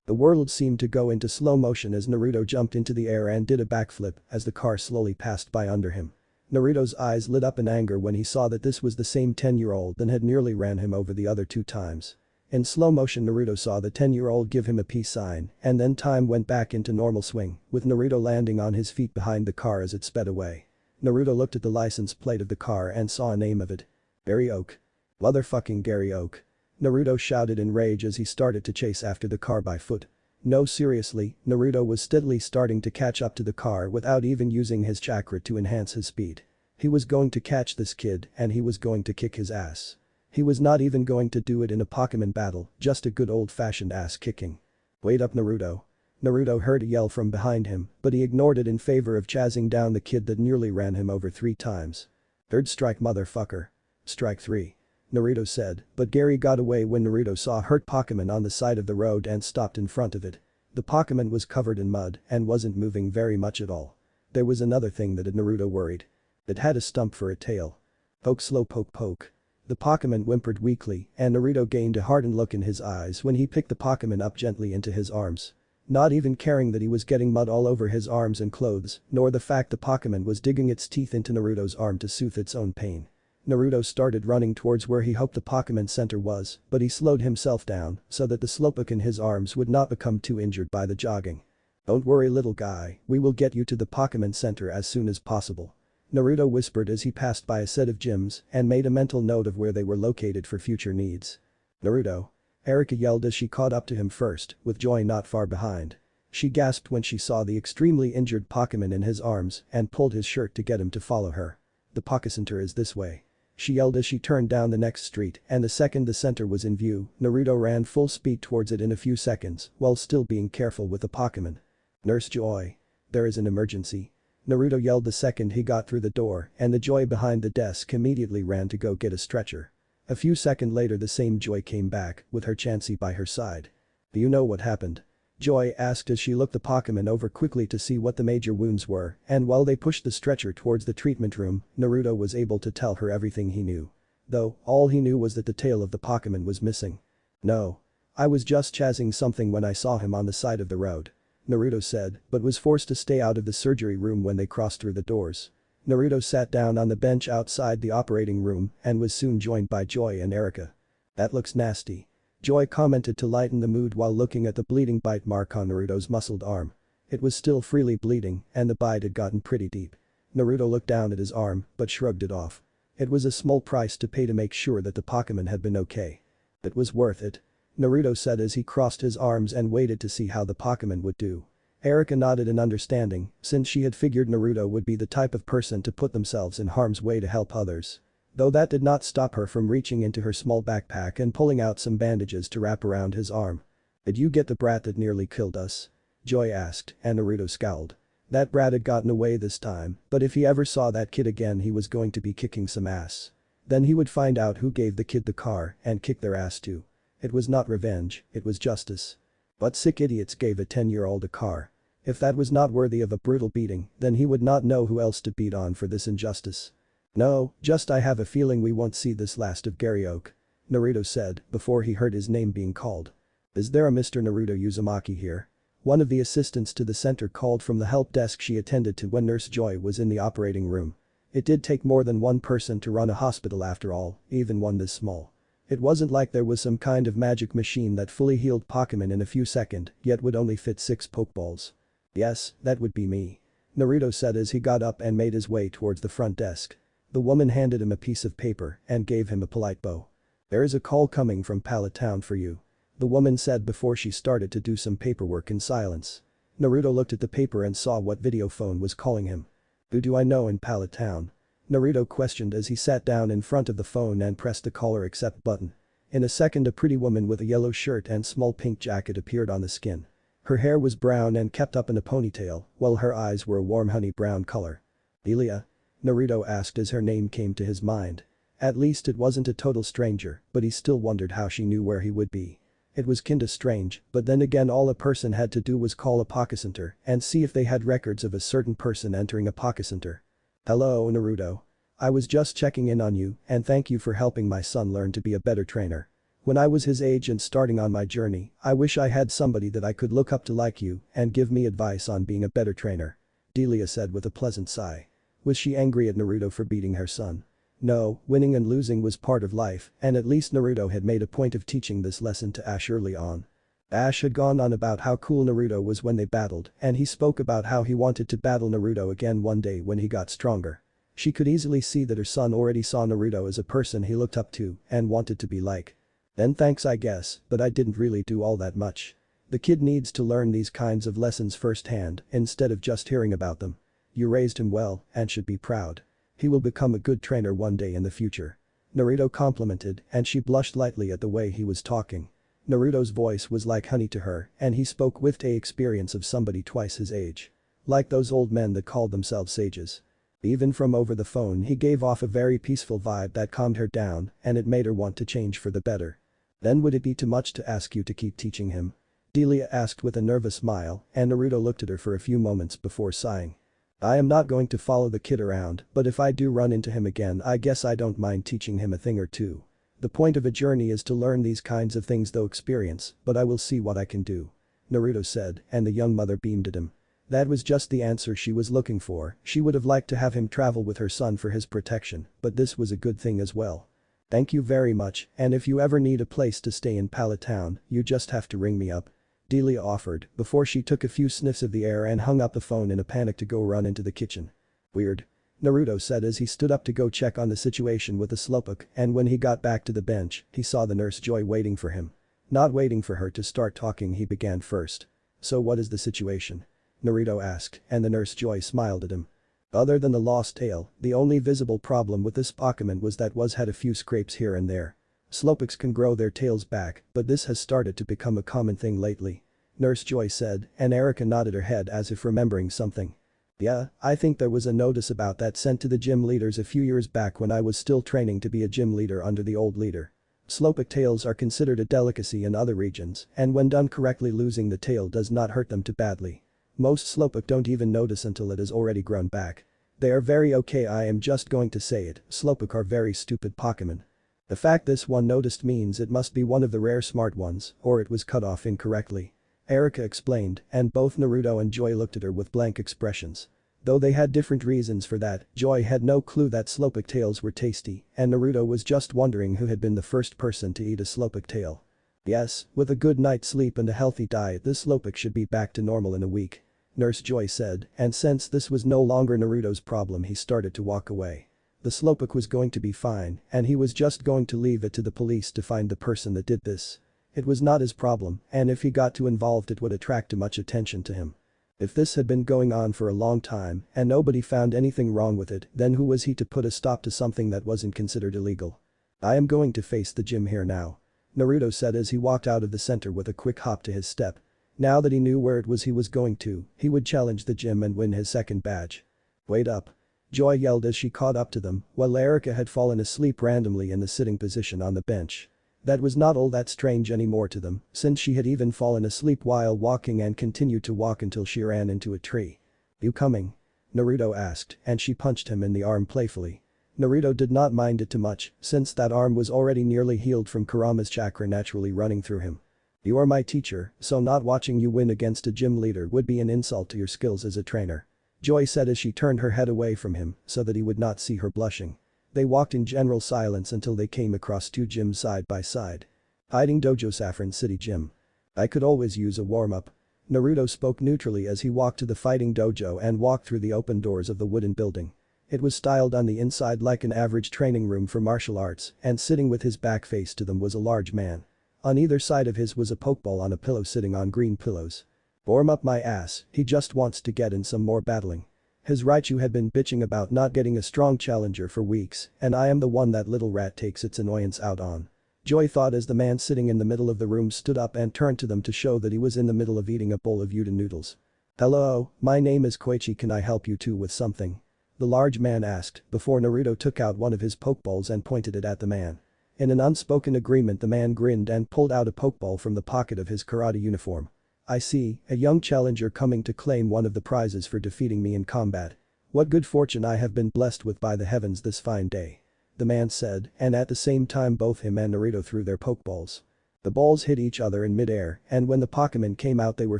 The world seemed to go into slow motion as Naruto jumped into the air and did a backflip as the car slowly passed by under him. Naruto's eyes lit up in anger when he saw that this was the same 10-year-old that had nearly ran him over the other 2 times. In slow motion Naruto saw the 10-year-old give him a peace sign, and then time went back into normal swing, with Naruto landing on his feet behind the car as it sped away. Naruto looked at the license plate of the car and saw a name of it. Gary Oak. Motherfucking Gary Oak. Naruto shouted in rage as he started to chase after the car by foot. No, seriously, Naruto was steadily starting to catch up to the car without even using his chakra to enhance his speed. He was going to catch this kid and he was going to kick his ass. He was not even going to do it in a Pokémon battle, just a good old-fashioned ass kicking. Wait up, Naruto. Naruto heard a yell from behind him, but he ignored it in favor of chasing down the kid that nearly ran him over 3 times. Third strike, motherfucker. Strike 3. Naruto said, but Gary got away when Naruto saw a hurt Pokémon on the side of the road and stopped in front of it. The Pokémon was covered in mud and wasn't moving very much at all. There was another thing that had Naruto worried. It had a stump for a tail. Poke, slow poke, poke. The Pokémon whimpered weakly and Naruto gained a hardened look in his eyes when he picked the Pokémon up gently into his arms. Not even caring that he was getting mud all over his arms and clothes, nor the fact the Pokémon was digging its teeth into Naruto's arm to soothe its own pain. Naruto started running towards where he hoped the Pokémon Center was, but he slowed himself down so that the Slowpoke in his arms would not become too injured by the jogging. Don't worry, little guy, we will get you to the Pokémon Center as soon as possible. Naruto whispered as he passed by a set of gyms and made a mental note of where they were located for future needs. Naruto. Erika yelled as she caught up to him first, with Joy not far behind. She gasped when she saw the extremely injured Pokémon in his arms and pulled his shirt to get him to follow her. The Poké Center is this way. She yelled as she turned down the next street, and the second the center was in view, Naruto ran full speed towards it in a few seconds while still being careful with the Pokémon. Nurse Joy. There is an emergency. Naruto yelled the second he got through the door, and the Joy behind the desk immediately ran to go get a stretcher. A few seconds later the same Joy came back, with her Chansey by her side. Do you know what happened? Joy asked as she looked the Pokémon over quickly to see what the major wounds were, and while they pushed the stretcher towards the treatment room, Naruto was able to tell her everything he knew. Though, all he knew was that the tail of the Pokémon was missing. No. I was just chasing something when I saw him on the side of the road. Naruto said, but was forced to stay out of the surgery room when they crossed through the doors. Naruto sat down on the bench outside the operating room and was soon joined by Joy and Erika. "That looks nasty," Joy commented to lighten the mood while looking at the bleeding bite mark on Naruto's muscled arm. It was still freely bleeding and the bite had gotten pretty deep. Naruto looked down at his arm but shrugged it off. It was a small price to pay to make sure that the Pokemon had been okay. "It was worth it," Naruto said as he crossed his arms and waited to see how the Pokemon would do. Erika nodded in understanding, since she had figured Naruto would be the type of person to put themselves in harm's way to help others. Though that did not stop her from reaching into her small backpack and pulling out some bandages to wrap around his arm. "Did you get the brat that nearly killed us?" Joy asked, and Naruto scowled. That brat had gotten away this time, but if he ever saw that kid again he was going to be kicking some ass. Then he would find out who gave the kid the car and kick their ass too. It was not revenge, it was justice. But sick idiots gave a 10-year-old a car. If that was not worthy of a brutal beating, then he would not know who else to beat on for this injustice. "No, just I have a feeling we won't see this last of Gary Oak," Naruto said before he heard his name being called. "Is there a Mr. Naruto Uzumaki here?" One of the assistants to the center called from the help desk she attended to when Nurse Joy was in the operating room. It did take more than one person to run a hospital after all, even one this small. It wasn't like there was some kind of magic machine that fully healed Pokemon in a few seconds, yet would only fit 6 Pokeballs. "Yes, that would be me," Naruto said as he got up and made his way towards the front desk. The woman handed him a piece of paper and gave him a polite bow. "There is a call coming from Pallet Town for you," the woman said before she started to do some paperwork in silence. Naruto looked at the paper and saw what video phone was calling him. "Who do I know in Pallet Town?" Naruto questioned as he sat down in front of the phone and pressed the caller accept button. In a second a pretty woman with a yellow shirt and small pink jacket appeared on the screen. Her hair was brown and kept up in a ponytail, while her eyes were a warm honey brown color. "Delia?" Naruto asked as her name came to his mind. At least it wasn't a total stranger, but he still wondered how she knew where he would be. It was kinda strange, but then again all a person had to do was call a Pokécenter and see if they had records of a certain person entering a Pokécenter. "Hello, Naruto. I was just checking in on you and thank you for helping my son learn to be a better trainer. When I was his age and starting on my journey, I wish I had somebody that I could look up to like you and give me advice on being a better trainer," Delia said with a pleasant sigh. Was she angry at Naruto for beating her son? No, winning and losing was part of life, and at least Naruto had made a point of teaching this lesson to Ash early on. Ash had gone on about how cool Naruto was when they battled, and he spoke about how he wanted to battle Naruto again one day when he got stronger. She could easily see that her son already saw Naruto as a person he looked up to and wanted to be like. "Then thanks I guess, but I didn't really do all that much. The kid needs to learn these kinds of lessons firsthand instead of just hearing about them. You raised him well and should be proud. He will become a good trainer one day in the future," Naruto complimented and she blushed lightly at the way he was talking. Naruto's voice was like honey to her and he spoke with the experience of somebody twice his age. Like those old men that called themselves sages. Even from over the phone he gave off a very peaceful vibe that calmed her down and it made her want to change for the better. "Then would it be too much to ask you to keep teaching him?" Delia asked with a nervous smile and Naruto looked at her for a few moments before sighing. "I am not going to follow the kid around, but if I do run into him again I guess I don't mind teaching him a thing or two. The point of a journey is to learn these kinds of things through experience, but I will see what I can do," Naruto said and the young mother beamed at him. That was just the answer she was looking for. She would have liked to have him travel with her son for his protection, but this was a good thing as well. "Thank you very much, and if you ever need a place to stay in Pallet Town, you just have to ring me up," Delia offered before she took a few sniffs of the air and hung up the phone in a panic to go run into the kitchen. "Weird," Naruto said as he stood up to go check on the situation with the Slowpoke and when he got back to the bench, he saw the Nurse Joy waiting for him. Not waiting for her to start talking he began first. "So what is the situation?" Naruto asked and the Nurse Joy smiled at him. Other than the lost tail, the only visible problem with this Pokemon was that was had a few scrapes here and there. Slowpokes can grow their tails back, but this has started to become a common thing lately," Nurse Joy said and Erika nodded her head as if remembering something. "Yeah, I think there was a notice about that sent to the gym leaders a few years back when I was still training to be a gym leader under the old leader. Slowpoke tails are considered a delicacy in other regions and when done correctly losing the tail does not hurt them too badly. Most Slowpoke don't even notice until it has already grown back. They are very okay, I am just going to say it, Slowpoke are very stupid Pokemon. The fact this one noticed means it must be one of the rare smart ones or it was cut off incorrectly," Erika explained and both Naruto and Joy looked at her with blank expressions. Though they had different reasons for that, Joy had no clue that Slowpoke tails were tasty, and Naruto was just wondering who had been the first person to eat a Slowpoke tail. Yes, with a good night's sleep and a healthy diet this Slowpoke should be back to normal in a week. Nurse Joy said, and since this was no longer Naruto's problem he started to walk away. The Slowpoke was going to be fine, and he was just going to leave it to the police to find the person that did this. It was not his problem, and if he got too involved it would attract too much attention to him. If this had been going on for a long time and nobody found anything wrong with it, then who was he to put a stop to something that wasn't considered illegal? I am going to face the gym here now. Naruto said as he walked out of the center with a quick hop to his step. Now that he knew where it was he was going to, he would challenge the gym and win his second badge. Wait up. Joy yelled as she caught up to them, while Erica had fallen asleep randomly in the sitting position on the bench. That was not all that strange anymore to them, since she had even fallen asleep while walking and continued to walk until she ran into a tree. You coming? Naruto asked, and she punched him in the arm playfully. Naruto did not mind it too much, since that arm was already nearly healed from Kurama's chakra naturally running through him. You are my teacher, so not watching you win against a gym leader would be an insult to your skills as a trainer. Joy said as she turned her head away from him so that he would not see her blushing. They walked in general silence until they came across two gyms side by side. Hiding Dojo Saffron City Gym. I could always use a warm-up. Naruto spoke neutrally as he walked to the fighting dojo and walked through the open doors of the wooden building. It was styled on the inside like an average training room for martial arts, and sitting with his back face to them was a large man. On either side of his was a pokeball on a pillow sitting on green pillows. Warm up my ass, he just wants to get in some more battling. His Raichu had been bitching about not getting a strong challenger for weeks, and I am the one that little rat takes its annoyance out on. Joy thought as the man sitting in the middle of the room stood up and turned to them to show that he was in the middle of eating a bowl of udon noodles. Hello, my name is Koichi, can I help you too with something? The large man asked before Naruto took out one of his pokeballs and pointed it at the man. In an unspoken agreement the man grinned and pulled out a pokeball from the pocket of his karate uniform. I see, a young challenger coming to claim one of the prizes for defeating me in combat. What good fortune I have been blessed with by the heavens this fine day. The man said, and at the same time both him and Naruto threw their pokeballs. The balls hit each other in midair, and when the Pokemon came out they were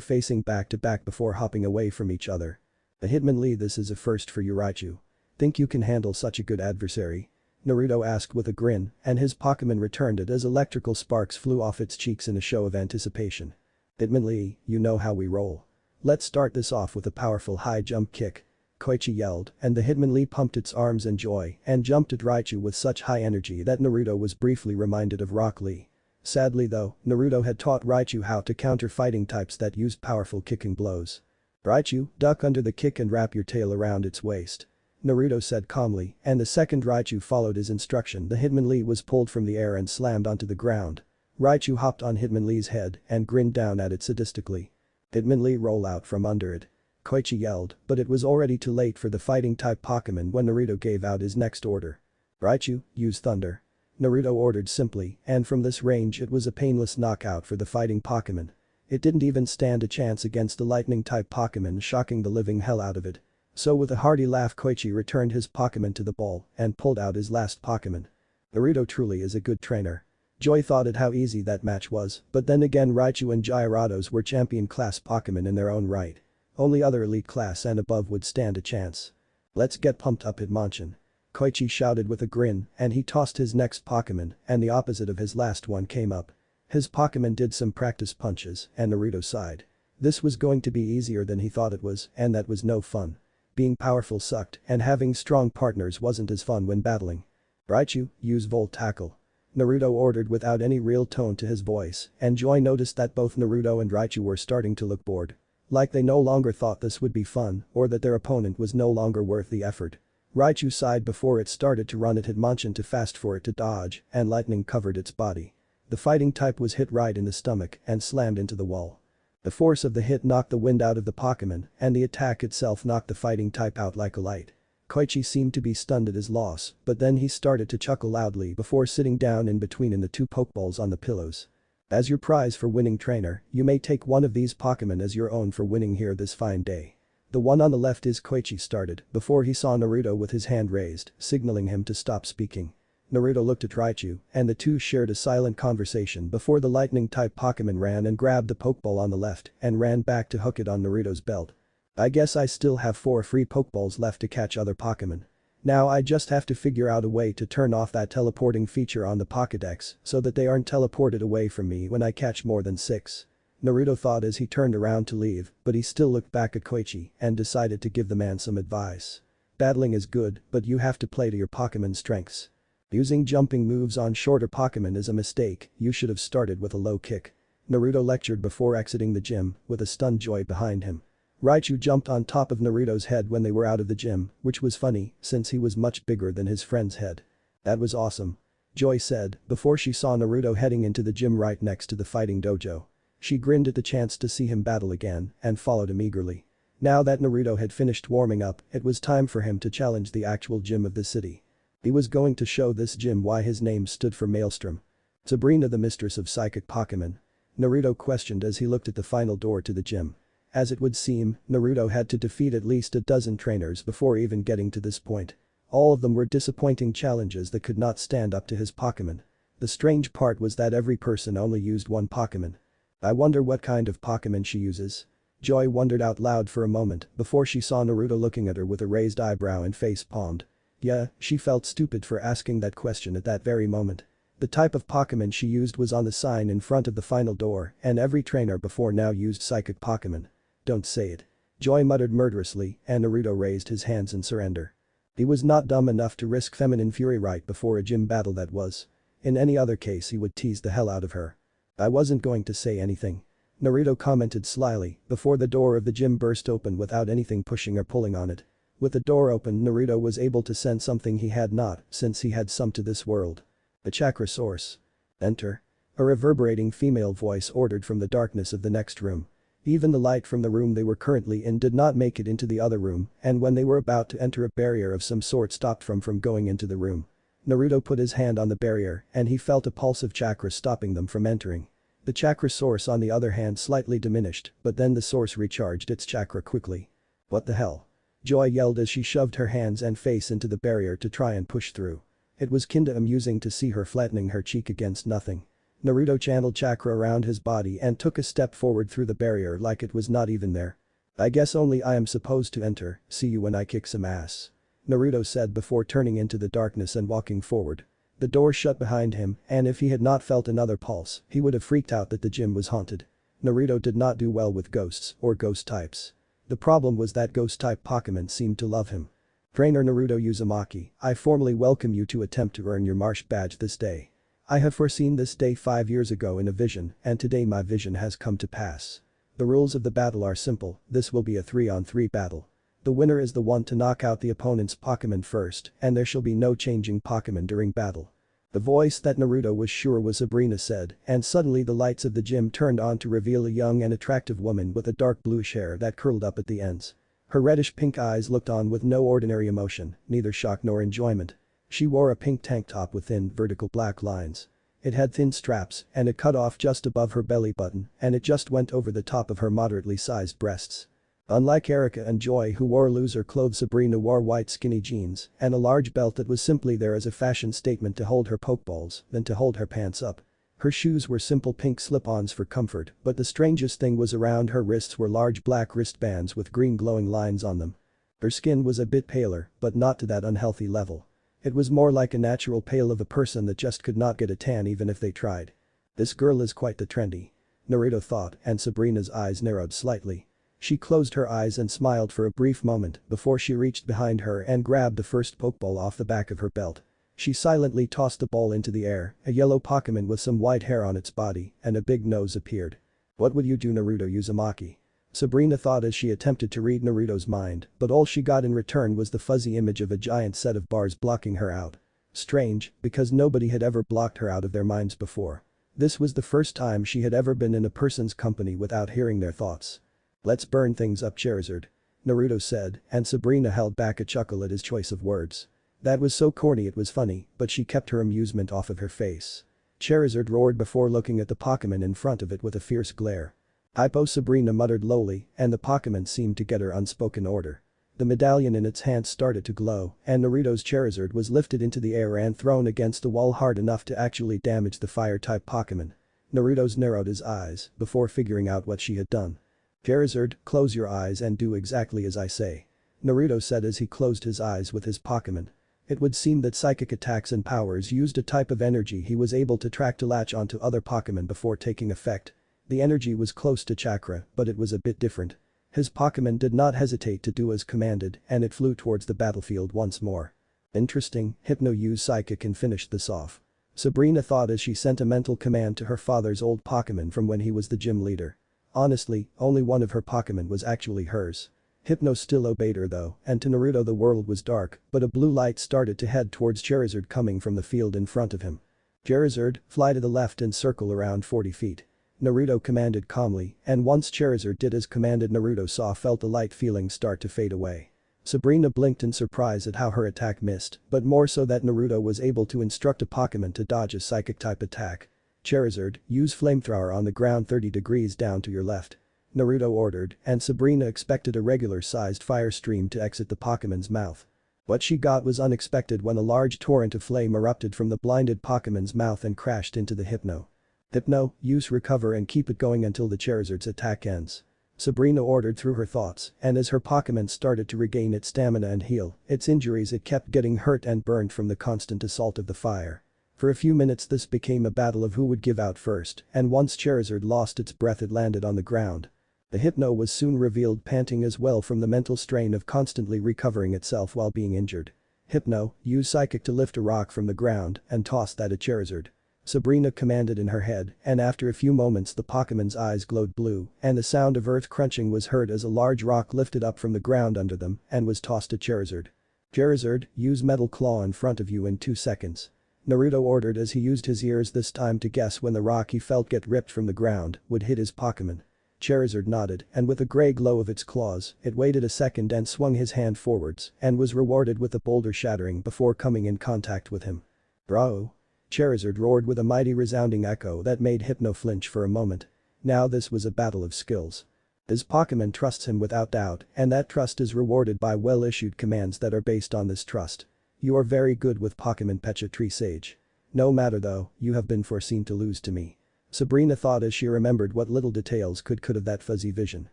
facing back to back before hopping away from each other. The Hitmonlee, this is a first for you Raichu. Think you can handle such a good adversary? Naruto asked with a grin, and his Pokemon returned it as electrical sparks flew off its cheeks in a show of anticipation. Hitmonlee, you know how we roll. Let's start this off with a powerful high jump kick. Koichi yelled, and the Hitmonlee pumped its arms in joy and jumped at Raichu with such high energy that Naruto was briefly reminded of Rock Lee. Sadly though, Naruto had taught Raichu how to counter fighting types that used powerful kicking blows. Raichu, duck under the kick and wrap your tail around its waist. Naruto said calmly, and the second Raichu followed his instruction the Hitmonlee was pulled from the air and slammed onto the ground. Raichu hopped on Hitmonlee's head and grinned down at it sadistically. Hitmonlee, roll out from under it. Koichi yelled, but it was already too late for the fighting-type Pokemon when Naruto gave out his next order. Raichu, use Thunder. Naruto ordered simply, and from this range it was a painless knockout for the fighting Pokemon. It didn't even stand a chance against the lightning-type Pokemon, shocking the living hell out of it. So with a hearty laugh Koichi returned his Pokemon to the ball and pulled out his last Pokemon. Naruto truly is a good trainer. Joy thought at how easy that match was, but then again Raichu and Gyarados were champion-class Pokemon in their own right. Only other elite class and above would stand a chance. Let's get pumped up Hitmonchan. Koichi shouted with a grin, and he tossed his next Pokemon, and the opposite of his last one came up. His Pokemon did some practice punches, and Naruto sighed. This was going to be easier than he thought it was, and that was no fun. Being powerful sucked, and having strong partners wasn't as fun when battling. Raichu, use Volt Tackle. Naruto ordered without any real tone to his voice, and Joy noticed that both Naruto and Raichu were starting to look bored. Like they no longer thought this would be fun, or that their opponent was no longer worth the effort. Raichu sighed before it started to run at Hitmonchan too fast for it to dodge, and lightning covered its body. The fighting type was hit right in the stomach and slammed into the wall. The force of the hit knocked the wind out of the Pokemon, and the attack itself knocked the fighting type out like a light. Koichi seemed to be stunned at his loss, but then he started to chuckle loudly before sitting down in between the two Pokeballs on the pillows. As your prize for winning trainer, you may take one of these Pokemon as your own for winning here this fine day. The one on the left is Koichi started before he saw Naruto with his hand raised, signaling him to stop speaking. Naruto looked at Raichu, and the two shared a silent conversation before the lightning-type Pokemon ran and grabbed the Pokeball on the left and ran back to hook it on Naruto's belt. I guess I still have 4 free Pokeballs left to catch other Pokémon. Now I just have to figure out a way to turn off that teleporting feature on the Pokédex so that they aren't teleported away from me when I catch more than 6. Naruto thought as he turned around to leave, but he still looked back at Koichi and decided to give the man some advice. Battling is good, but you have to play to your Pokémon's strengths. Using jumping moves on shorter Pokémon is a mistake, you should have started with a low kick. Naruto lectured before exiting the gym, with a stunned Joy behind him. Raichu jumped on top of Naruto's head when they were out of the gym, which was funny, since he was much bigger than his friend's head. That was awesome. Joy said, before she saw Naruto heading into the gym right next to the fighting dojo. She grinned at the chance to see him battle again, and followed him eagerly. Now that Naruto had finished warming up, it was time for him to challenge the actual gym of the city. He was going to show this gym why his name stood for Maelstrom. Sabrina, the mistress of psychic Pokémon? Naruto questioned as he looked at the final door to the gym. As it would seem, Naruto had to defeat at least a dozen trainers before even getting to this point. All of them were disappointing challenges that could not stand up to his Pokémon. The strange part was that every person only used one Pokémon. I wonder what kind of Pokémon she uses. Joy wondered out loud for a moment before she saw Naruto looking at her with a raised eyebrow and face palmed. Yeah, she felt stupid for asking that question at that very moment. The type of Pokémon she used was on the sign in front of the final door, and every trainer before now used psychic Pokémon. Don't say it. Joy muttered murderously, and Naruto raised his hands in surrender. He was not dumb enough to risk feminine fury right before a gym battle that was. In any other case he would tease the hell out of her. I wasn't going to say anything. Naruto commented slyly before the door of the gym burst open without anything pushing or pulling on it. With the door open, Naruto was able to sense something he had not since he had summed to this world. The chakra source. Enter. A reverberating female voice ordered from the darkness of the next room. Even the light from the room they were currently in did not make it into the other room, and when they were about to enter, a barrier of some sort stopped them from going into the room. Naruto put his hand on the barrier and he felt a pulse of chakra stopping them from entering. The chakra source on the other hand slightly diminished, but then the source recharged its chakra quickly. What the hell? Joy yelled as she shoved her hands and face into the barrier to try and push through. It was kinda amusing to see her flattening her cheek against nothing. Naruto channeled chakra around his body and took a step forward through the barrier like it was not even there. I guess only I am supposed to enter, see you when I kick some ass. Naruto said before turning into the darkness and walking forward. The door shut behind him, and if he had not felt another pulse, he would have freaked out that the gym was haunted. Naruto did not do well with ghosts or ghost types. The problem was that ghost-type Pokémon seemed to love him. Trainer Naruto Uzumaki, I formally welcome you to attempt to earn your Marsh badge this day. I have foreseen this day 5 years ago in a vision, and today my vision has come to pass. The rules of the battle are simple, this will be a 3-on-3 battle. The winner is the one to knock out the opponent's Pokémon first, and there shall be no changing Pokémon during battle. The voice that Naruto was sure was Sabrina said, and suddenly the lights of the gym turned on to reveal a young and attractive woman with a dark bluish hair that curled up at the ends. Her reddish-pink eyes looked on with no ordinary emotion, neither shock nor enjoyment. She wore a pink tank top with thin, vertical black lines. It had thin straps, and it cut off just above her belly button, and it just went over the top of her moderately sized breasts. Unlike Erika and Joy, who wore loser clothes, Sabrina wore white skinny jeans and a large belt that was simply there as a fashion statement to hold her pokeballs than to hold her pants up. Her shoes were simple pink slip-ons for comfort, but the strangest thing was around her wrists were large black wristbands with green glowing lines on them. Her skin was a bit paler, but not to that unhealthy level. It was more like a natural pale of a person that just could not get a tan even if they tried. This girl is quite the trendy. Naruto thought, and Sabrina's eyes narrowed slightly. She closed her eyes and smiled for a brief moment before she reached behind her and grabbed the first Pokeball off the back of her belt. She silently tossed the ball into the air, a yellow Pokémon with some white hair on its body and a big nose appeared. What would you do, Naruto Uzumaki? Sabrina thought as she attempted to read Naruto's mind, but all she got in return was the fuzzy image of a giant set of bars blocking her out. Strange, because nobody had ever blocked her out of their minds before. This was the first time she had ever been in a person's company without hearing their thoughts. Let's burn things up, Charizard. Naruto said, and Sabrina held back a chuckle at his choice of words. That was so corny it was funny, but she kept her amusement off of her face. Charizard roared before looking at the Pokémon in front of it with a fierce glare. Hypo, Sabrina muttered lowly, and the Pokémon seemed to get her unspoken order. The medallion in its hand started to glow, and Naruto's Charizard was lifted into the air and thrown against the wall hard enough to actually damage the fire-type Pokémon. Naruto's narrowed his eyes before figuring out what she had done. Charizard, close your eyes and do exactly as I say. Naruto said as he closed his eyes with his Pokémon. It would seem that psychic attacks and powers used a type of energy he was able to track to latch onto other Pokémon before taking effect. The energy was close to chakra, but it was a bit different. His Pokémon did not hesitate to do as commanded and it flew towards the battlefield once more. Interesting, Hypno used Psychic and finished this off. Sabrina thought as she sent a mental command to her father's old Pokémon from when he was the gym leader. Honestly, only one of her Pokémon was actually hers. Hypno still obeyed her though, and to Naruto the world was dark, but a blue light started to head towards Charizard coming from the field in front of him. Charizard, fly to the left and circle around 40 feet. Naruto commanded calmly, and once Charizard did as commanded Naruto felt the light feeling start to fade away. Sabrina blinked in surprise at how her attack missed, but more so that Naruto was able to instruct a Pokémon to dodge a psychic-type attack. Charizard, use Flamethrower on the ground 30 degrees down to your left. Naruto ordered, and Sabrina expected a regular-sized fire stream to exit the Pokémon's mouth. What she got was unexpected when a large torrent of flame erupted from the blinded Pokémon's mouth and crashed into the Hypno. Hypno, use Recover and keep it going until the Charizard's attack ends. Sabrina ordered through her thoughts, and as her Pokémon started to regain its stamina and heal its injuries, it kept getting hurt and burned from the constant assault of the fire. For a few minutes this became a battle of who would give out first, and once Charizard lost its breath it landed on the ground. The Hypno was soon revealed panting as well from the mental strain of constantly recovering itself while being injured. Hypno, use Psychic to lift a rock from the ground and toss that at Charizard. Sabrina commanded in her head, and after a few moments the Pokémon's eyes glowed blue, and the sound of earth crunching was heard as a large rock lifted up from the ground under them and was tossed at Charizard. Charizard, use Metal Claw in front of you in 2 seconds. Naruto ordered as he used his ears this time to guess when the rock he felt get ripped from the ground would hit his Pokémon. Charizard nodded, and with a grey glow of its claws, it waited a second and swung his hand forwards and was rewarded with a boulder shattering before coming in contact with him. Bravo! Charizard roared with a mighty resounding echo that made Hypno flinch for a moment. Now this was a battle of skills. His Pokémon trusts him without doubt, and that trust is rewarded by well-issued commands that are based on this trust. You are very good with Pokémon Pecha Tree Sage. No matter though, you have been foreseen to lose to me. Sabrina thought as she remembered what little details could of that fuzzy vision.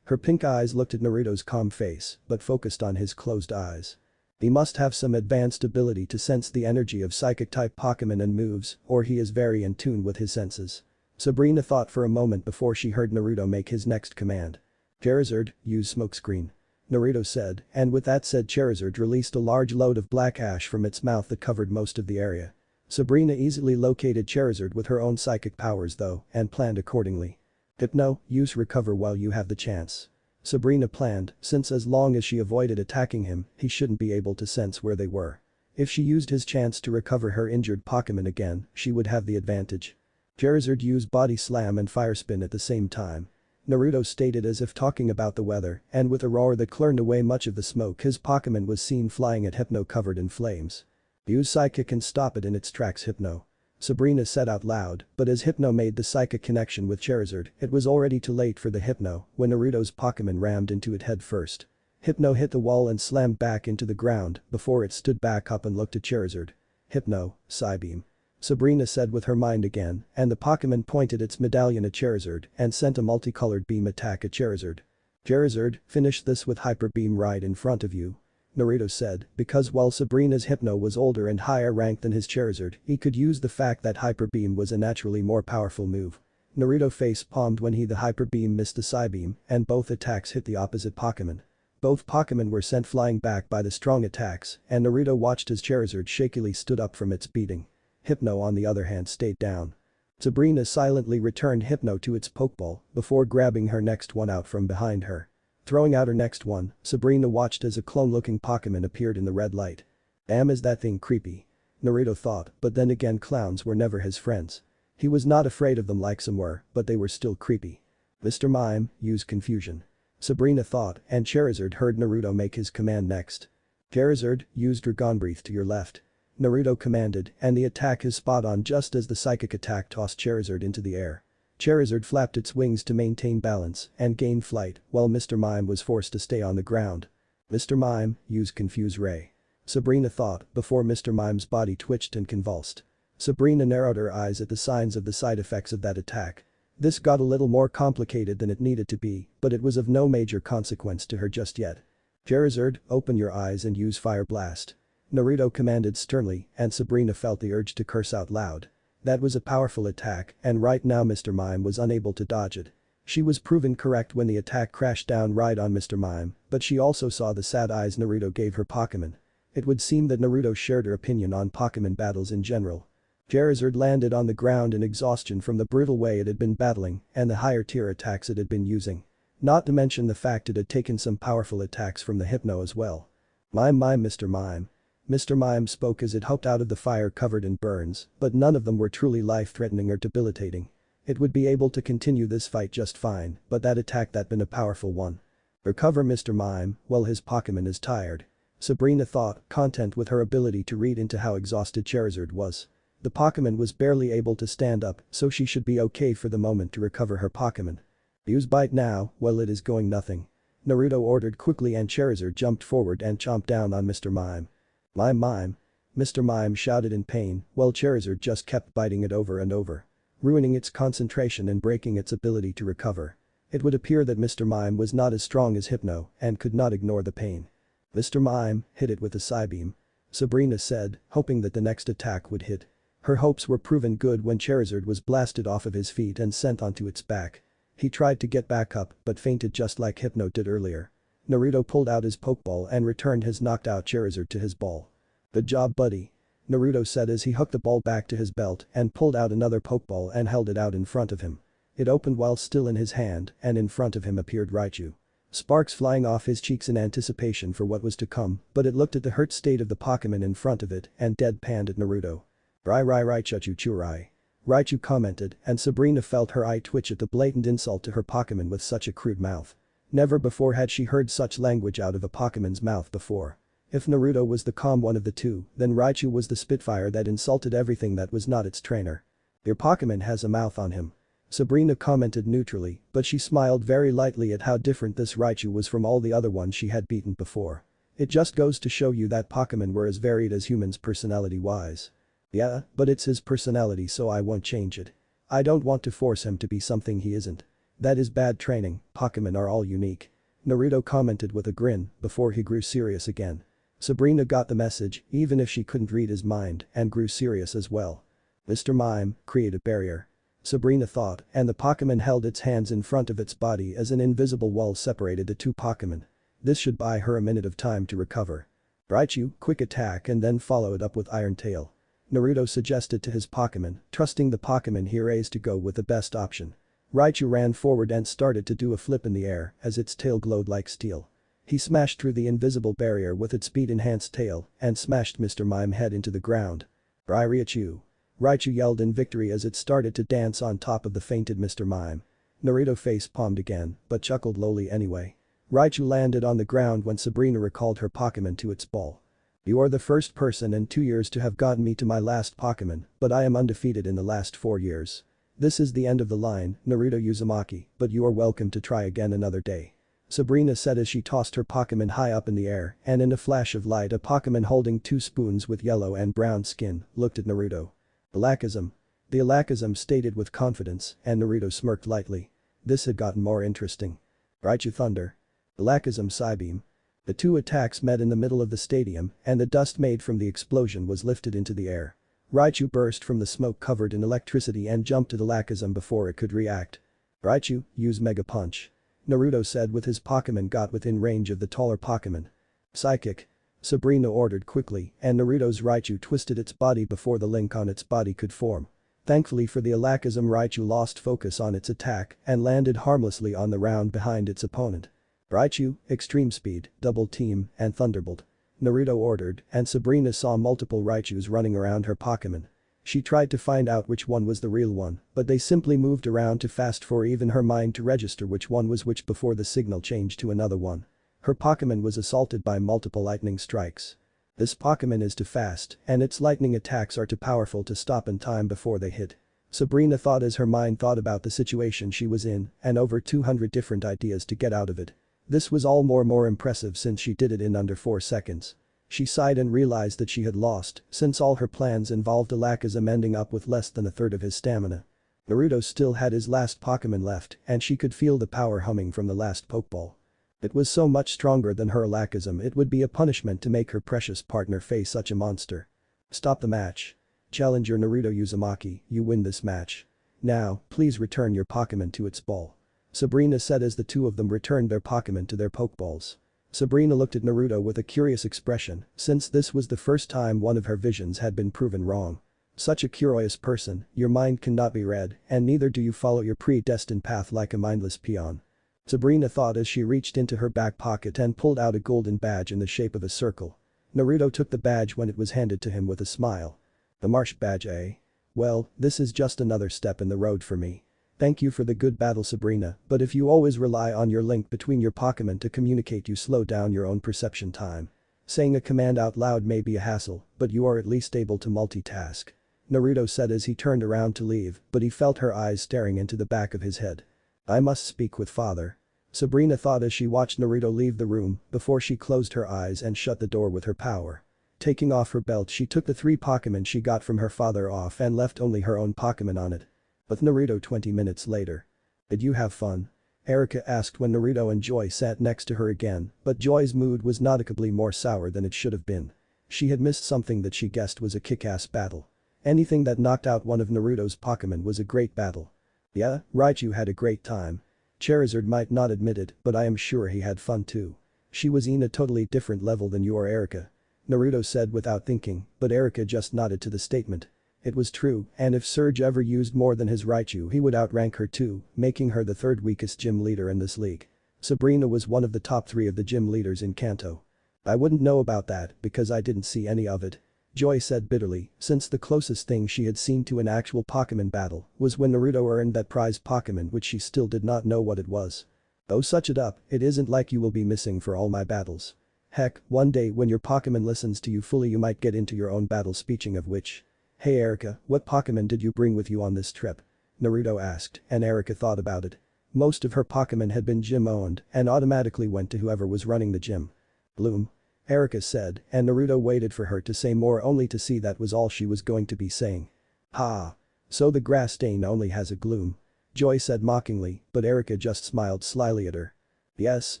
Her pink eyes looked at Naruto's calm face, but focused on his closed eyes. He must have some advanced ability to sense the energy of psychic-type Pokémon and moves, or he is very in tune with his senses. Sabrina thought for a moment before she heard Naruto make his next command. Charizard, use Smokescreen. Naruto said, and with that said Charizard released a large load of black ash from its mouth that covered most of the area. Sabrina easily located Charizard with her own psychic powers though, and planned accordingly. Hypno, use Recover while you have the chance. Sabrina planned, since as long as she avoided attacking him, he shouldn't be able to sense where they were. If she used his chance to recover her injured Pokémon again, she would have the advantage. Charizard used Body Slam and Fire Spin at the same time. Naruto stated as if talking about the weather, and with a roar that cleared away much of the smoke his Pokémon was seen flying at Hypno covered in flames. Use Psychic and stop it in its tracks Hypno. Sabrina said out loud, but as Hypno made the psychic connection with Charizard, it was already too late for the Hypno when Naruto's Pokémon rammed into it head first. Hypno hit the wall and slammed back into the ground before it stood back up and looked at Charizard. Hypno, Psybeam. Sabrina said with her mind again, and the Pokémon pointed its medallion at Charizard and sent a multicolored beam attack at Charizard. Charizard, finish this with Hyper Beam right in front of you. Naruto said, because while Sabrina's Hypno was older and higher ranked than his Charizard, he could use the fact that Hyper Beam was a naturally more powerful move. Naruto face-palmed when the Hyper Beam missed the Psybeam, and both attacks hit the opposite Pokémon. Both Pokémon were sent flying back by the strong attacks, and Naruto watched as Charizard shakily stood up from its beating. Hypno on the other hand stayed down. Sabrina silently returned Hypno to its Pokeball before grabbing her next one out from behind her. Throwing out her next one, Sabrina watched as a clone-looking Pokémon appeared in the red light. Damn, is that thing creepy. Naruto thought, but then again clowns were never his friends. He was not afraid of them like some were, but they were still creepy. Mr. Mime, use Confusion. Sabrina thought, and Charizard heard Naruto make his command next. Charizard, use Dragon Breath to your left. Naruto commanded, and the attack is spot on just as the psychic attack tossed Charizard into the air. Charizard flapped its wings to maintain balance and gain flight, while Mr. Mime was forced to stay on the ground. Mr. Mime, use Confuse Ray. Sabrina thought before Mr. Mime's body twitched and convulsed. Sabrina narrowed her eyes at the signs of the side effects of that attack. This got a little more complicated than it needed to be, but it was of no major consequence to her just yet. Charizard, open your eyes and use Fire Blast. Naruto commanded sternly, and Sabrina felt the urge to curse out loud. That was a powerful attack, and right now Mr. Mime was unable to dodge it. She was proven correct when the attack crashed down right on Mr. Mime, but she also saw the sad eyes Naruto gave her Pokemon. It would seem that Naruto shared her opinion on Pokemon battles in general. Charizard landed on the ground in exhaustion from the brutal way it had been battling and the higher tier attacks it had been using. Not to mention the fact it had taken some powerful attacks from the Hypno as well. Mime, Mr. Mime. Mr. Mime spoke as it hopped out of the fire covered in burns, but none of them were truly life-threatening or debilitating. It would be able to continue this fight just fine, but that attack that been a powerful one. Recover Mr. Mime, well his Pokemon is tired. Sabrina thought, content with her ability to read into how exhausted Charizard was. The Pokemon was barely able to stand up, so she should be okay for the moment to recover her Pokemon. Use Bite now, well it is going nothing. Naruto ordered quickly and Charizard jumped forward and chomped down on Mr. Mime. Mime. Mr. Mime shouted in pain, while Charizard just kept biting it over and over, ruining its concentration and breaking its ability to recover. It would appear that Mr. Mime was not as strong as Hypno and could not ignore the pain. Mr. Mime, hit it with a Psybeam. Sabrina said, hoping that the next attack would hit. Her hopes were proven good when Charizard was blasted off of his feet and sent onto its back. He tried to get back up but fainted just like Hypno did earlier. Naruto pulled out his Pokeball and returned his knocked out Charizard to his ball. Good job buddy. Naruto said as he hooked the ball back to his belt and pulled out another Pokeball and held it out in front of him. It opened while still in his hand and in front of him appeared Raichu. Sparks flying off his cheeks in anticipation for what was to come, but it looked at the hurt state of the Pokemon in front of it and deadpanned at Naruto. Raichu. Raichu commented and Sabrina felt her eye twitch at the blatant insult to her Pokemon with such a crude mouth. Never before had she heard such language out of a Pokemon's mouth before. If Naruto was the calm one of the two, then Raichu was the Spitfire that insulted everything that was not its trainer. Your Pokemon has a mouth on him. Sabrina commented neutrally, but she smiled very lightly at how different this Raichu was from all the other ones she had beaten before. It just goes to show you that Pokemon were as varied as humans personality-wise. Yeah, but it's his personality so I won't change it. I don't want to force him to be something he isn't. That is bad training, Pokemon are all unique. Naruto commented with a grin before he grew serious again. Sabrina got the message even if she couldn't read his mind and grew serious as well. Mr. Mime, create a barrier. Sabrina thought and the Pokemon held its hands in front of its body as an invisible wall separated the two Pokemon. This should buy her a minute of time to recover. Raichu, quick attack and then follow it up with Iron Tail. Naruto suggested to his Pokemon, trusting the Pokemon he raised to go with the best option. Raichu ran forward and started to do a flip in the air as its tail glowed like steel. He smashed through the invisible barrier with its speed-enhanced tail and smashed Mr. Mime head into the ground. Raichu. Raichu yelled in victory as it started to dance on top of the fainted Mr. Mime. Naruto face-palmed again, but chuckled lowly anyway. Raichu landed on the ground when Sabrina recalled her Pokemon to its ball. You are the first person in 2 years to have gotten me to my last Pokemon, but I am undefeated in the last 4 years. This is the end of the line, Naruto Uzumaki, but you are welcome to try again another day. Sabrina said as she tossed her Pokemon high up in the air and in a flash of light a Pokemon holding 2 spoons with yellow and brown skin looked at Naruto. Alakazam. The Alakazam stated with confidence and Naruto smirked lightly. This had gotten more interesting. Raichu Thunder. Alakazam Psybeam. The two attacks met in the middle of the stadium and the dust made from the explosion was lifted into the air. Raichu burst from the smoke covered in electricity and jumped at Alakazam before it could react. Raichu, use Mega Punch. Naruto said with his Pokemon got within range of the taller Pokemon. Psychic. Sabrina ordered quickly and Naruto's Raichu twisted its body before the link on its body could form. Thankfully for the Alakazam Raichu lost focus on its attack and landed harmlessly on the ground behind its opponent. Raichu, Extreme Speed, Double Team, and Thunderbolt. Naruto ordered and Sabrina saw multiple Raichus running around her Pokemon. She tried to find out which one was the real one, but they simply moved around too fast for even her mind to register which one was which before the signal changed to another one. Her Pokemon was assaulted by multiple lightning strikes. This Pokemon is too fast and its lightning attacks are too powerful to stop in time before they hit. Sabrina thought as her mind thought about the situation she was in and over 200 different ideas to get out of it. This was all more impressive since she did it in under 4 seconds. She sighed and realized that she had lost since all her plans involved Alakazam ending up with less than a third of his stamina. Naruto still had his last Pokemon left and she could feel the power humming from the last Pokeball. It was so much stronger than her lackism it would be a punishment to make her precious partner face such a monster. Stop the match. Challenger Naruto Uzumaki, you win this match. Now, please return your Pokemon to its ball. Sabrina said as the two of them returned their Pokemon to their Pokeballs. Sabrina looked at Naruto with a curious expression since this was the first time one of her visions had been proven wrong. Such a curious person, your mind cannot be read and neither do you follow your predestined path like a mindless peon. Sabrina thought as she reached into her back pocket and pulled out a golden badge in the shape of a circle. Naruto took the badge when it was handed to him with a smile. The Marsh badge, eh? Well, this is just another step in the road for me. Thank you for the good battle, Sabrina, but if you always rely on your link between your Pokemon to communicate, you slow down your own perception time. Saying a command out loud may be a hassle, but you are at least able to multitask. Naruto said as he turned around to leave, but he felt her eyes staring into the back of his head. I must speak with father. Sabrina thought as she watched Naruto leave the room before she closed her eyes and shut the door with her power. Taking off her belt, she took the 3 Pokemon she got from her father off and left only her own Pokemon on it. With Naruto 20 minutes later. Did you have fun? Erika asked when Naruto and Joy sat next to her again, but Joy's mood was noticeably more sour than it should have been. She had missed something that she guessed was a kick-ass battle. Anything that knocked out one of Naruto's Pokemon was a great battle. Yeah, Raichu had a great time. Charizard might not admit it, but I am sure he had fun too. She was in a totally different level than you are, Erika. Naruto said without thinking, but Erika just nodded to the statement. It was true, and if Surge ever used more than his Raichu he would outrank her too, making her the 3rd weakest gym leader in this league. Sabrina was one of the top 3 of the gym leaders in Kanto. I wouldn't know about that because I didn't see any of it. Joy said bitterly, since the closest thing she had seen to an actual Pokemon battle was when Naruto earned that prize Pokemon which she still did not know what it was. Oh, such it up, it isn't like you will be missing for all my battles. Heck, one day when your Pokemon listens to you fully you might get into your own battle. Speaking of which. Hey Erika, what Pokemon did you bring with you on this trip? Naruto asked, and Erika thought about it. Most of her Pokemon had been gym-owned and automatically went to whoever was running the gym. Bloom. Erika said, and Naruto waited for her to say more only to see that was all she was going to be saying. Ha. So the grass stain only has a gloom. Joy said mockingly, but Erika just smiled slyly at her. Yes,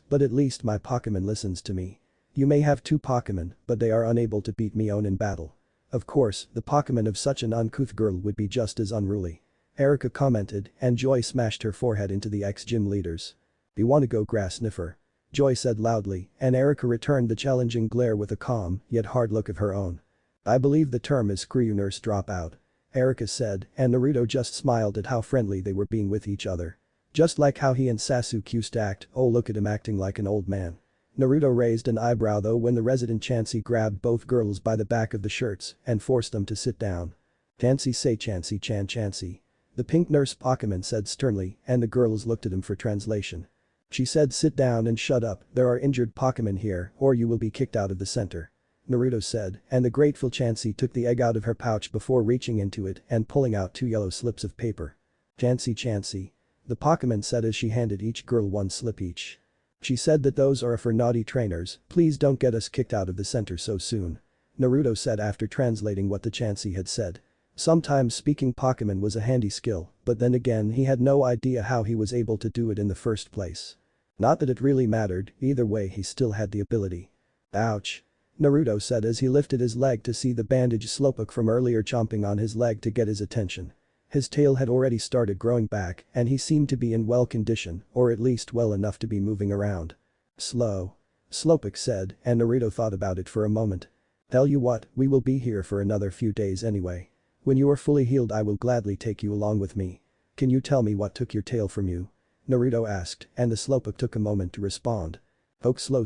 but at least my Pokemon listens to me. You may have 2 Pokemon, but they are unable to beat Mion in battle. Of course, the Pokemon of such an uncouth girl would be just as unruly. Erika commented, and Joy smashed her forehead into the ex-gym leaders. You wanna go, grass sniffer? Joy said loudly, and Erika returned the challenging glare with a calm, yet hard look of her own. I believe the term is screw you nurse dropout. Erika said, and Naruto just smiled at how friendly they were being with each other. Just like how he and Sasuke used to act, oh look at him acting like an old man. Naruto raised an eyebrow though when the resident Chansey grabbed both girls by the back of the shirts and forced them to sit down. Chansey say Chansey. The pink nurse Pokemon said sternly, and the girls looked at him for translation. She said sit down and shut up, there are injured Pokemon here or you will be kicked out of the center. Naruto said, and the grateful Chansey took the egg out of her pouch before reaching into it and pulling out 2 yellow slips of paper. Chansey. The Pokemon said as she handed each girl 1 slip each. She said that those are for naughty trainers, please don't get us kicked out of the center so soon. Naruto said after translating what the Chansey had said. Sometimes speaking Pokemon was a handy skill, but then again he had no idea how he was able to do it in the first place. Not that it really mattered, either way he still had the ability. Ouch. Naruto said as he lifted his leg to see the bandaged Slowpoke from earlier chomping on his leg to get his attention. His tail had already started growing back and he seemed to be in well condition, or at least well enough to be moving around. Slow. Slowpoke said, and Naruto thought about it for a moment. Tell you what, we will be here for another few days anyway. When you are fully healed I will gladly take you along with me. Can you tell me what took your tail from you? Naruto asked, and the Slowpoke took a moment to respond. Poke slow.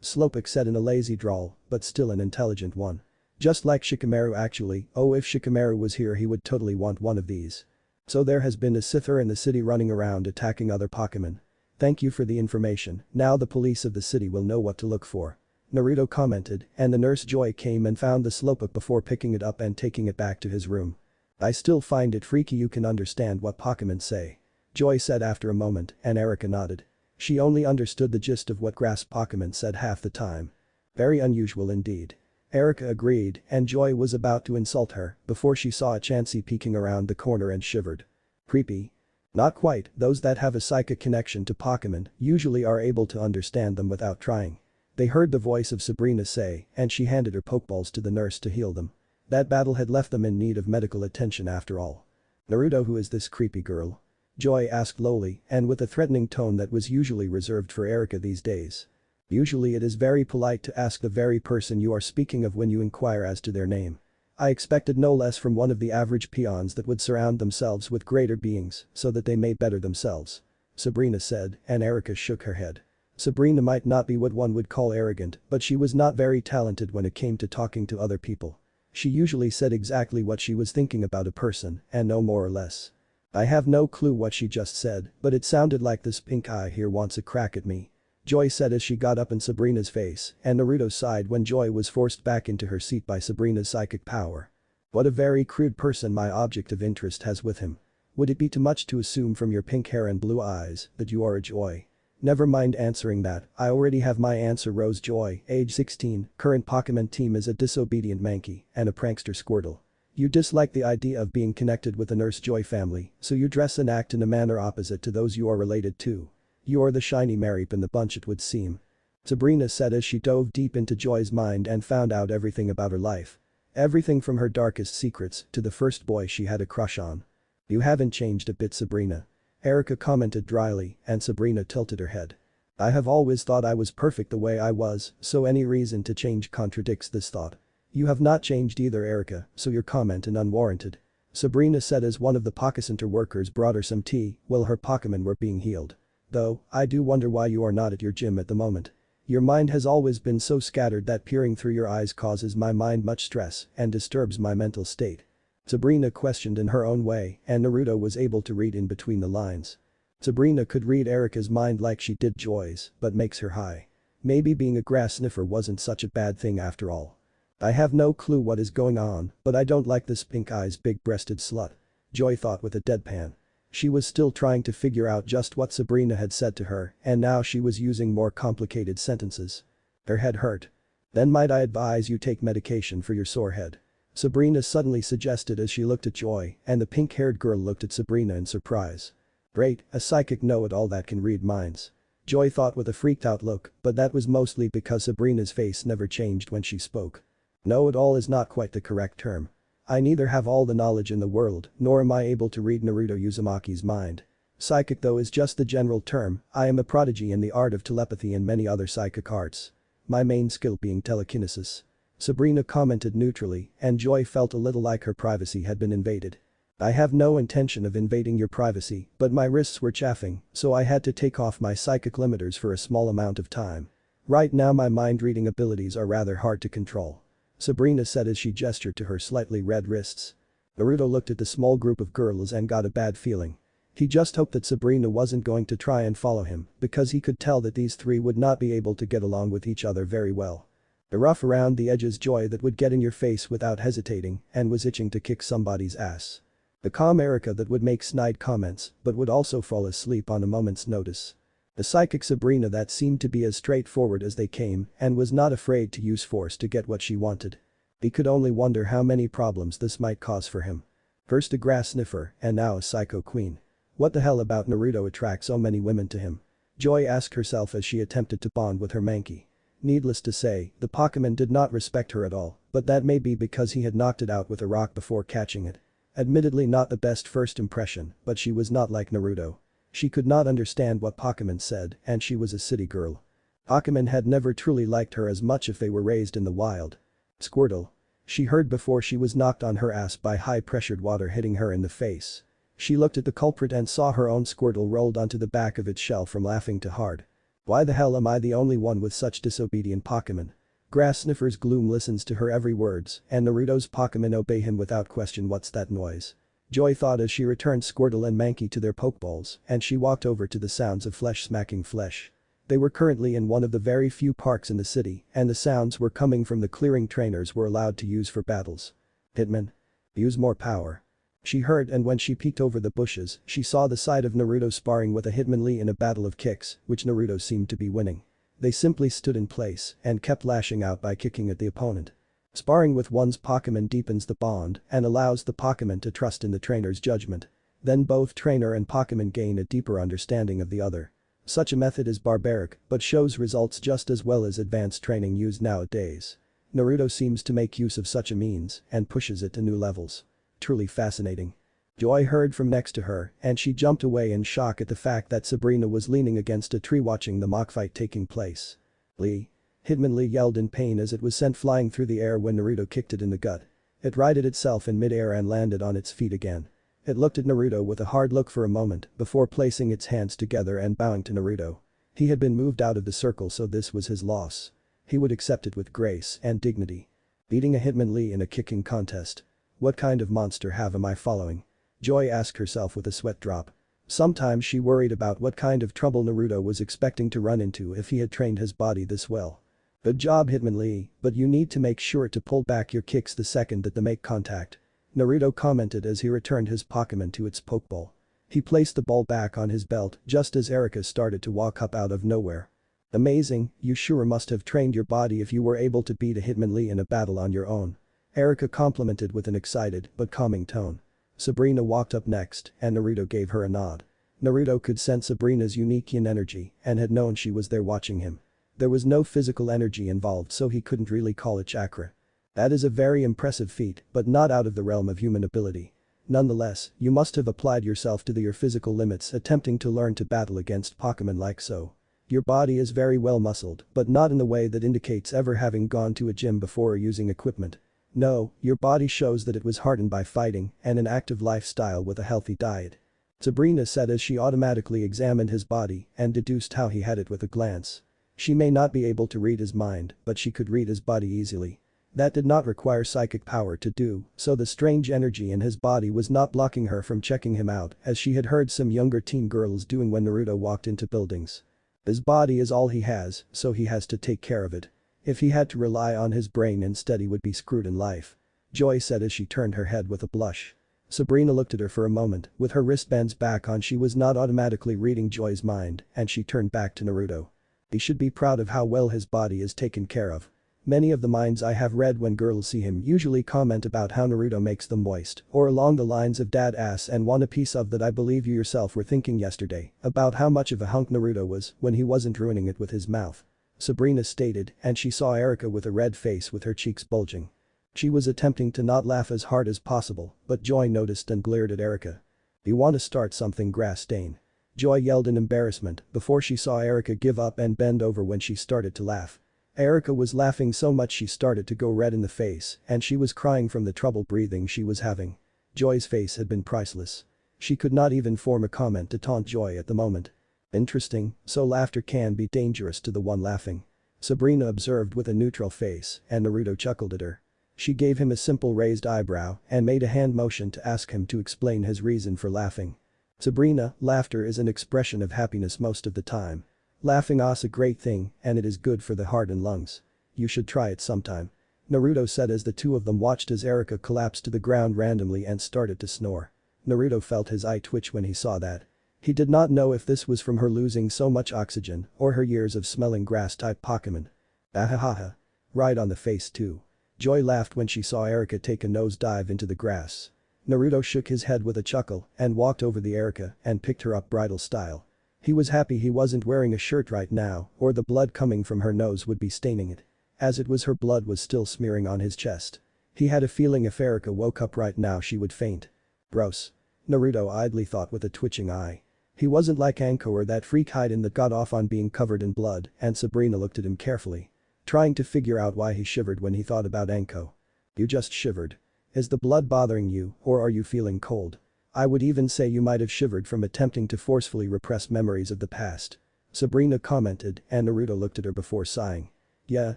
Slowpoke said in a lazy drawl, but still an intelligent one. Just like Shikamaru actually, oh if Shikamaru was here he would totally want one of these. So there has been a Sither in the city running around attacking other Pokemon. Thank you for the information, now the police of the city will know what to look for. Naruto commented, and the nurse Joy came and found the Slowpoke before picking it up and taking it back to his room. I still find it freaky you can understand what Pokemon say. Joy said after a moment, and Erika nodded. She only understood the gist of what grass Pokemon said half the time. Very unusual indeed. Erika agreed, and Joy was about to insult her before she saw a Chansey peeking around the corner and shivered. Creepy? Not quite, those that have a psychic connection to Pokemon usually are able to understand them without trying. They heard the voice of Sabrina say, and she handed her Pokeballs to the nurse to heal them. That battle had left them in need of medical attention after all. Naruto, who is this creepy girl? Joy asked lowly and with a threatening tone that was usually reserved for Erika these days. Usually it is very polite to ask the very person you are speaking of when you inquire as to their name. I expected no less from one of the average peons that would surround themselves with greater beings so that they may better themselves. Sabrina said, and Erika shook her head. Sabrina might not be what one would call arrogant, but she was not very talented when it came to talking to other people. She usually said exactly what she was thinking about a person, and no more or less. I have no clue what she just said, but it sounded like this pink eye here wants a crack at me. Joy said as she got up in Sabrina's face, and Naruto sighed when Joy was forced back into her seat by Sabrina's psychic power. What a very crude person my object of interest has with him. Would it be too much to assume from your pink hair and blue eyes that you are a Joy? Never mind answering that, I already have my answer. Rose Joy, age 16, current Pokemon team is a disobedient Mankey and a prankster Squirtle. You dislike the idea of being connected with the Nurse Joy family, so you dress and act in a manner opposite to those you are related to. You are the shiny Mareep in the bunch, it would seem. Sabrina said as she dove deep into Joy's mind and found out everything about her life. Everything from her darkest secrets to the first boy she had a crush on. You haven't changed a bit, Sabrina. Erika commented dryly, and Sabrina tilted her head. I have always thought I was perfect the way I was, so any reason to change contradicts this thought. You have not changed either, Erika, so your comment is unwarranted. Sabrina said as one of the Pokécenter workers brought her some tea while her Pokémon were being healed. Though, I do wonder why you are not at your gym at the moment. Your mind has always been so scattered that peering through your eyes causes my mind much stress and disturbs my mental state. Sabrina questioned in her own way, and Naruto was able to read in between the lines. Sabrina could read Erika's mind like she did Joy's, but makes her high. Maybe being a grass sniffer wasn't such a bad thing after all. I have no clue what is going on, but I don't like this pink-eyes big-breasted slut. Joy thought with a deadpan. She was still trying to figure out just what Sabrina had said to her, and now she was using more complicated sentences. Her head hurt. Then might I advise you take medication for your sore head? Sabrina suddenly suggested as she looked at Joy, and the pink-haired girl looked at Sabrina in surprise. Great, a psychic know-it-all that can read minds. Joy thought with a freaked-out look, but that was mostly because Sabrina's face never changed when she spoke. Know-it-all is not quite the correct term. I neither have all the knowledge in the world, nor am I able to read Naruto Uzumaki's mind. Psychic though is just the general term, I am a prodigy in the art of telepathy and many other psychic arts. My main skill being telekinesis. Sabrina commented neutrally, and Joy felt a little like her privacy had been invaded. I have no intention of invading your privacy, but my wrists were chafing, so I had to take off my psychic limiters for a small amount of time. Right now my mind-reading abilities are rather hard to control. Sabrina said as she gestured to her slightly red wrists. Naruto looked at the small group of girls and got a bad feeling. He just hoped that Sabrina wasn't going to try and follow him, because he could tell that these three would not be able to get along with each other very well. The rough around the edges Joy that would get in your face without hesitating and was itching to kick somebody's ass. The calm Erika that would make snide comments but would also fall asleep on a moment's notice. The psychic Sabrina that seemed to be as straightforward as they came and was not afraid to use force to get what she wanted. He could only wonder how many problems this might cause for him. First a grass sniffer and now a psycho queen. What the hell about Naruto attracts so many women to him? Joy asked herself as she attempted to bond with her Mankey. Needless to say, the Pokémon did not respect her at all, but that may be because he had knocked it out with a rock before catching it. Admittedly not the best first impression, but she was not like Naruto. She could not understand what Pokémon said, and she was a city girl. Pokémon had never truly liked her as much if they were raised in the wild. Squirtle. She heard before she was knocked on her ass by high-pressured water hitting her in the face. She looked at the culprit and saw her own Squirtle rolled onto the back of its shell from laughing too hard. Why the hell am I the only one with such disobedient Pokémon? Grass Sniffer's Gloom listens to her every words, and Naruto's Pokémon obey him without question. What's that noise? Joy thought as she returned Squirtle and Mankey to their Pokeballs, and she walked over to the sounds of flesh smacking flesh. They were currently in one of the very few parks in the city, and the sounds were coming from the clearing trainers were allowed to use for battles. Hitman. Use more power. She heard, and when she peeked over the bushes, she saw the sight of Naruto sparring with a Hitmonlee in a battle of kicks, which Naruto seemed to be winning. They simply stood in place and kept lashing out by kicking at the opponent. Sparring with one's Pokémon deepens the bond and allows the Pokémon to trust in the trainer's judgment. Then both trainer and Pokemon gain a deeper understanding of the other. Such a method is barbaric but shows results just as well as advanced training used nowadays. Naruto seems to make use of such a means and pushes it to new levels. Truly fascinating. Joy heard from next to her and she jumped away in shock at the fact that Sabrina was leaning against a tree watching the mock fight taking place. Lee. Hitmonlee yelled in pain as it was sent flying through the air when Naruto kicked it in the gut. It righted itself in mid-air and landed on its feet again. It looked at Naruto with a hard look for a moment before placing its hands together and bowing to Naruto. He had been moved out of the circle so this was his loss. He would accept it with grace and dignity. Beating a Hitmonlee in a kicking contest. What kind of monster am I following? Joy asked herself with a sweat drop. Sometimes she worried about what kind of trouble Naruto was expecting to run into if he had trained his body this well. Good job Hitmonlee, but you need to make sure to pull back your kicks the second that they make contact. Naruto commented as he returned his Pokemon to its Pokeball. He placed the ball back on his belt just as Erika started to walk up out of nowhere. Amazing, you sure must have trained your body if you were able to beat a Hitmonlee in a battle on your own. Erika complimented with an excited but calming tone. Sabrina walked up next and Naruto gave her a nod. Naruto could sense Sabrina's unique yin energy and had known she was there watching him. There was no physical energy involved so he couldn't really call it chakra. That is a very impressive feat but not out of the realm of human ability. Nonetheless, you must have applied yourself to your physical limits attempting to learn to battle against Pokemon like so. Your body is very well muscled but not in the way that indicates ever having gone to a gym before or using equipment. No, your body shows that it was hardened by fighting and an active lifestyle with a healthy diet. Sabrina said as she automatically examined his body and deduced how he had it with a glance. She may not be able to read his mind but she could read his body easily. That did not require psychic power to do, so the strange energy in his body was not blocking her from checking him out as she had heard some younger teen girls doing when Naruto walked into buildings. His body is all he has, so he has to take care of it. If he had to rely on his brain instead he would be screwed in life. Joy said as she turned her head with a blush. Sabrina looked at her for a moment, with her wristbands back on she was not automatically reading Joy's mind and she turned back to Naruto. He should be proud of how well his body is taken care of. Many of the minds I have read when girls see him usually comment about how Naruto makes them moist or along the lines of dad ass and want a piece of that. I believe you yourself were thinking yesterday about how much of a hunk Naruto was when he wasn't ruining it with his mouth. Sabrina stated and she saw Erika with a red face with her cheeks bulging. She was attempting to not laugh as hard as possible but Joy noticed and glared at Erika. You want to start something grass stain? Joy yelled in embarrassment before she saw Erika give up and bend over when she started to laugh. Erika was laughing so much she started to go red in the face and she was crying from the trouble breathing she was having. Joy's face had been priceless. She could not even form a comment to taunt Joy at the moment. Interesting, so laughter can be dangerous to the one laughing. Sabrina observed with a neutral face and Naruto chuckled at her. She gave him a simple raised eyebrow and made a hand motion to ask him to explain his reason for laughing. Sabrina, laughter is an expression of happiness most of the time. Laughing is a great thing and it is good for the heart and lungs. You should try it sometime. Naruto said as the two of them watched as Erika collapsed to the ground randomly and started to snore. Naruto felt his eye twitch when he saw that. He did not know if this was from her losing so much oxygen or her years of smelling grass-type Pokemon. Ahahaha. Right on the face too. Joy laughed when she saw Erika take a nosedive into the grass. Naruto shook his head with a chuckle and walked over the Erika and picked her up bridal style. He was happy he wasn't wearing a shirt right now or the blood coming from her nose would be staining it. As it was her blood was still smearing on his chest. He had a feeling if Erika woke up right now she would faint. Gross. Naruto idly thought with a twitching eye. He wasn't like Anko or that freak Hiden that got off on being covered in blood and Sabrina looked at him carefully. Trying to figure out why he shivered when he thought about Anko. You just shivered. Is the blood bothering you or are you feeling cold? I would even say you might have shivered from attempting to forcefully repress memories of the past. Sabrina commented and Naruto looked at her before sighing. Yeah,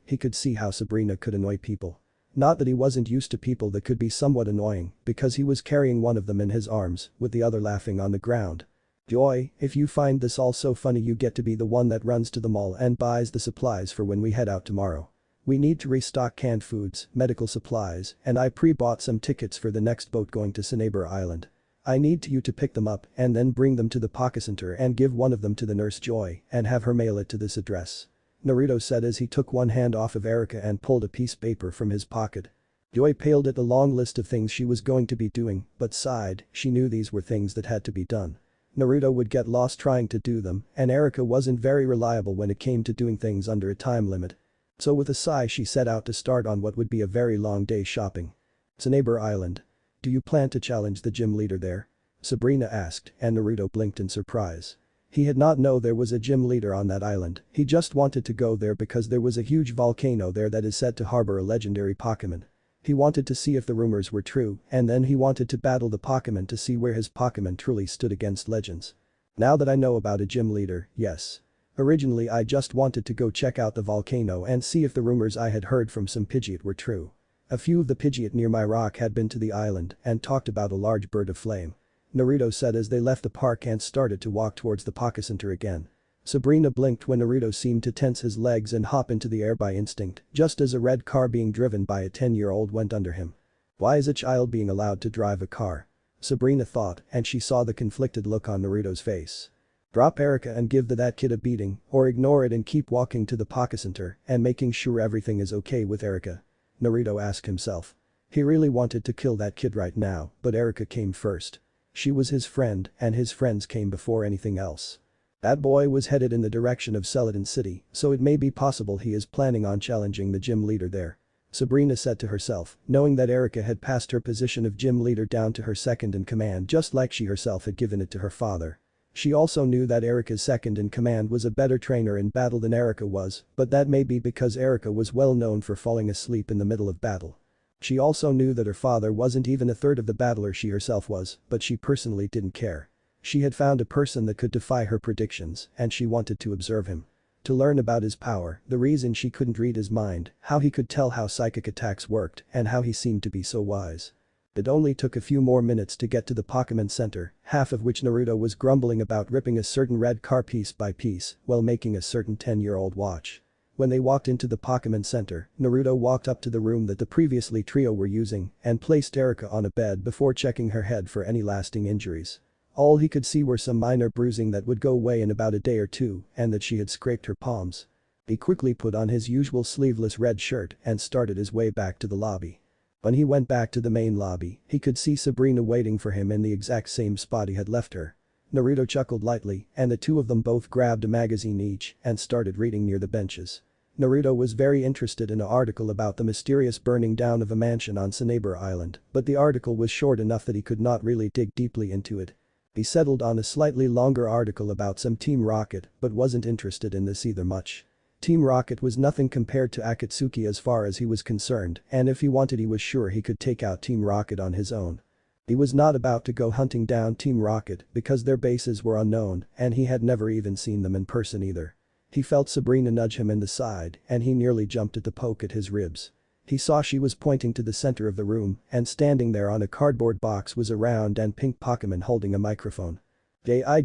he could see how Sabrina could annoy people. Not that he wasn't used to people that could be somewhat annoying because he was carrying one of them in his arms with the other laughing on the ground. Joy, if you find this all so funny you get to be the one that runs to the mall and buys the supplies for when we head out tomorrow. We need to restock canned foods, medical supplies, and I pre-bought some tickets for the next boat going to Cinnabar Island. I need you to pick them up and then bring them to the Poké Center and give one of them to the nurse Joy and have her mail it to this address. Naruto said as he took one hand off of Erika and pulled a piece of paper from his pocket. Joy paled at the long list of things she was going to be doing, but sighed, she knew these were things that had to be done. Naruto would get lost trying to do them, and Erika wasn't very reliable when it came to doing things under a time limit. So with a sigh she set out to start on what would be a very long day shopping. Tsunabur Island. Do you plan to challenge the gym leader there? Sabrina asked, and Naruto blinked in surprise. He had not known there was a gym leader on that island, he just wanted to go there because there was a huge volcano there that is said to harbor a legendary Pokémon. He wanted to see if the rumors were true, and then he wanted to battle the Pokémon to see where his Pokémon truly stood against legends. Now that I know about a gym leader, yes. Originally I just wanted to go check out the volcano and see if the rumors I had heard from some Pidgeot were true. A few of the Pidgeot near my rock had been to the island and talked about a large bird of flame. Naruto said as they left the park and started to walk towards the Poké Center again. Sabrina blinked when Naruto seemed to tense his legs and hop into the air by instinct, just as a red car being driven by a 10-year-old went under him. Why is a child being allowed to drive a car? Sabrina thought, and she saw the conflicted look on Naruto's face. Drop Erika and give that kid a beating, or ignore it and keep walking to the Poké Center and making sure everything is okay with Erika. Naruto asked himself. He really wanted to kill that kid right now, but Erika came first. She was his friend, and his friends came before anything else. That boy was headed in the direction of Celadon City, so it may be possible he is planning on challenging the gym leader there. Sabrina said to herself, knowing that Erika had passed her position of gym leader down to her second in command just like she herself had given it to her father. She also knew that Erika's second in command was a better trainer in battle than Erika was, but that may be because Erika was well known for falling asleep in the middle of battle. She also knew that her father wasn't even a third of the battler she herself was, but she personally didn't care. She had found a person that could defy her predictions, and she wanted to observe him. To learn about his power, the reason she couldn't read his mind, how he could tell how psychic attacks worked, and how he seemed to be so wise. It only took a few more minutes to get to the Pokémon Center, half of which Naruto was grumbling about ripping a certain red car piece by piece while making a certain 10-year-old watch. When they walked into the Pokémon Center, Naruto walked up to the room that the previously trio were using and placed Erika on a bed before checking her head for any lasting injuries. All he could see were some minor bruising that would go away in about a day or two and that she had scraped her palms. He quickly put on his usual sleeveless red shirt and started his way back to the lobby. When he went back to the main lobby, he could see Sabrina waiting for him in the exact same spot he had left her. Naruto chuckled lightly and the two of them both grabbed a magazine each and started reading near the benches. Naruto was very interested in an article about the mysterious burning down of a mansion on Tsunabur Island, but the article was short enough that he could not really dig deeply into it. He settled on a slightly longer article about some Team Rocket but wasn't interested in this either much. Team Rocket was nothing compared to Akatsuki as far as he was concerned, and if he wanted he was sure he could take out Team Rocket on his own. He was not about to go hunting down Team Rocket because their bases were unknown and he had never even seen them in person either. He felt Sabrina nudge him in the side and he nearly jumped at the poke at his ribs. He saw she was pointing to the center of the room and standing there on a cardboard box was a round and pink Pokémon holding a microphone. Jiggly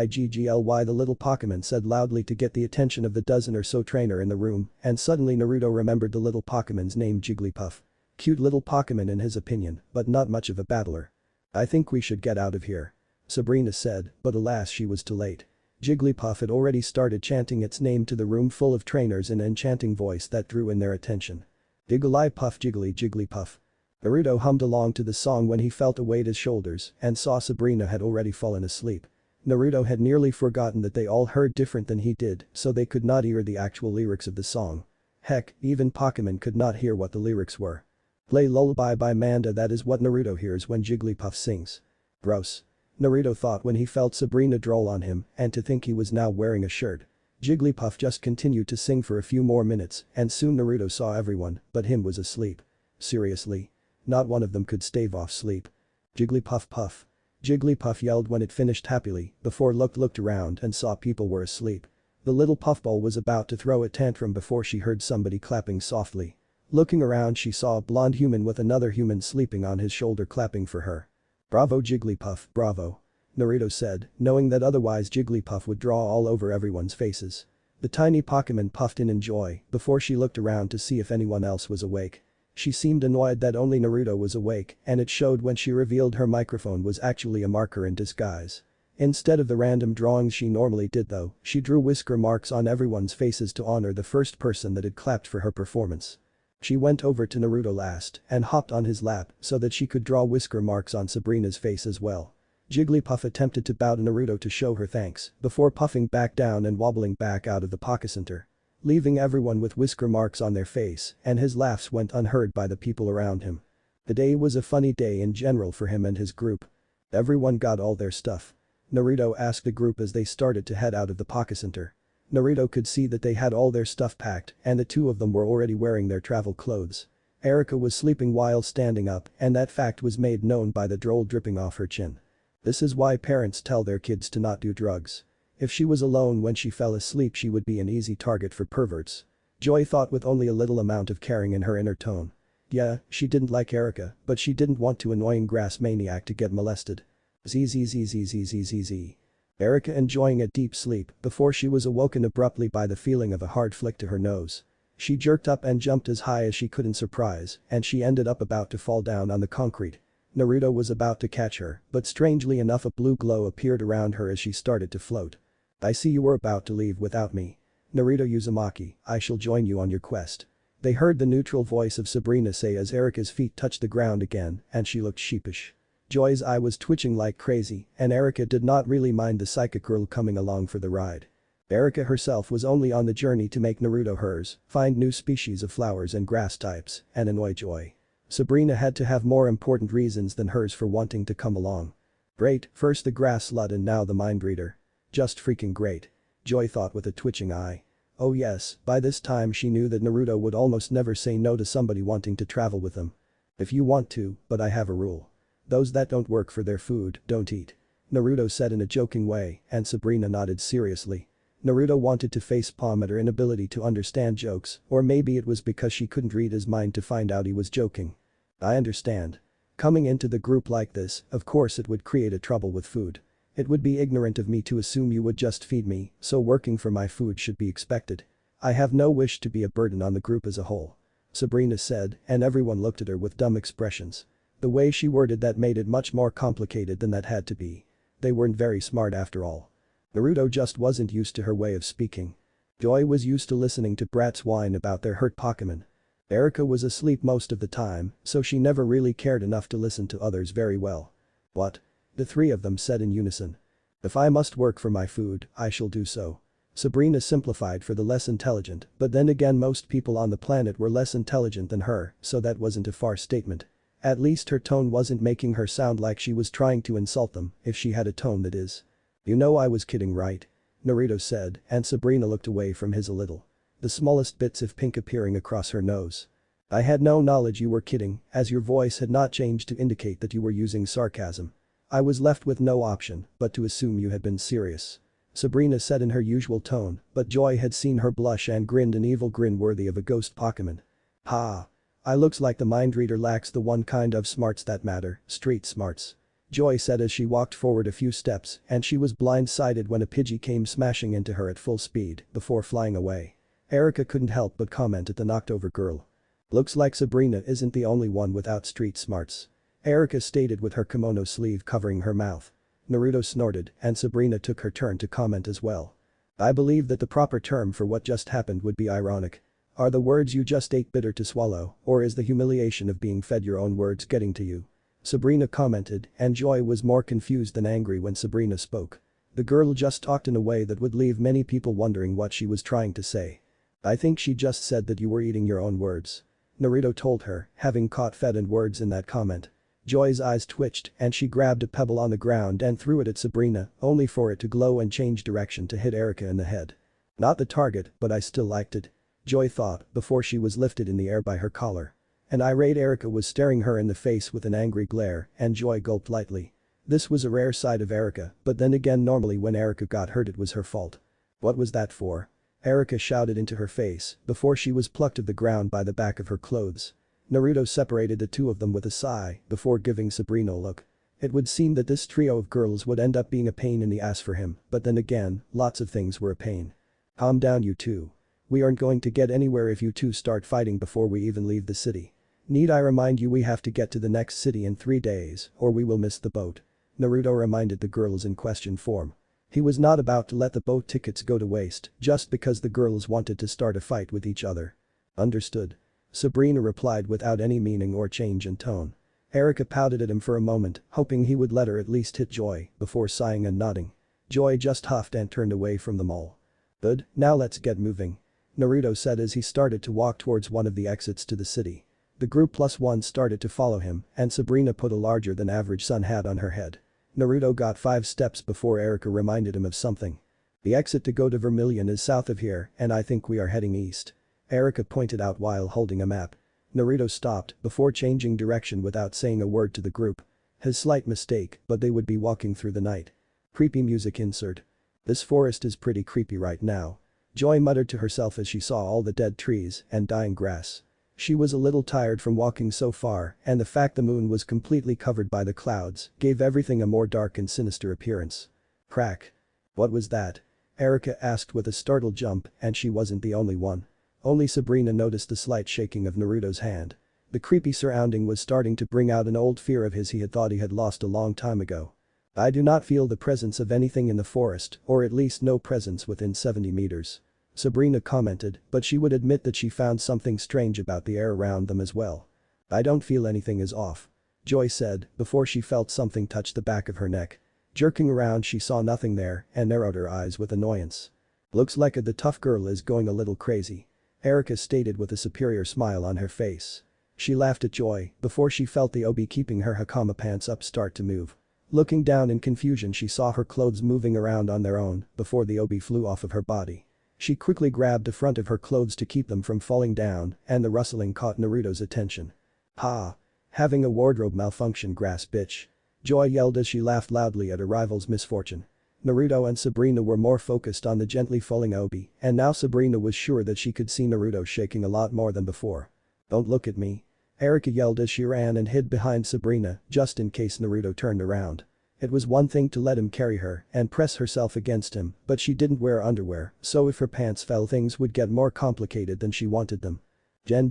Jiggly, the little Pokémon said loudly to get the attention of the dozen or so trainer in the room, and suddenly Naruto remembered the little Pokémon's name Jigglypuff. Cute little Pokémon in his opinion, but not much of a battler. I think we should get out of here. Sabrina said, but alas she was too late. Jigglypuff had already started chanting its name to the room full of trainers in an enchanting voice that drew in their attention. Jigglypuff Jiggly Jigglypuff. Naruto hummed along to the song when he felt a weight at his shoulders and saw Sabrina had already fallen asleep. Naruto had nearly forgotten that they all heard different than he did, so they could not hear the actual lyrics of the song. Heck, even Pokémon could not hear what the lyrics were. Play Lullaby by Manda, that is what Naruto hears when Jigglypuff sings. Gross. Naruto thought when he felt Sabrina droll on him and to think he was now wearing a shirt. Jigglypuff just continued to sing for a few more minutes and soon Naruto saw everyone but him was asleep. Seriously? Not one of them could stave off sleep. Jigglypuff puff. Jigglypuff yelled when it finished happily before looked around and saw people were asleep. The little puffball was about to throw a tantrum before she heard somebody clapping softly. Looking around she saw a blonde human with another human sleeping on his shoulder clapping for her. Bravo Jigglypuff, bravo. Naruto said, knowing that otherwise Jigglypuff would draw all over everyone's faces. The tiny Pokémon puffed in joy before she looked around to see if anyone else was awake. She seemed annoyed that only Naruto was awake and it showed when she revealed her microphone was actually a marker in disguise. Instead of the random drawings she normally did though, she drew whisker marks on everyone's faces to honor the first person that had clapped for her performance. She went over to Naruto last and hopped on his lap so that she could draw whisker marks on Sabrina's face as well. Jigglypuff attempted to bow to Naruto to show her thanks before puffing back down and wobbling back out of the Poké Center, leaving everyone with whisker marks on their face, and his laughs went unheard by the people around him. The day was a funny day in general for him and his group. Everyone got all their stuff? Naruto asked the group as they started to head out of the Poké Center. Naruto could see that they had all their stuff packed and the two of them were already wearing their travel clothes. Erika was sleeping while standing up and that fact was made known by the drool dripping off her chin. This is why parents tell their kids to not do drugs. If she was alone when she fell asleep she would be an easy target for perverts. Joy thought with only a little amount of caring in her inner tone. Yeah, she didn't like Erika, but she didn't want to annoying grass maniac to get molested. Zzzzzzzzzzz. Erika enjoying a deep sleep before she was awoken abruptly by the feeling of a hard flick to her nose. She jerked up and jumped as high as she could in surprise and she ended up about to fall down on the concrete. Naruto was about to catch her, but strangely enough a blue glow appeared around her as she started to float. I see you were about to leave without me. Naruto Uzumaki, I shall join you on your quest. They heard the neutral voice of Sabrina say as Erika's feet touched the ground again and she looked sheepish. Joy's eye was twitching like crazy and Erika did not really mind the psychic girl coming along for the ride. Erika herself was only on the journey to make Naruto hers, find new species of flowers and grass types, and annoy Joy. Sabrina had to have more important reasons than hers for wanting to come along. Great, first the grass slut and now the mind reader. Just freaking great. Joy thought with a twitching eye. Oh yes, by this time she knew that Naruto would almost never say no to somebody wanting to travel with him. If you want to, but I have a rule. Those that don't work for their food, don't eat. Naruto said in a joking way and Sabrina nodded seriously. Naruto wanted to facepalm at her inability to understand jokes, or maybe it was because she couldn't read his mind to find out he was joking. I understand. Coming into the group like this, of course it would create a trouble with food. It would be ignorant of me to assume you would just feed me, so working for my food should be expected. I have no wish to be a burden on the group as a whole. Sabrina said and everyone looked at her with dumb expressions. The way she worded that made it much more complicated than that had to be. They weren't very smart after all. Naruto just wasn't used to her way of speaking. Joy was used to listening to brats whine about their hurt Pokemon. Erika was asleep most of the time, so she never really cared enough to listen to others very well. What? The three of them said in unison. If I must work for my food, I shall do so. Sabrina simplified for the less intelligent, but then again most people on the planet were less intelligent than her, so that wasn't a far statement. At least her tone wasn't making her sound like she was trying to insult them, if she had a tone that is. You know I was kidding right? Naruto said and Sabrina looked away from his a little. The smallest bits of pink appearing across her nose. I had no knowledge you were kidding, as your voice had not changed to indicate that you were using sarcasm. I was left with no option but to assume you had been serious. Sabrina said in her usual tone, but Joy had seen her blush and grinned an evil grin worthy of a ghost Pokemon. Ha! I looks like the mind reader lacks the one kind of smarts that matter, street smarts. Joy said as she walked forward a few steps and she was blindsided when a Pidgey came smashing into her at full speed before flying away. Erika couldn't help but comment at the knocked over girl. Looks like Sabrina isn't the only one without street smarts. Erika stated with her kimono sleeve covering her mouth. Naruto snorted and Sabrina took her turn to comment as well. I believe that the proper term for what just happened would be ironic. Are the words you just ate bitter to swallow, or is the humiliation of being fed your own words getting to you? Sabrina commented and Joy was more confused than angry when Sabrina spoke. The girl just talked in a way that would leave many people wondering what she was trying to say. I think she just said that you were eating your own words. Naruto told her, having caught fed and words in that comment. Joy's eyes twitched and she grabbed a pebble on the ground and threw it at Sabrina, only for it to glow and change direction to hit Erika in the head. Not the target, but I still liked it. Joy thought before she was lifted in the air by her collar. An irate Erika was staring her in the face with an angry glare and Joy gulped lightly. This was a rare side of Erika, but then again normally when Erika got hurt it was her fault. What was that for? Erika shouted into her face before she was plucked of the ground by the back of her clothes. Naruto separated the two of them with a sigh before giving Sabrina a look. It would seem that this trio of girls would end up being a pain in the ass for him, but then again, lots of things were a pain. Calm down you two. We aren't going to get anywhere if you two start fighting before we even leave the city. Need I remind you we have to get to the next city in 3 days or we will miss the boat. Naruto reminded the girls in question form. He was not about to let the boat tickets go to waste just because the girls wanted to start a fight with each other. Understood. Sabrina replied without any meaning or change in tone. Erica pouted at him for a moment, hoping he would let her at least hit Joy, before sighing and nodding. Joy just huffed and turned away from them all. "Good, now let's get moving," Naruto said as he started to walk towards one of the exits to the city. The group plus one started to follow him, and Sabrina put a larger than average sun hat on her head. Naruto got 5 steps before Erica reminded him of something. "The exit to go to Vermilion is south of here, and I think we are heading east," Erica pointed out while holding a map. Naruto stopped before changing direction without saying a word to the group. His slight mistake, but they would be walking through the night. Creepy music insert. "This forest is pretty creepy right now," Joy muttered to herself as she saw all the dead trees and dying grass. She was a little tired from walking so far, and the fact the moon was completely covered by the clouds gave everything a more dark and sinister appearance. Crack. "What was that?" Erica asked with a startled jump, and she wasn't the only one. Only Sabrina noticed the slight shaking of Naruto's hand. The creepy surrounding was starting to bring out an old fear of his he had thought he had lost a long time ago. "I do not feel the presence of anything in the forest, or at least no presence within 70 meters," Sabrina commented, but she would admit that she found something strange about the air around them as well. "I don't feel anything is off," Joy said before she felt something touch the back of her neck. Jerking around she saw nothing there and narrowed her eyes with annoyance. "Looks like the tough girl is going a little crazy," Erica stated with a superior smile on her face. She laughed at Joy before she felt the obi keeping her hakama pants up start to move. Looking down in confusion she saw her clothes moving around on their own before the obi flew off of her body. She quickly grabbed the front of her clothes to keep them from falling down and the rustling caught Naruto's attention. "Ha! Having a wardrobe malfunction grass bitch," Joy yelled as she laughed loudly at her rival's misfortune. Naruto and Sabrina were more focused on the gently falling obi, and now Sabrina was sure that she could see Naruto shaking a lot more than before. "Don't look at me," Erica yelled as she ran and hid behind Sabrina just in case Naruto turned around. It was one thing to let him carry her and press herself against him, but she didn't wear underwear, so if her pants fell things would get more complicated than she wanted them. Gen.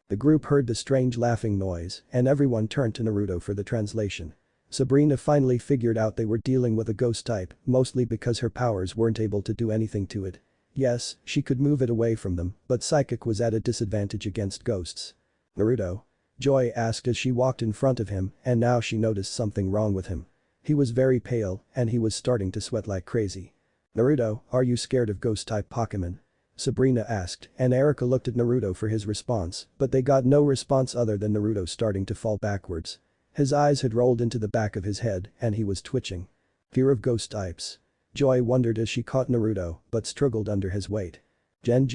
The group heard the strange laughing noise and everyone turned to Naruto for the translation. Sabrina finally figured out they were dealing with a ghost type, mostly because her powers weren't able to do anything to it. Yes, she could move it away from them, but psychic was at a disadvantage against ghosts. "Naruto?" Joy asked as she walked in front of him and now she noticed something wrong with him. He was very pale and he was starting to sweat like crazy. "Naruto, are you scared of ghost-type Pokemon?" Sabrina asked and Erica looked at Naruto for his response, but they got no response other than Naruto starting to fall backwards. His eyes had rolled into the back of his head and he was twitching. "Fear of ghost types?" Joy wondered as she caught Naruto but struggled under his weight. Gen.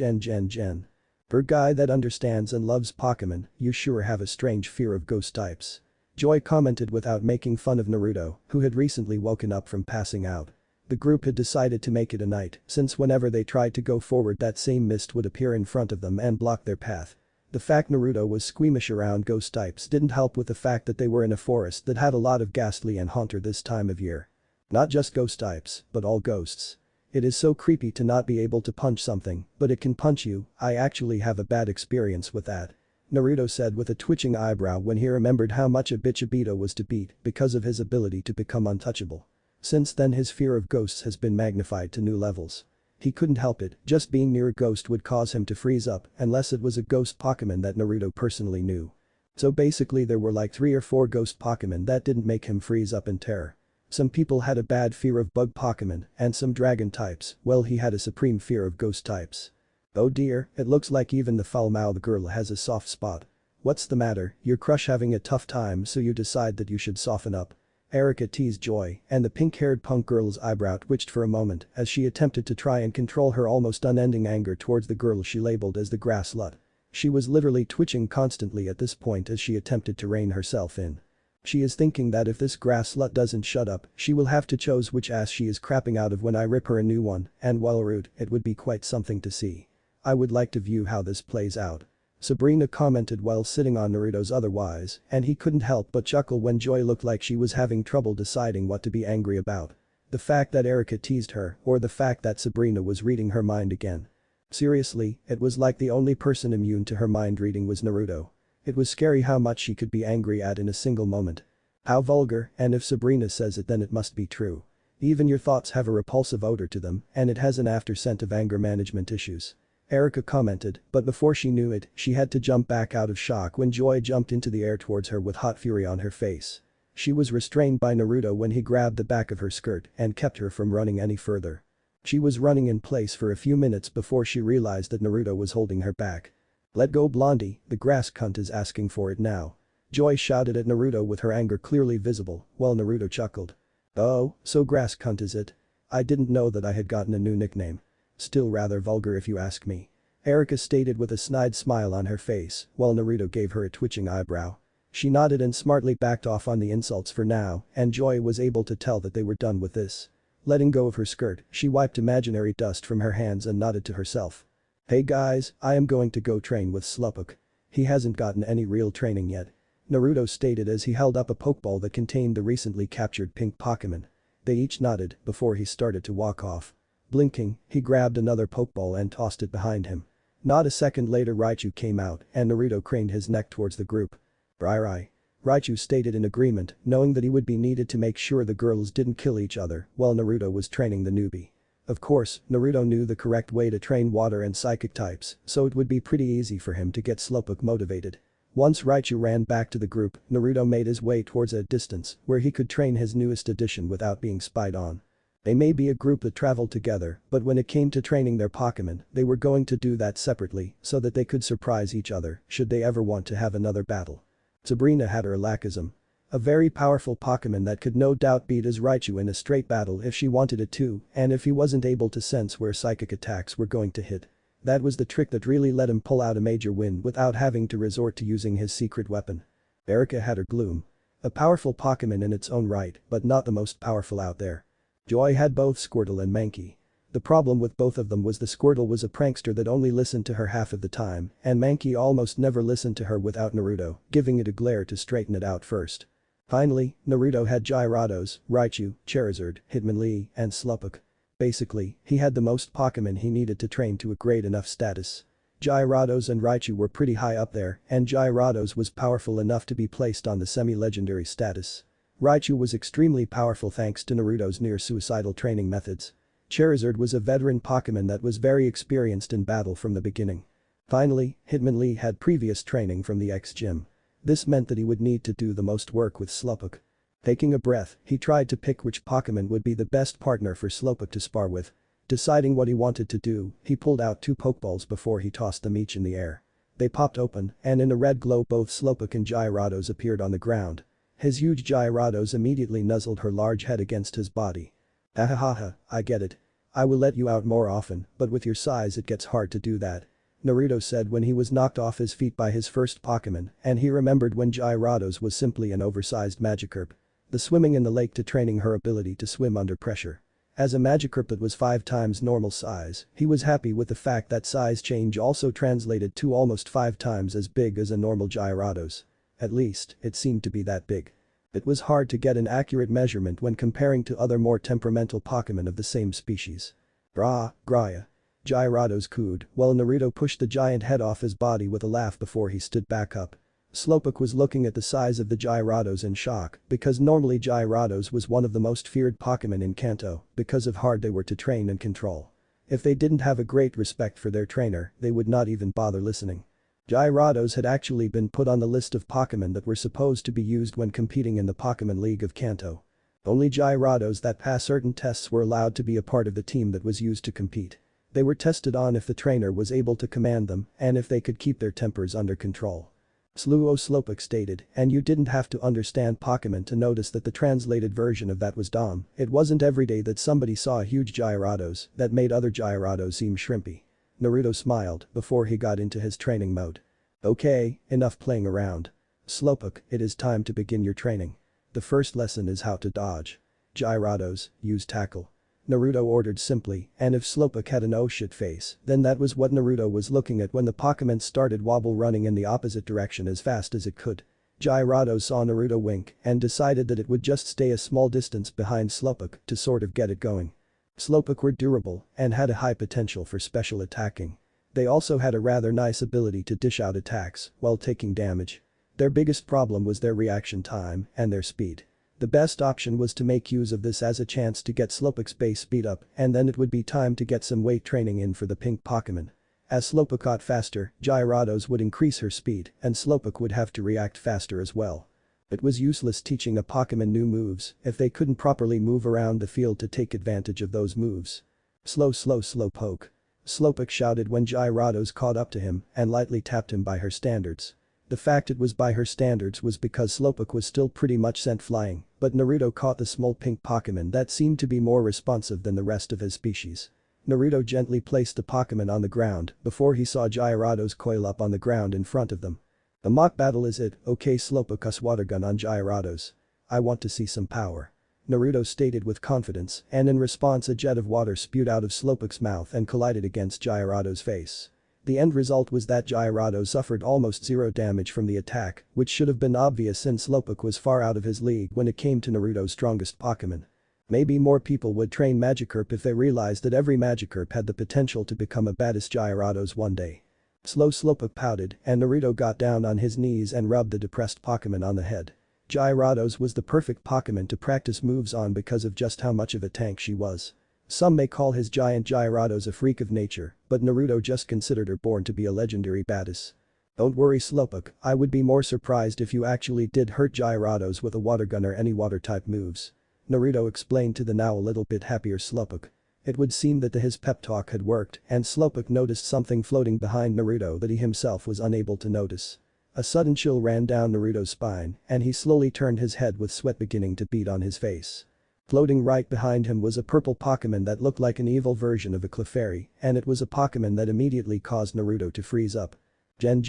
"For guy that understands and loves Pokemon, you sure have a strange fear of ghost types," Joy commented without making fun of Naruto, who had recently woken up from passing out. The group had decided to make it a night, since whenever they tried to go forward that same mist would appear in front of them and block their path. The fact Naruto was squeamish around ghost types didn't help with the fact that they were in a forest that had a lot of ghastly and haunter this time of year. Not just ghost types, but all ghosts. "It is so creepy to not be able to punch something, but it can punch you, I actually have a bad experience with that," Naruto said with a twitching eyebrow when he remembered how much a bitch Obito was to beat because of his ability to become untouchable. Since then his fear of ghosts has been magnified to new levels. He couldn't help it, just being near a ghost would cause him to freeze up unless it was a ghost Pokemon that Naruto personally knew. So basically there were like 3 or 4 ghost Pokemon that didn't make him freeze up in terror. Some people had a bad fear of bug Pokemon and some dragon types, well he had a supreme fear of ghost types. "Oh dear, it looks like even the foul-mouthed girl has a soft spot. What's the matter, your crush having a tough time so you decide that you should soften up?" Erica teased Joy and the pink-haired punk girl's eyebrow twitched for a moment as she attempted to try and control her almost unending anger towards the girl she labeled as the grass slut. She was literally twitching constantly at this point as she attempted to rein herself in. She is thinking that if this grass slut doesn't shut up, she will have to choose which ass she is crapping out of when I rip her a new one, and while rude, it would be quite something to see. "I would like to view how this plays out," Sabrina commented while sitting on Naruto's otherwise, and he couldn't help but chuckle when Joy looked like she was having trouble deciding what to be angry about. The fact that Erica teased her, or the fact that Sabrina was reading her mind again. Seriously, it was like the only person immune to her mind reading was Naruto. It was scary how much she could be angry at in a single moment. How vulgar, and if Sabrina says it then it must be true. Even your thoughts have a repulsive odor to them, and it has an after scent of anger management issues. Erika commented, but before she knew it, she had to jump back out of shock when Joy jumped into the air towards her with hot fury on her face. She was restrained by Naruto when he grabbed the back of her skirt and kept her from running any further. She was running in place for a few minutes before she realized that Naruto was holding her back. "Let go, Blondie, the grass cunt is asking for it now." Joy shouted at Naruto with her anger clearly visible, while Naruto chuckled. "Oh, so grass cunt is it? I didn't know that I had gotten a new nickname. Still rather vulgar if you ask me," Erika stated with a snide smile on her face, while Naruto gave her a twitching eyebrow. She nodded and smartly backed off on the insults for now, and Joy was able to tell that they were done with this. Letting go of her skirt, she wiped imaginary dust from her hands and nodded to herself. "Hey guys, I am going to go train with Slupuk. He hasn't gotten any real training yet," Naruto stated as he held up a Pokeball that contained the recently captured pink Pokemon. They each nodded before he started to walk off. Blinking, he grabbed another Pokeball and tossed it behind him. Not a second later Raichu came out and Naruto craned his neck towards the group. "Rai." Raichu stated in agreement, knowing that he would be needed to make sure the girls didn't kill each other while Naruto was training the newbie. Of course, Naruto knew the correct way to train water and psychic types, so it would be pretty easy for him to get Slowpoke motivated. Once Raichu ran back to the group, Naruto made his way towards a distance where he could train his newest addition without being spied on. They may be a group that traveled together, but when it came to training their Pokemon, they were going to do that separately so that they could surprise each other should they ever want to have another battle. Sabrina had her Lakazam. A very powerful Pokemon that could no doubt beat his Raichu in a straight battle if she wanted it to, and if he wasn't able to sense where psychic attacks were going to hit. That was the trick that really let him pull out a major win without having to resort to using his secret weapon. Erika had her Gloom. A powerful Pokemon in its own right, but not the most powerful out there. Joy had both Squirtle and Mankey. The problem with both of them was the Squirtle was a prankster that only listened to her half of the time, and Mankey almost never listened to her without Naruto giving it a glare to straighten it out first. Finally, Naruto had Gyarados, Raichu, Charizard, Hitmonlee, and Slowpoke. Basically, he had the most Pokemon he needed to train to a great enough status. Gyarados and Raichu were pretty high up there, and Gyarados was powerful enough to be placed on the semi-legendary status. Raichu was extremely powerful thanks to Naruto's near-suicidal training methods. Charizard was a veteran Pokemon that was very experienced in battle from the beginning. Finally, Hitmonlee had previous training from the X-Gym. This meant that he would need to do the most work with Slowpoke. Taking a breath, he tried to pick which Pokemon would be the best partner for Slowpoke to spar with. Deciding what he wanted to do, he pulled out 2 Pokeballs before he tossed them each in the air. They popped open, and in a red glow both Slowpoke and Gyarados appeared on the ground. His huge Gyarados immediately nuzzled her large head against his body. "Ahahaha, I get it. I will let you out more often, but with your size it gets hard to do that," Naruto said when he was knocked off his feet by his first Pokemon, and he remembered when Gyarados was simply an oversized Magikarp. The swimming in the lake to training her ability to swim under pressure. As a Magikarp that was 5 times normal size, he was happy with the fact that size change also translated to almost 5 times as big as a normal Gyarados. At least, it seemed to be that big. It was hard to get an accurate measurement when comparing to other more temperamental Pokemon of the same species. Graya. Gyarados cooed, while Naruto pushed the giant head off his body with a laugh before he stood back up. Slowpoke was looking at the size of the Gyarados in shock because normally Gyarados was one of the most feared Pokemon in Kanto because of hard they were to train and control. If they didn't have a great respect for their trainer, they would not even bother listening. Gyarados had actually been put on the list of Pokemon that were supposed to be used when competing in the Pokemon League of Kanto. Only Gyarados that pass certain tests were allowed to be a part of the team that was used to compete. They were tested on if the trainer was able to command them and if they could keep their tempers under control. Slowpoke stated, and you didn't have to understand Pokemon to notice that the translated version of that was dumb. It wasn't every day that somebody saw a huge Gyarados that made other Gyarados seem shrimpy. Naruto smiled before he got into his training mode. "Okay, enough playing around. Slowpoke, it is time to begin your training. The first lesson is how to dodge. Gyarados, use tackle," Naruto ordered simply, and if Slowpoke had an oh shit face, then that was what Naruto was looking at when the Pokemon started wobble running in the opposite direction as fast as it could. Gyarados saw Naruto wink and decided that it would just stay a small distance behind Slowpoke to sort of get it going. Slowpoke were durable and had a high potential for special attacking. They also had a rather nice ability to dish out attacks while taking damage. Their biggest problem was their reaction time and their speed. The best option was to make use of this as a chance to get Slowpoke's base speed up and then it would be time to get some weight training in for the pink Pokemon. As Slowpoke got faster, Gyarados would increase her speed and Slowpoke would have to react faster as well. It was useless teaching a Pokémon new moves if they couldn't properly move around the field to take advantage of those moves. Slow Slowpoke. Slowpoke shouted when Gyarados caught up to him and lightly tapped him by her standards. The fact it was by her standards was because Slowpoke was still pretty much sent flying, but Naruto caught the small pink Pokémon that seemed to be more responsive than the rest of his species. Naruto gently placed the Pokémon on the ground before he saw Gyarados coil up on the ground in front of them. "A mock battle is it, okay Slowpoke us water gun on Gyarados. I want to see some power," Naruto stated with confidence and in response a jet of water spewed out of Slowpoke's mouth and collided against Gyarados' face. The end result was that Gyarados suffered almost zero damage from the attack, which should have been obvious since Slowpoke was far out of his league when it came to Naruto's strongest Pokémon. Maybe more people would train Magikarp if they realized that every Magikarp had the potential to become a badass Gyarados one day. Slowpoke pouted and Naruto got down on his knees and rubbed the depressed Pokémon on the head. Gyarados was the perfect Pokémon to practice moves on because of just how much of a tank she was. Some may call his giant Gyarados a freak of nature, but Naruto just considered her born to be a legendary badass. "Don't worry Slowpoke, I would be more surprised if you actually did hurt Gyarados with a water gun or any water type moves," Naruto explained to the now a little bit happier Slowpoke. It would seem that his pep talk had worked and Slowpoke noticed something floating behind Naruto that he himself was unable to notice. A sudden chill ran down Naruto's spine and he slowly turned his head with sweat beginning to bead on his face. Floating right behind him was a purple Pokémon that looked like an evil version of a Clefairy and it was a Pokémon that immediately caused Naruto to freeze up. "Gen.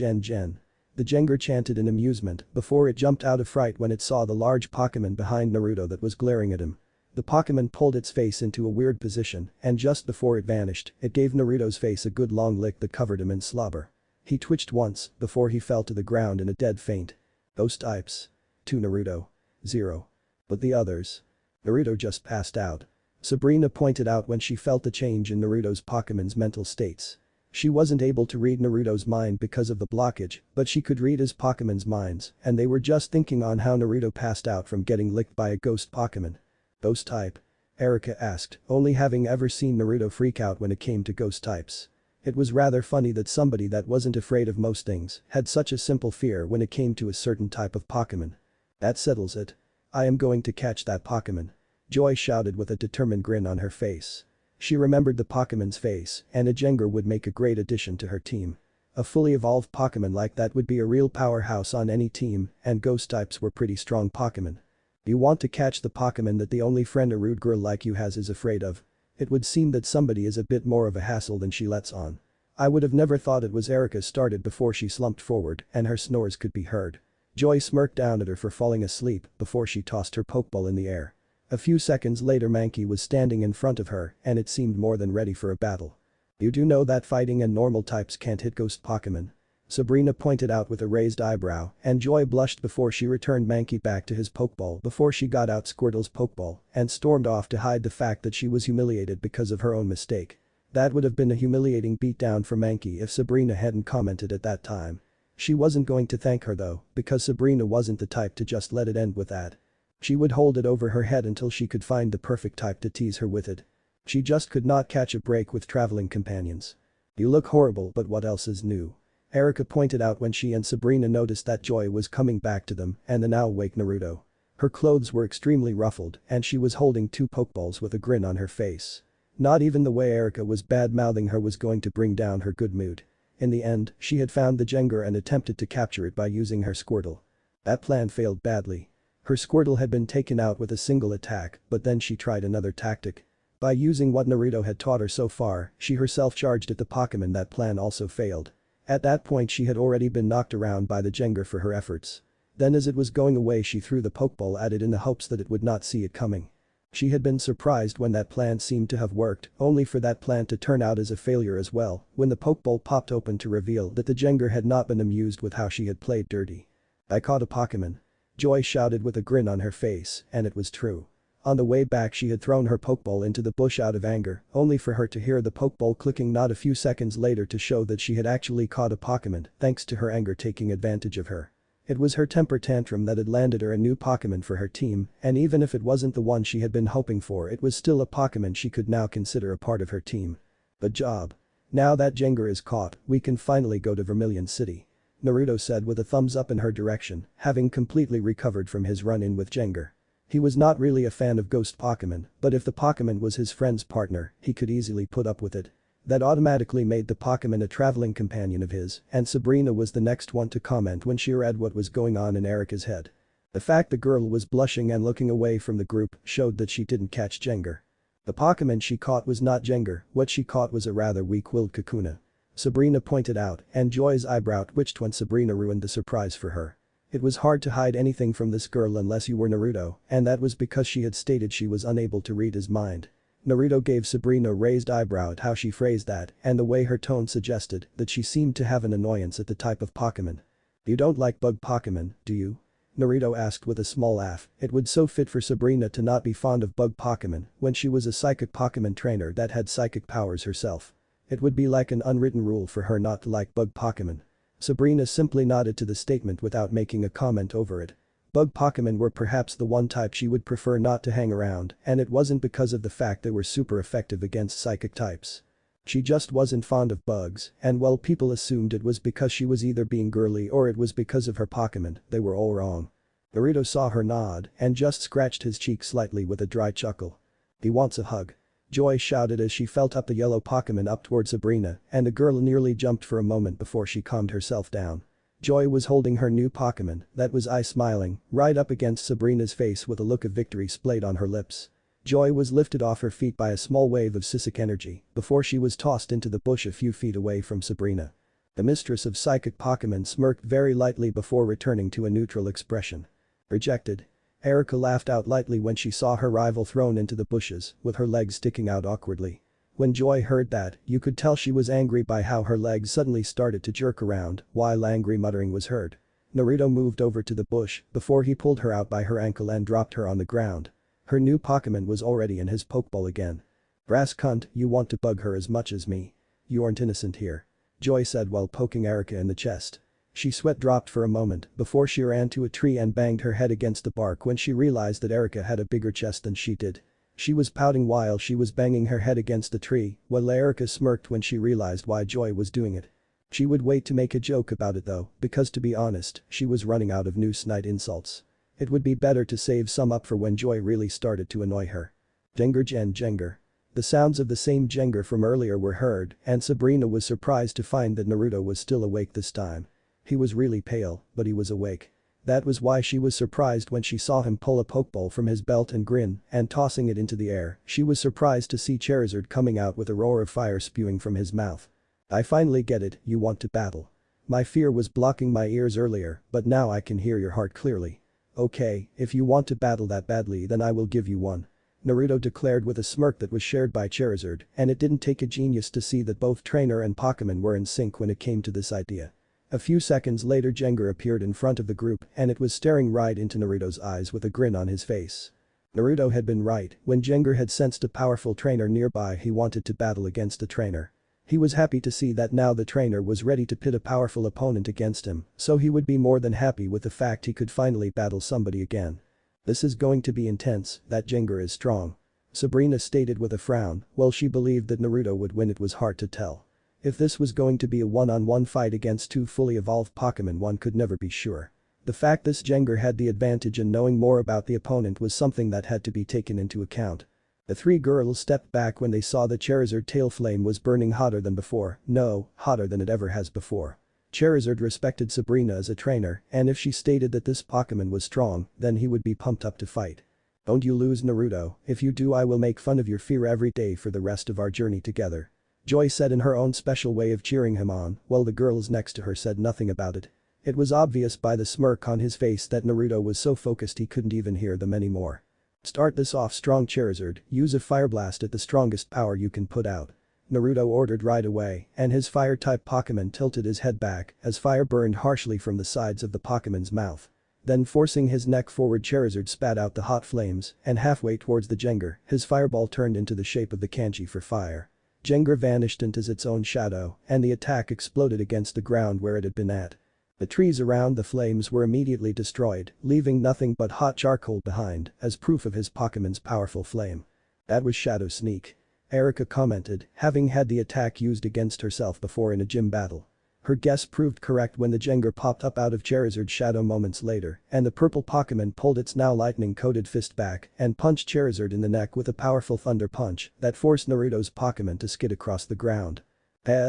The Jengar chanted in amusement before it jumped out of fright when it saw the large Pokémon behind Naruto that was glaring at him. The Pokémon pulled its face into a weird position and just before it vanished, it gave Naruto's face a good long lick that covered him in slobber. He twitched once before he fell to the ground in a dead faint. "Those types?" to Naruto. "0. But the others?" Naruto just passed out. Sabrina pointed out when she felt the change in Naruto's Pokémon's mental states. She wasn't able to read Naruto's mind because of the blockage, but she could read his Pokémon's minds and they were just thinking on how Naruto passed out from getting licked by a ghost Pokémon. "Those type?" Erika asked, only having ever seen Naruto freak out when it came to ghost types. It was rather funny that somebody that wasn't afraid of most things had such a simple fear when it came to a certain type of Pokémon. "That settles it. I am going to catch that Pokémon," Joy shouted with a determined grin on her face. She remembered the Pokémon's face and a Jengar would make a great addition to her team. A fully evolved Pokémon like that would be a real powerhouse on any team and ghost types were pretty strong Pokémon. "You want to catch the Pokémon that the only friend a rude girl like you has is afraid of. It would seem that somebody is a bit more of a hassle than she lets on." I would have never thought it was Erika started before she slumped forward and her snores could be heard. Joy smirked down at her for falling asleep before she tossed her Pokeball in the air. A few seconds later Mankey was standing in front of her and it seemed more than ready for a battle. "You do know that fighting and normal types can't hit ghost Pokémon?" Sabrina pointed out with a raised eyebrow and Joy blushed before she returned Mankey back to his Pokeball before she got out Squirtle's Pokeball and stormed off to hide the fact that she was humiliated because of her own mistake. That would have been a humiliating beatdown for Mankey if Sabrina hadn't commented at that time. She wasn't going to thank her though, because Sabrina wasn't the type to just let it end with that. She would hold it over her head until she could find the perfect type to tease her with it. She just could not catch a break with traveling companions. "You look horrible but what else is new?" Erika pointed out when she and Sabrina noticed that Joy was coming back to them and the now awake Naruto. Her clothes were extremely ruffled and she was holding 2 Pokeballs with a grin on her face. Not even the way Erika was bad-mouthing her was going to bring down her good mood. In the end, she had found the Jengar and attempted to capture it by using her Squirtle. That plan failed badly. Her Squirtle had been taken out with a single attack, but then she tried another tactic. By using what Naruto had taught her so far, she herself charged at the Pokémon. That plan also failed. At that point she had already been knocked around by the Jengar for her efforts. Then as it was going away she threw the Pokeball at it in the hopes that it would not see it coming. She had been surprised when that plan seemed to have worked, only for that plan to turn out as a failure as well when the Pokeball popped open to reveal that the Jengar had not been amused with how she had played dirty. "I caught a Pokémon," Joy shouted with a grin on her face, and it was true. On the way back she had thrown her Pokeball into the bush out of anger, only for her to hear the Pokeball clicking not a few seconds later to show that she had actually caught a Pokémon thanks to her anger taking advantage of her. It was her temper tantrum that had landed her a new Pokémon for her team, and even if it wasn't the one she had been hoping for it was still a Pokémon she could now consider a part of her team. "Good job." Now that Jengar is caught, we can finally go to Vermilion City. Naruto said with a thumbs up in her direction, having completely recovered from his run-in with Jengar. He was not really a fan of ghost Pokemon, but if the Pokemon was his friend's partner, he could easily put up with it. That automatically made the Pokemon a traveling companion of his, and Sabrina was the next one to comment when she read what was going on in Erika's head. The fact the girl was blushing and looking away from the group showed that she didn't catch Jengar. The Pokemon she caught was not Jengar, what she caught was a rather weak-willed Kakuna. Sabrina pointed out, and Joy's eyebrow twitched when Sabrina ruined the surprise for her. It was hard to hide anything from this girl unless you were Naruto, and that was because she had stated she was unable to read his mind. Naruto gave Sabrina a raised eyebrow at how she phrased that, and the way her tone suggested that she seemed to have an annoyance at the type of Pokemon. You don't like bug Pokemon, do you? Naruto asked with a small laugh. It would so fit for Sabrina to not be fond of bug Pokemon when she was a psychic Pokemon trainer that had psychic powers herself. It would be like an unwritten rule for her not to like bug Pokemon. Sabrina simply nodded to the statement without making a comment over it. Bug Pokemon were perhaps the one type she would prefer not to hang around, and it wasn't because of the fact they were super effective against psychic types. She just wasn't fond of bugs, and while people assumed it was because she was either being girly or it was because of her Pokemon, they were all wrong. Naruto saw her nod and just scratched his cheek slightly with a dry chuckle. He wants a hug. Joy shouted as she felt up the yellow Pokemon up toward Sabrina, and the girl nearly jumped for a moment before she calmed herself down. Joy was holding her new Pokemon, that was smiling, right up against Sabrina's face with a look of victory splayed on her lips. Joy was lifted off her feet by a small wave of psychic energy before she was tossed into the bush a few feet away from Sabrina. The mistress of psychic Pokemon smirked very lightly before returning to a neutral expression. Rejected. Erika laughed out lightly when she saw her rival thrown into the bushes, with her legs sticking out awkwardly. When Joy heard that, you could tell she was angry by how her legs suddenly started to jerk around, while angry muttering was heard. Naruto moved over to the bush before he pulled her out by her ankle and dropped her on the ground. Her new Pokemon was already in his Pokeball again. Brass cunt, you want to bug her as much as me. You aren't innocent here. Joy said while poking Erika in the chest. She sweat dropped for a moment before she ran to a tree and banged her head against the bark when she realized that Erika had a bigger chest than she did. She was pouting while she was banging her head against the tree, while Erika smirked when she realized why Joy was doing it. She would wait to make a joke about it though, because to be honest, she was running out of new snide insults. It would be better to save some up for when Joy really started to annoy her. Jengar. The sounds of the same Jengar from earlier were heard, and Sabrina was surprised to find that Naruto was still awake this time. He was really pale, but he was awake. That was why she was surprised when she saw him pull a Pokeball from his belt and grin and tossing it into the air. She was surprised to see Charizard coming out with a roar of fire spewing from his mouth. I finally get it, you want to battle. My fear was blocking my ears earlier, but now I can hear your heart clearly. Okay, if you want to battle that badly then I will give you one. Naruto declared with a smirk that was shared by Charizard, and it didn't take a genius to see that both trainer and Pokemon were in sync when it came to this idea. A few seconds later Jengar appeared in front of the group and it was staring right into Naruto's eyes with a grin on his face. Naruto had been right, when Jengar had sensed a powerful trainer nearby he wanted to battle against the trainer. He was happy to see that now the trainer was ready to pit a powerful opponent against him, so he would be more than happy with the fact he could finally battle somebody again. This is going to be intense, that Jengar is strong. Sabrina stated with a frown, while she believed that Naruto would win it was hard to tell. If this was going to be a one-on-one fight against two fully evolved Pokemon one could never be sure. The fact this Jengar had the advantage in knowing more about the opponent was something that had to be taken into account. The three girls stepped back when they saw the Charizard tail flame was burning hotter than before, no, hotter than it ever has before. Charizard respected Sabrina as a trainer, and if she stated that this Pokemon was strong, then he would be pumped up to fight. Don't you lose Naruto, if you do I will make fun of your fear every day for the rest of our journey together. Joy said in her own special way of cheering him on, while the girls next to her said nothing about it. It was obvious by the smirk on his face that Naruto was so focused he couldn't even hear them anymore. Start this off strong Charizard, use a Fire Blast at the strongest power you can put out. Naruto ordered right away, and his fire-type Pokemon tilted his head back as fire burned harshly from the sides of the Pokemon's mouth. Then forcing his neck forward Charizard spat out the hot flames, and halfway towards the Jengar, his fireball turned into the shape of the kanji for fire. Jengar vanished into its own shadow, and the attack exploded against the ground where it had been at. The trees around the flames were immediately destroyed, leaving nothing but hot charcoal behind as proof of his Pokemon's powerful flame. That was Shadow Sneak. Erika commented, having had the attack used against herself before in a gym battle. Her guess proved correct when the Jengar popped up out of Charizard's shadow moments later, and the purple Pokémon pulled its now lightning-coated fist back and punched Charizard in the neck with a powerful thunder punch that forced Naruto's Pokémon to skid across the ground.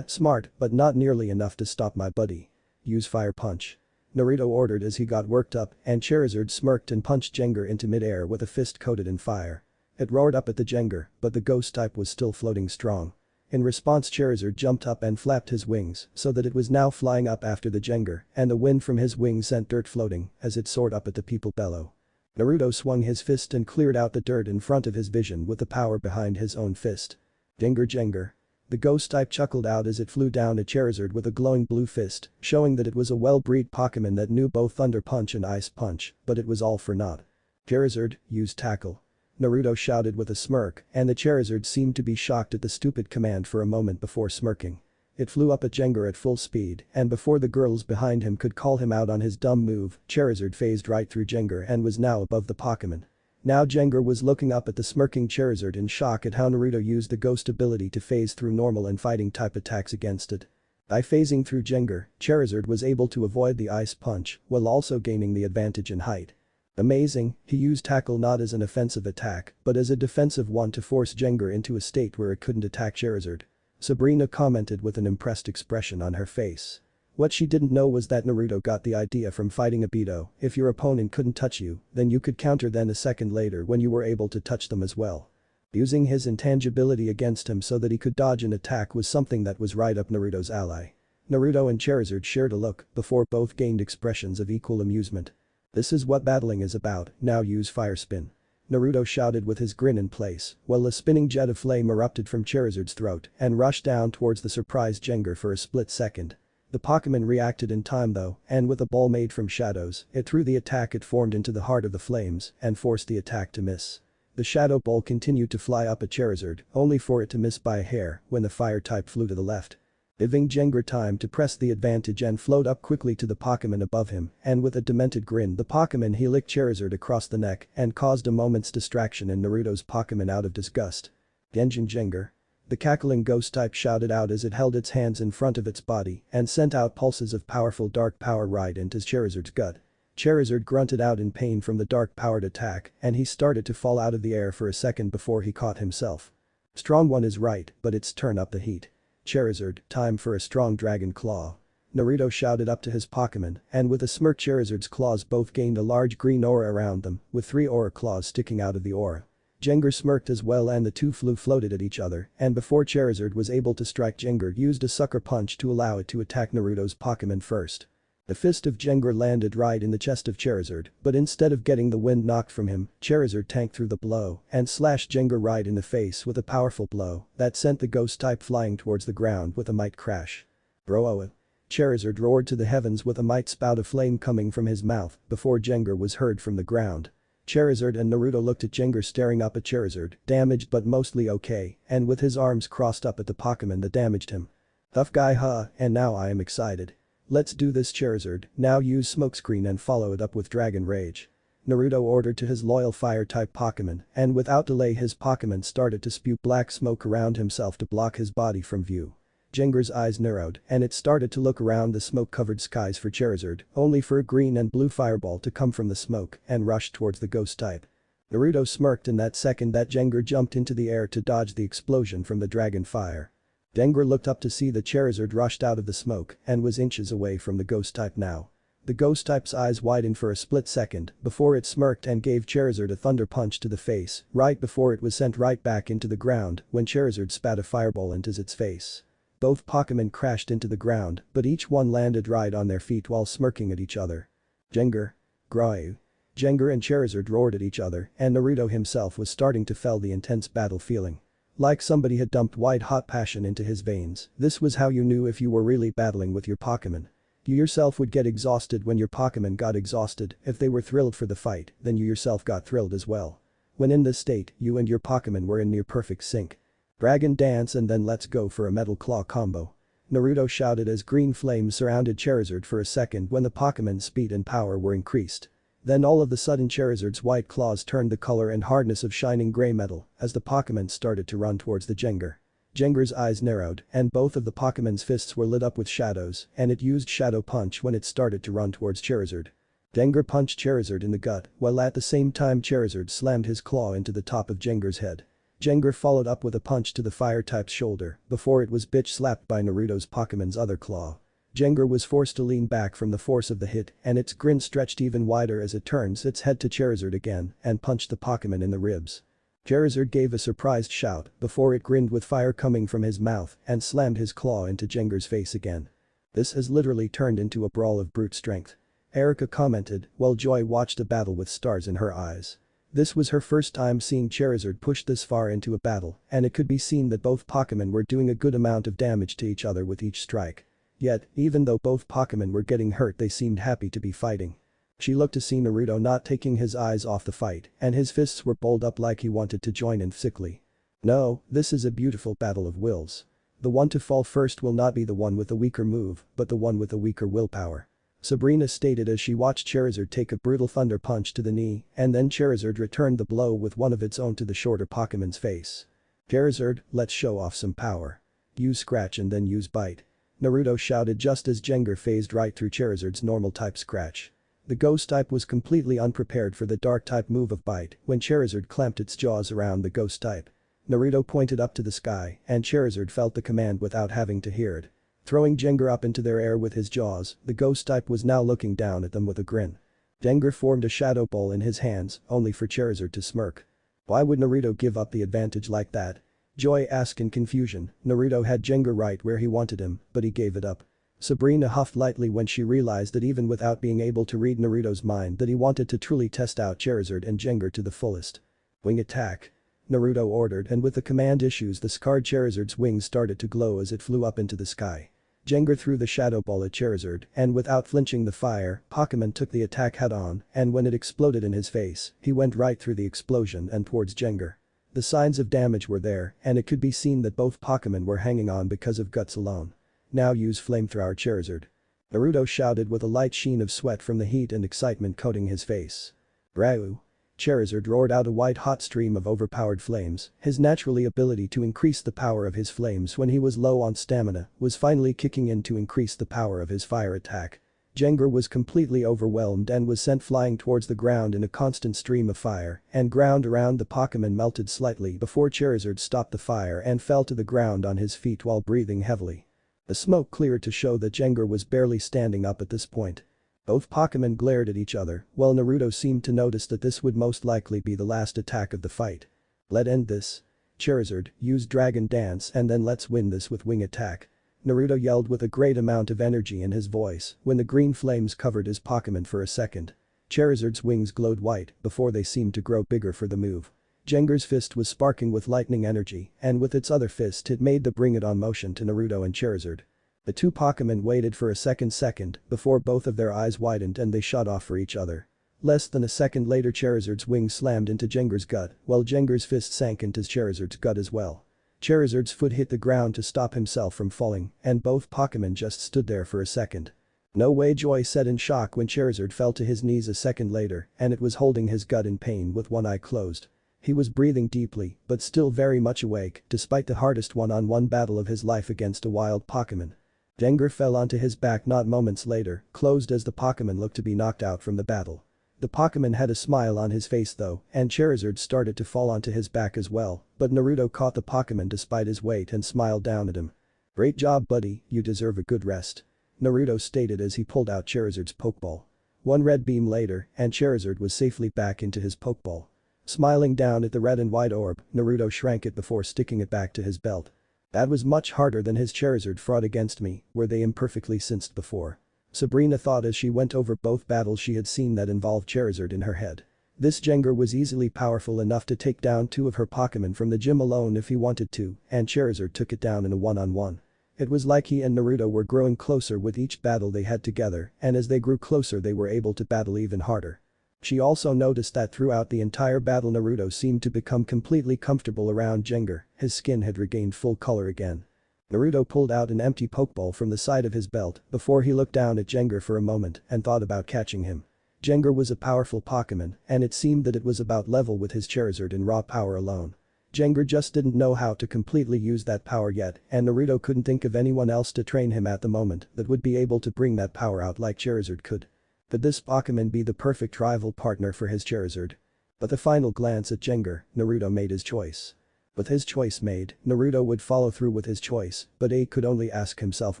Smart, but not nearly enough to stop my buddy. Use Fire Punch. Naruto ordered as he got worked up, and Charizard smirked and punched Jengar into mid-air with a fist coated in fire. It roared up at the Jengar, but the ghost type was still floating strong. In response, Charizard jumped up and flapped his wings so that it was now flying up after the Jengar, and the wind from his wings sent dirt floating as it soared up at the people below. Naruto swung his fist and cleared out the dirt in front of his vision with the power behind his own fist. Jengar. The ghost type chuckled out as it flew down at Charizard with a glowing blue fist, showing that it was a well-bred Pokémon that knew both Thunder Punch and Ice Punch, but it was all for naught. Charizard, use Tackle. Naruto shouted with a smirk, and the Charizard seemed to be shocked at the stupid command for a moment before smirking. It flew up at Jengar at full speed, and before the girls behind him could call him out on his dumb move, Charizard phased right through Jengar and was now above the Pokémon. Now Jengar was looking up at the smirking Charizard in shock at how Naruto used the ghost ability to phase through normal and fighting type attacks against it. By phasing through Jengar, Charizard was able to avoid the Ice Punch while also gaining the advantage in height. Amazing, he used Tackle not as an offensive attack, but as a defensive one to force Jengar into a state where it couldn't attack Charizard. Sabrina commented with an impressed expression on her face. What she didn't know was that Naruto got the idea from fighting Obito. If your opponent couldn't touch you, then you could counter then a second later when you were able to touch them as well. Using his intangibility against him so that he could dodge an attack was something that was right up Naruto's alley. Naruto and Charizard shared a look before both gained expressions of equal amusement. This is what battling is about, now use Fire Spin. Naruto shouted with his grin in place, while a spinning jet of flame erupted from Charizard's throat and rushed down towards the surprised Jengar for a split second. The Pokémon reacted in time though, and with a ball made from shadows, it threw the attack it formed into the heart of the flames and forced the attack to miss. The shadow ball continued to fly up at Charizard, only for it to miss by a hair when the fire type flew to the left. Giving Jengar time to press the advantage and float up quickly to the Pokémon above him, and with a demented grin the Pokémon he licked Charizard across the neck and caused a moment's distraction in Naruto's Pokémon out of disgust. Genjin Jengar. The cackling ghost type shouted out as it held its hands in front of its body and sent out pulses of powerful dark power right into Charizard's gut. Charizard grunted out in pain from the dark-powered attack and he started to fall out of the air for a second before he caught himself. Strong one is right, but it's turn up the heat. Charizard, time for a strong dragon claw. Naruto shouted up to his Pokémon, and with a smirk Charizard's claws both gained a large green aura around them, with 3 aura claws sticking out of the aura. Jengar smirked as well and the two floated at each other, and before Charizard was able to strike Jengar used a sucker punch to allow it to attack Naruto's Pokémon first. The fist of Jengar landed right in the chest of Charizard, but instead of getting the wind knocked from him, Charizard tanked through the blow and slashed Jengar right in the face with a powerful blow that sent the ghost type flying towards the ground with a might crash. Bro! Charizard roared to the heavens with a might spout of flame coming from his mouth before Jengar was heard from the ground. Charizard and Naruto looked at Jengar staring up at Charizard, damaged but mostly okay, and with his arms crossed up at the Pokémon that damaged him. Tough guy huh, and now I am excited. Let's do this Charizard, now use Smokescreen and follow it up with Dragon Rage. Naruto ordered to his loyal fire-type Pokémon, and without delay his Pokémon started to spew black smoke around himself to block his body from view. Jengar's eyes narrowed, and it started to look around the smoke-covered skies for Charizard, only for a green and blue fireball to come from the smoke and rush towards the ghost type. Naruto smirked in that second that Jengar jumped into the air to dodge the explosion from the dragon fire. Jengar looked up to see the Charizard rushed out of the smoke and was inches away from the ghost type now. The ghost type's eyes widened for a split second before it smirked and gave Charizard a thunder punch to the face right before it was sent right back into the ground when Charizard spat a fireball into its face. Both Pokémon crashed into the ground, but each one landed right on their feet while smirking at each other. Jengar. Grow. Jengar and Charizard roared at each other and Naruto himself was starting to feel the intense battle feeling. Like somebody had dumped white-hot passion into his veins, this was how you knew if you were really battling with your Pokémon. You yourself would get exhausted when your Pokémon got exhausted, if they were thrilled for the fight, then you yourself got thrilled as well. When in this state, you and your Pokémon were in near perfect sync. Dragon dance and then let's go for a Metal Claw combo. Naruto shouted as green flames surrounded Charizard for a second when the Pokémon's speed and power were increased. Then all of a sudden Charizard's white claws turned the color and hardness of shining gray metal as the Pokémon started to run towards the Jengar. Jengar's eyes narrowed and both of the Pokémon's fists were lit up with shadows and it used Shadow Punch when it started to run towards Charizard. Jengar punched Charizard in the gut while at the same time Charizard slammed his claw into the top of Jengar's head. Jengar followed up with a punch to the fire-type's shoulder before it was bitch-slapped by Naruto's Pokémon's other claw. Jengar was forced to lean back from the force of the hit and its grin stretched even wider as it turns its head to Charizard again and punched the Pokémon in the ribs. Charizard gave a surprised shout before it grinned with fire coming from his mouth and slammed his claw into Jengar's face again. This has literally turned into a brawl of brute strength. Erica commented while Joy watched a battle with stars in her eyes. This was her first time seeing Charizard push this far into a battle and it could be seen that both Pokémon were doing a good amount of damage to each other with each strike. Yet, even though both Pokémon were getting hurt they seemed happy to be fighting. She looked to see Naruto not taking his eyes off the fight and his fists were balled up like he wanted to join in sickly. No, this is a beautiful battle of wills. The one to fall first will not be the one with the weaker move but the one with the weaker willpower. Sabrina stated as she watched Charizard take a brutal thunder punch to the knee and then Charizard returned the blow with one of its own to the shorter Pokémon's face. Charizard, let's show off some power. Use Scratch and then use Bite. Naruto shouted just as Jengar phased right through Charizard's normal type Scratch. The Ghost type was completely unprepared for the Dark type move of Bite when Charizard clamped its jaws around the Ghost type. Naruto pointed up to the sky and Charizard felt the command without having to hear it. Throwing Jengar up into their air with his jaws, the Ghost type was now looking down at them with a grin. Jengar formed a Shadow Ball in his hands only for Charizard to smirk. Why would Naruto give up the advantage like that? Joy asked in confusion. Naruto had Jengar right where he wanted him but he gave it up. Sabrina huffed lightly when she realized that even without being able to read Naruto's mind that he wanted to truly test out Charizard and Jengar to the fullest. Wing attack. Naruto ordered and with the command issues the scarred Charizard's wings started to glow as it flew up into the sky. Jengar threw the Shadow Ball at Charizard and without flinching the fire, Pokémon took the attack head-on and when it exploded in his face, he went right through the explosion and towards Jengar. The signs of damage were there and it could be seen that both Pokémon were hanging on because of guts alone. Now use Flamethrower Charizard. Naruto shouted with a light sheen of sweat from the heat and excitement coating his face. Rau. Charizard roared out a white-hot stream of overpowered flames, his naturally ability to increase the power of his flames when he was low on stamina was finally kicking in to increase the power of his fire attack. Jengar was completely overwhelmed and was sent flying towards the ground in a constant stream of fire and ground around the Pokémon melted slightly before Charizard stopped the fire and fell to the ground on his feet while breathing heavily. The smoke cleared to show that Jengar was barely standing up at this point. Both Pokémon glared at each other while Naruto seemed to notice that this would most likely be the last attack of the fight. Let's end this. Charizard, use Dragon Dance and then let's win this with Wing Attack. Naruto yelled with a great amount of energy in his voice when the green flames covered his Pokémon for a second. Charizard's wings glowed white before they seemed to grow bigger for the move. Jengar's fist was sparking with lightning energy and with its other fist it made the bring it on motion to Naruto and Charizard. The two Pokémon waited for a second before both of their eyes widened and they shot off for each other. Less than a second later Charizard's wings slammed into Jengar's gut while Jengar's fist sank into Charizard's gut as well. Charizard's foot hit the ground to stop himself from falling and both Pokémon just stood there for a second. No way, Joy said in shock when Charizard fell to his knees a second later and it was holding his gut in pain with one eye closed. He was breathing deeply but still very much awake despite the hardest one-on-one battle of his life against a wild Pokémon. Jengar fell onto his back not moments later, closed as the Pokémon looked to be knocked out from the battle. The Pokémon had a smile on his face though and Charizard started to fall onto his back as well, but Naruto caught the Pokémon despite his weight and smiled down at him. Great job buddy, you deserve a good rest. Naruto stated as he pulled out Charizard's Pokeball. One red beam later and Charizard was safely back into his Pokeball. Smiling down at the red and white orb, Naruto shrank it before sticking it back to his belt. That was much harder than his Charizard fought against me, were they imperfectly synced before. Sabrina thought as she went over both battles she had seen that involved Charizard in her head. This Jengar was easily powerful enough to take down two of her Pokémon from the gym alone if he wanted to, and Charizard took it down in a one-on-one. It was like he and Naruto were growing closer with each battle they had together and as they grew closer they were able to battle even harder. She also noticed that throughout the entire battle Naruto seemed to become completely comfortable around Jengar, his skin had regained full color again. Naruto pulled out an empty Pokeball from the side of his belt before he looked down at Jengar for a moment and thought about catching him. Jengar was a powerful Pokemon and it seemed that it was about level with his Charizard in raw power alone. Jengar just didn't know how to completely use that power yet and Naruto couldn't think of anyone else to train him at the moment that would be able to bring that power out like Charizard could. Could this Pokemon be the perfect rival partner for his Charizard? With a final glance at Jengar, Naruto made his choice. With his choice made, Naruto would follow through with his choice, but he could only ask himself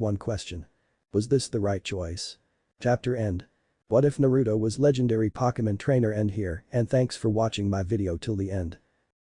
one question. Was this the right choice? Chapter end. What if Naruto was legendary Pokemon trainer? End here and thanks for watching my video till the end.